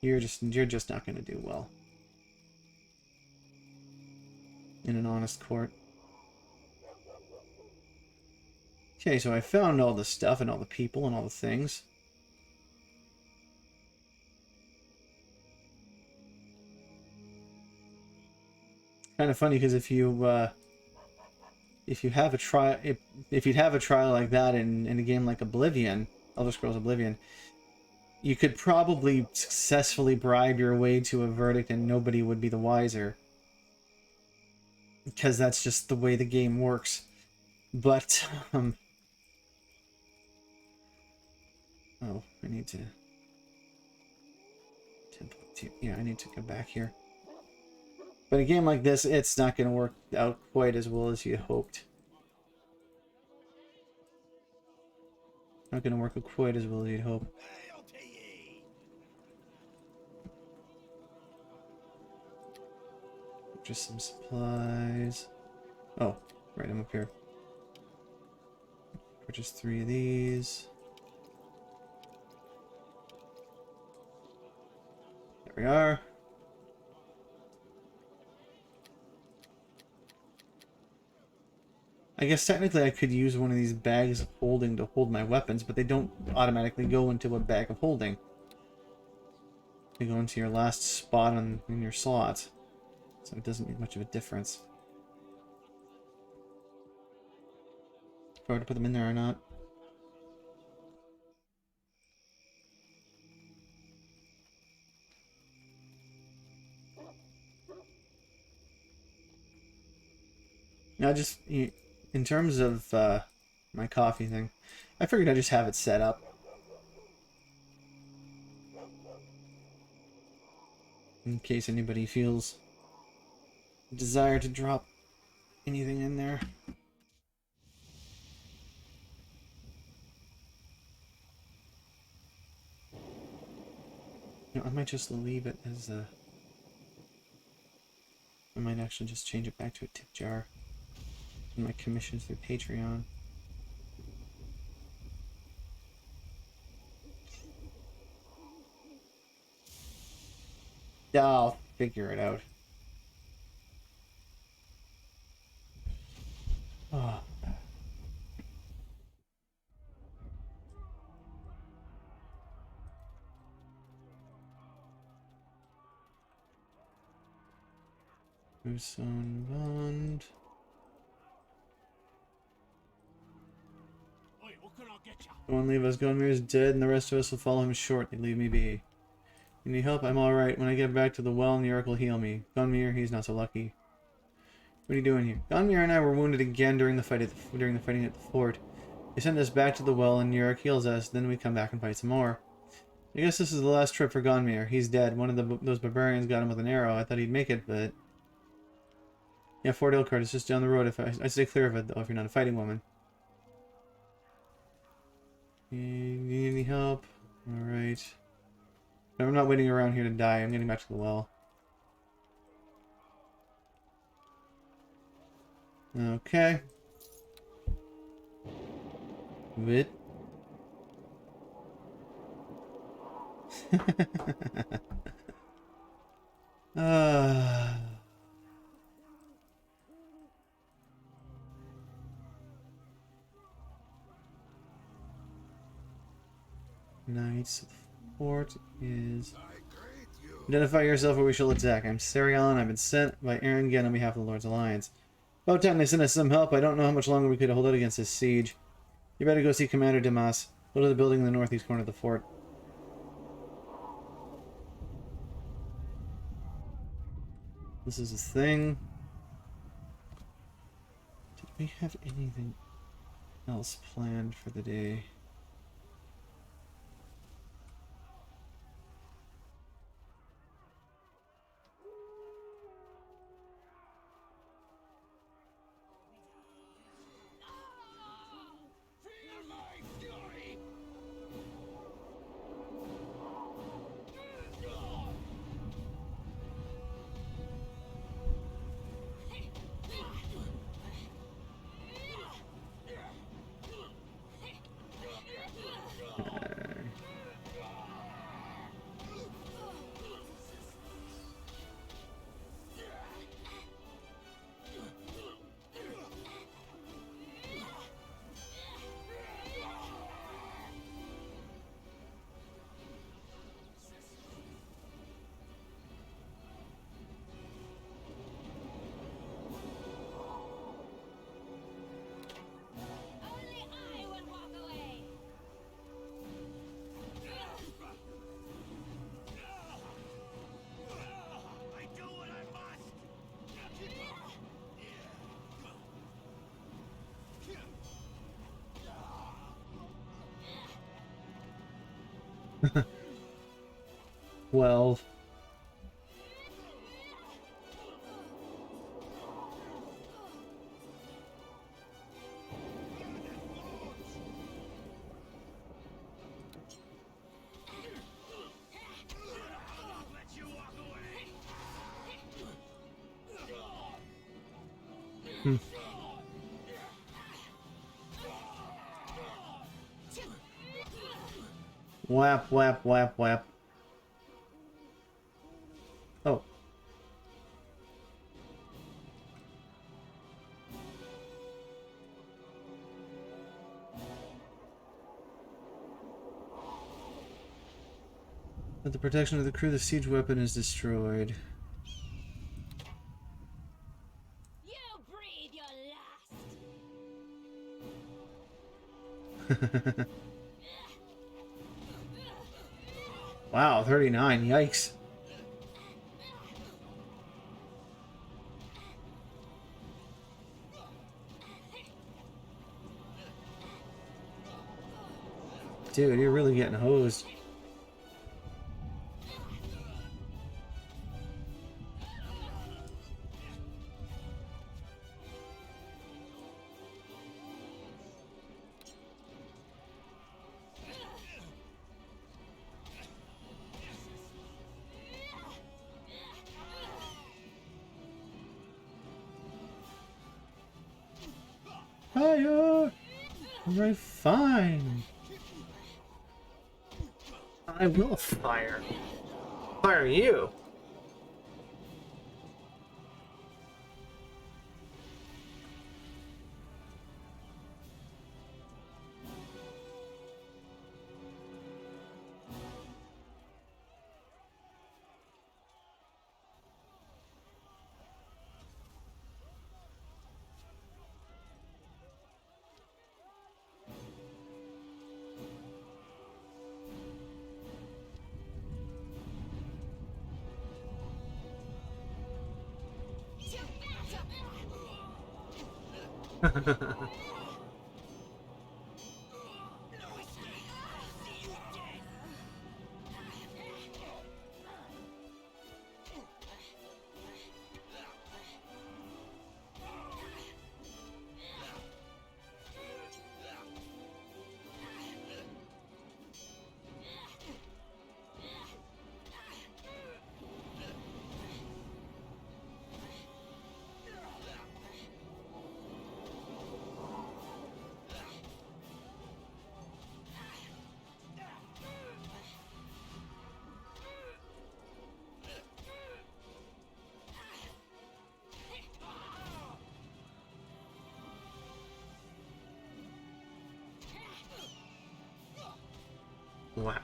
You're just not gonna do well in an honest court. Okay, so I found all the stuff and all the people and all the things. Kind of funny because if you have a trial, if you'd have a trial like that in a game like Oblivion, Elder Scrolls Oblivion, you could probably successfully bribe your way to a verdict and nobody would be the wiser. Because that's just the way the game works. But, oh, I need to... Yeah, I need to go back here. But a game like this, it's not going to work out quite as well as you hoped. Not going to work out quite as well as you'd hope. Just some supplies. Oh, right, I'm up here. Purchase 3 of these. There we are. I guess technically I could use one of these bags of holding to hold my weapons, but they don't automatically go into a bag of holding. They go into your last spot in your slot. So it doesn't make much of a difference. If I were to put them in there or not. Now, just in terms of my coffee thing, I figured I'd just have it set up. In case anybody feels a desire to drop anything in there. You know, I might just leave it as a... I might actually just change it back to a tip jar. In my commissions through Patreon. I'll figure it out. Oh. Person bond. Go and leave us. Gunmir is dead, and the rest of us will follow him shortly. Leave me be. You need help? I'm alright. When I get back to the well, New York will heal me. Gunmir, he's not so lucky. What are you doing here? Gunmir and I were wounded again during the fighting at the fort. They sent us back to the well, and New York heals us. Then we come back and fight some more. I guess this is the last trip for Gunmir. He's dead. One of those barbarians got him with an arrow. I thought he'd make it, but... Yeah, Fort Ilkart is just down the road. If I stay clear of it, though, if you're not a fighting woman. You need any help? Alright. No, I'm not waiting around here to die. I'm getting back to the well. Okay. Bit. Knights of the Fort is... Identify yourself or we shall attack. I'm Serion. I've been sent by Erangel on behalf of the Lord's Alliance. About time they sent us some help. I don't know how much longer we could hold out against this siege. You better go see Commander Damas. Go to the building in the northeast corner of the fort. This is a thing. Did we have anything else planned for the day? 12. Whap, whap, whap, whap. Oh. With the protection of the crew, the siege weapon is destroyed. You breathe your last. Wow, 39. Yikes. Dude, you're really getting hosed. Fire! Alright, fine. I will fire. Fire you. Wow.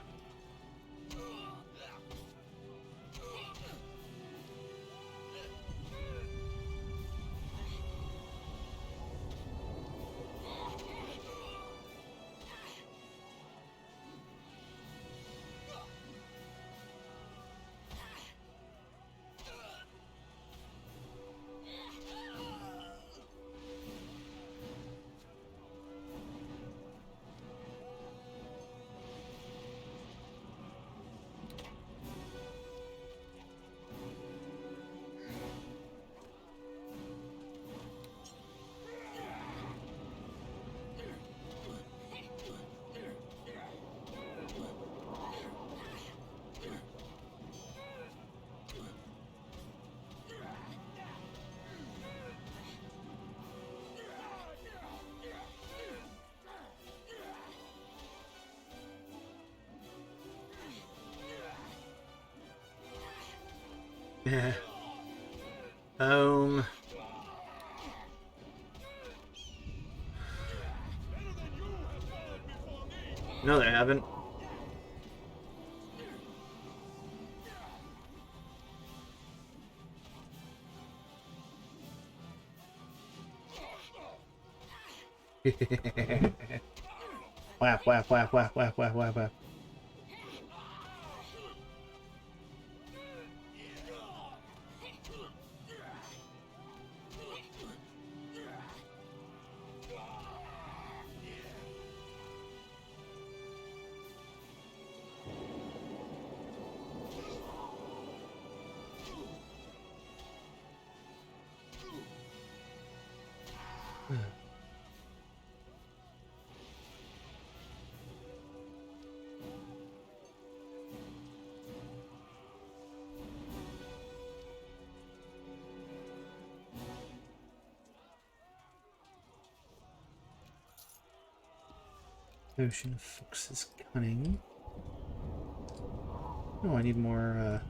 Yeah. No, they haven't. Whap, whap, whap, whap, whap, whap, whap, whap. Ocean Fox's Cunning. Oh, I need more,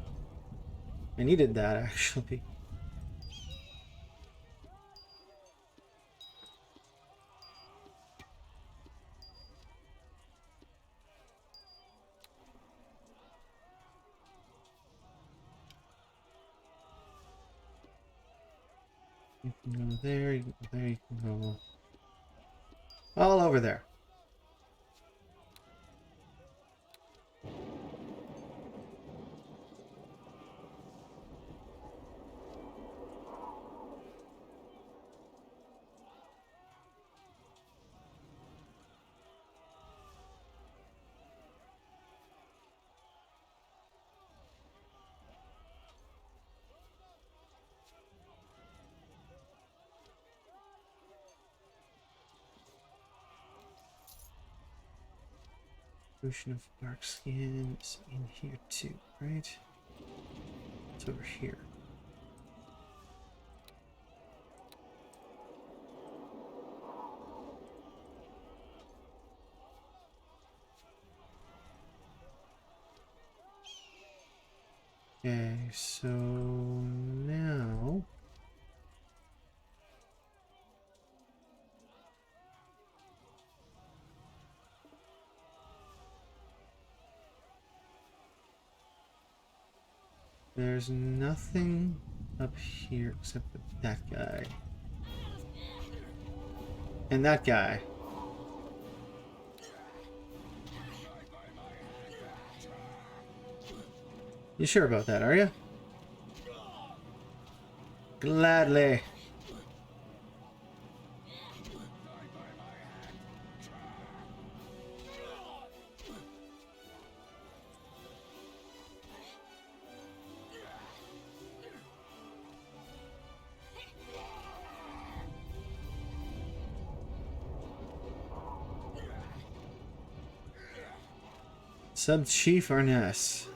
I needed that, actually. You can go there, you can go there, you can go all over there. Ocean of Bark Skin is in here too, right? It's over here. Okay, so now there's nothing up here except for that guy. And that guy. You sure about that, are you? Gladly. Sub-Chief Arness.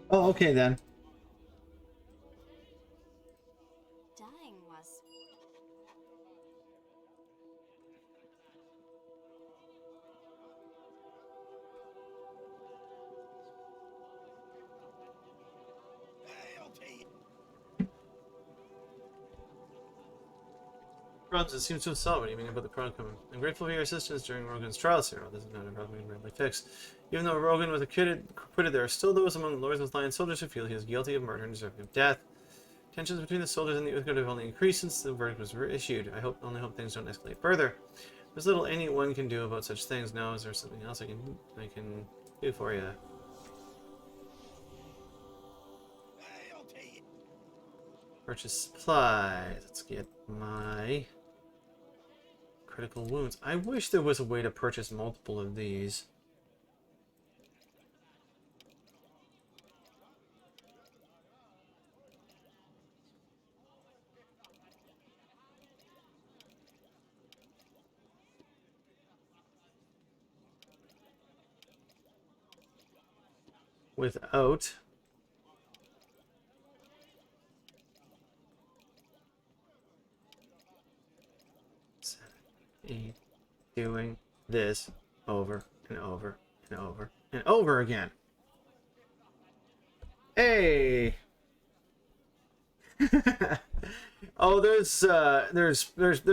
Oh, okay then. Dying was. Problems, it seems to have solved. What do you mean about the problem coming? I'm grateful for your assistance during Rogan's trials here. This is not a problem we can readily fix. Even though Rogan was acquitted, there are still those among the Lords of Lion soldiers who feel he is guilty of murder and deserving of death. Tensions between the soldiers and the Uthgard have only increased since the verdict was issued. I only hope things don't escalate further. There's little anyone can do about such things. Now, is there something else I can do for you? Purchase supplies. Let's get my critical wounds. I wish there was a way to purchase multiple of these. Without doing this over and over and over and over again. Hey. Oh, there's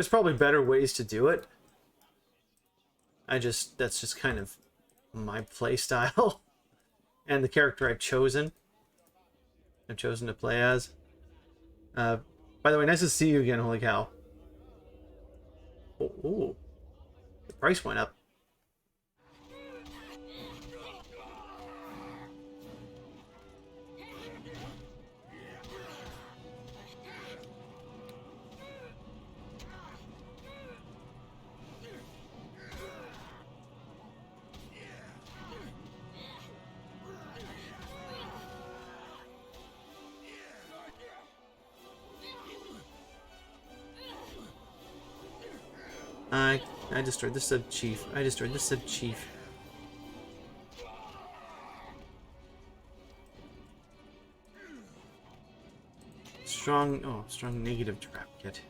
probably better ways to do it. That's just kind of my play style and the character I've chosen to play as. By the way, nice to see you again. Holy cow. Oh, ooh. price went up. I destroyed the sub-chief. I destroyed the sub-chief. Strong negative trap kit.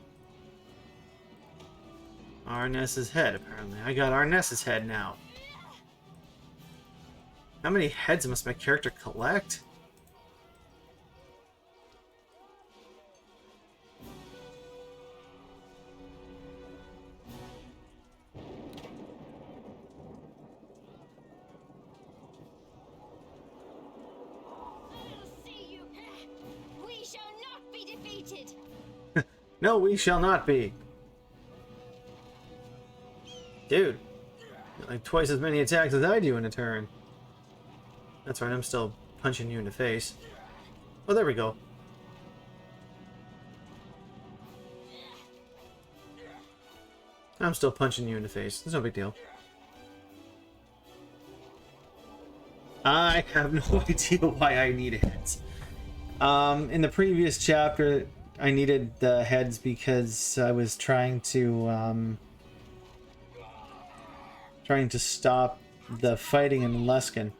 Arness's head, apparently. I got Arness's head now. How many heads must my character collect? No, we shall not be. Dude, like twice as many attacks as I do in a turn. That's right, I'm still punching you in the face. Oh, there we go. I'm still punching you in the face. There's no big deal. I have no idea why I need heads. In the previous chapter, I needed the heads because I was trying to stop the fighting in Luskan.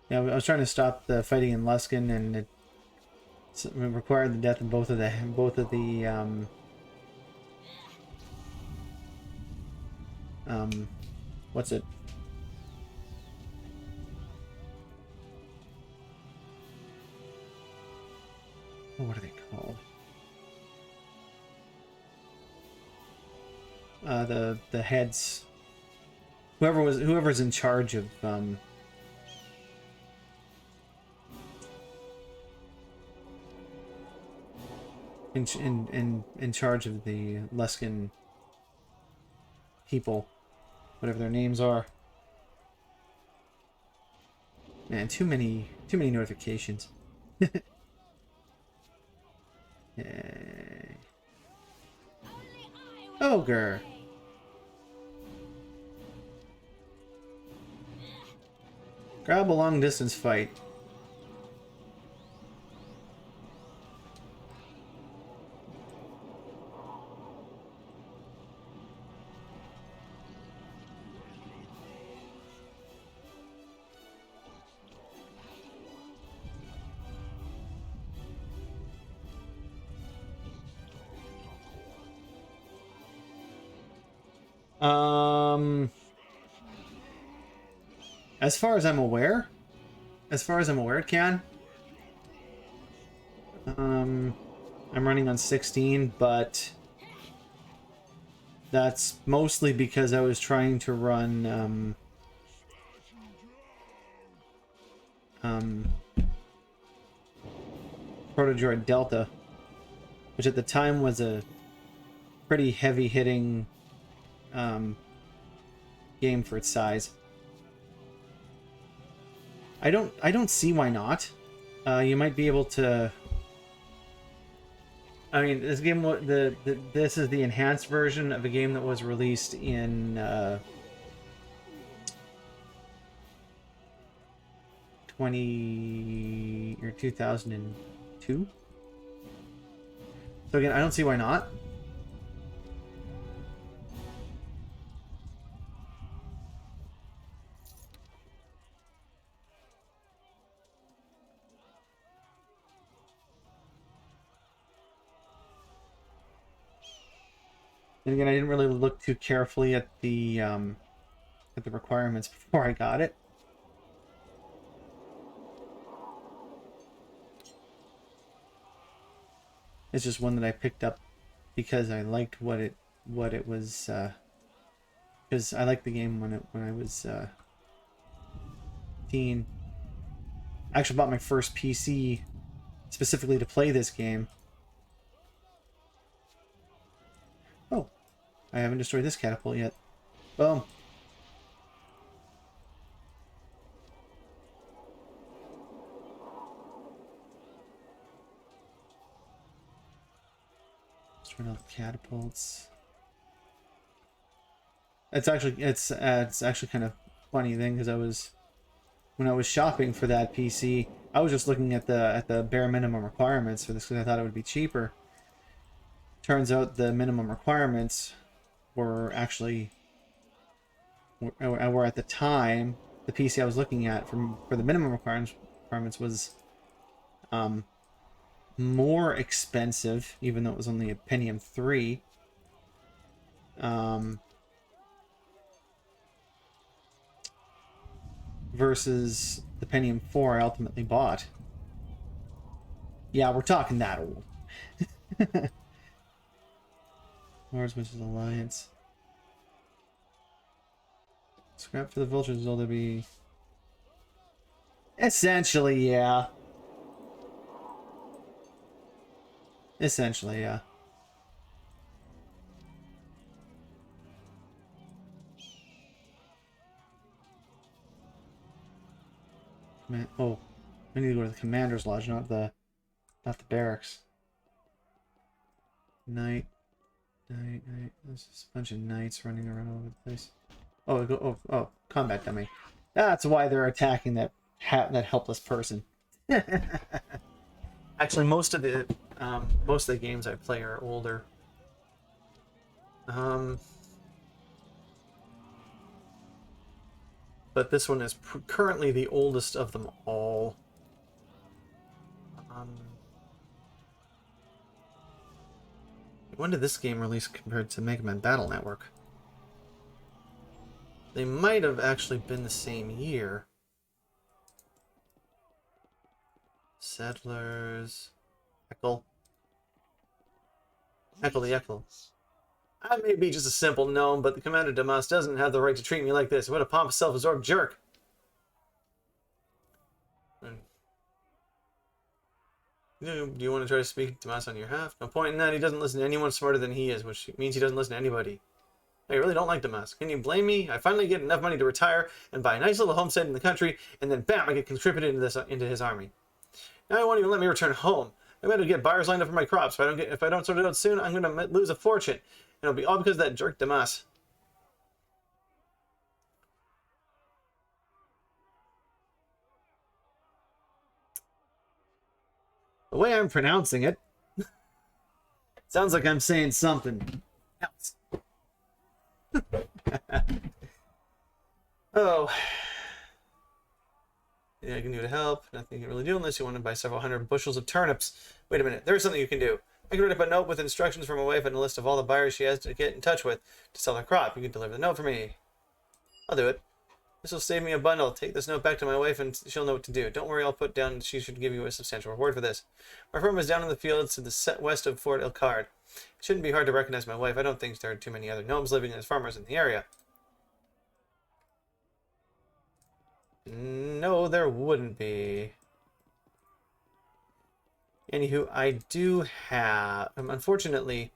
Yeah, I was trying to stop the fighting in Luskan, and it required the death of both of the what's it? Oh, what are they called? The heads. Whoever's in charge of in charge of the Luskan people, whatever their names are. Man, too many notifications. Yay. Ogre. Grab a long distance fight. As far as I'm aware, it can. I'm running on 16, but that's mostly because I was trying to run Protodroid Delta, which at the time was a pretty heavy-hitting game for its size. I don't see why not. You might be able to. I mean, this game, this is the enhanced version of a game that was released in 2002. So again, I don't see why not. And again, I didn't really look too carefully at the requirements before I got it. It's just one that I picked up because I liked what it was. Because I liked the game when I was teen. I actually bought my first PC specifically to play this game. Oh, I haven't destroyed this catapult yet. Boom. Destroyed all the catapults. It's actually kind of funny thing, because when I was shopping for that PC, I was just looking at the bare minimum requirements for this because I thought it would be cheaper. Turns out the minimum requirements were actually were at the time, the PC I was looking at for the minimum requirements was more expensive, even though it was only a Pentium 3. Versus the Pentium 4 I ultimately bought. Yeah, we're talking that old. Lords Witches Alliance. Scrap for the vultures, will there be... Essentially, yeah. Essentially, yeah. Oh, I need to go to the commander's lodge, not the barracks. Knight. There's just a bunch of knights running around all over the place. Oh, combat dummy. That's why they're attacking that helpless person. Actually, most of the games I play are older. But this one is currently the oldest of them all. When did this game release compared to Mega Man Battle Network? They might have actually been the same year. Settlers... Echo the Echo. I may be just a simple gnome, but the Commander Damas doesn't have the right to treat me like this. What a pompous, self-absorbed jerk. Do you want to try to speak to Damas on your behalf? No point in that. He doesn't listen to anyone smarter than he is, which means he doesn't listen to anybody. I really don't like Damas. Can you blame me? I finally get enough money to retire and buy a nice little homestead in the country, and then bam, I get conscripted into his army. Now he won't even let me return home. I'm going to get buyers lined up for my crops. If I don't sort it out soon, I'm going to lose a fortune. And it'll be all because of that jerk Damas. The way I'm pronouncing it sounds like I'm saying something else. Oh. Yeah, I can do to help. Nothing you can really do unless you want to buy several hundred bushels of turnips. Wait a minute. There's something you can do. I can write up a note with instructions from my wife and a list of all the buyers she has to get in touch with to sell her crop. You can deliver the note for me. I'll do it. This will save me a bundle. Take this note back to my wife and she'll know what to do. Don't worry, I'll put down she should give you a substantial reward for this. My firm is down in the fields to the west of Fort Ilcard. It shouldn't be hard to recognize my wife. I don't think there are too many other gnomes living as farmers in the area. No, there wouldn't be. Anywho, I do have... unfortunately,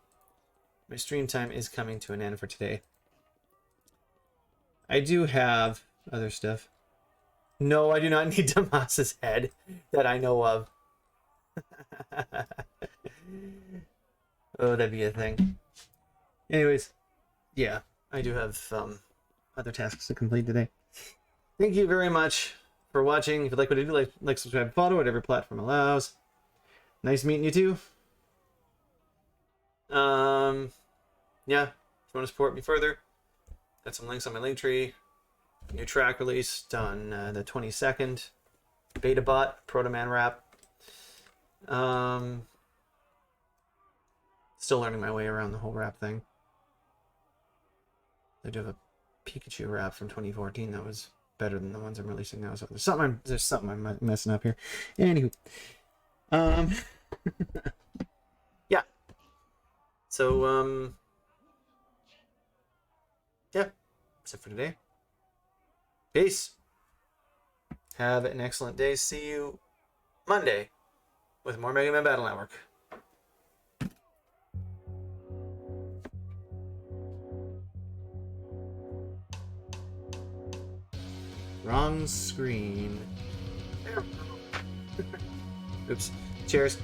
my stream time is coming to an end for today. I do have other stuff. No, I do not need Damas's head that I know of. Oh, that'd be a thing. Anyways, yeah, I do have other tasks to complete today. Thank you very much for watching. If you like what I do, like, subscribe, follow, whatever platform allows. Nice meeting you too. Yeah, if you want to support me further, got some links on my link tree. New track released on the 22nd. Beta bot, Proto Man rap. Still learning my way around the whole rap thing. I do have a Pikachu rap from 2014 that was better than the ones I'm releasing now. So there's something I'm messing up here. Anywho, yeah. So yeah, that's it for today. Peace. Have an excellent day. See you Monday with more Mega Man Battle Network. Wrong screen. Oops. Cheers.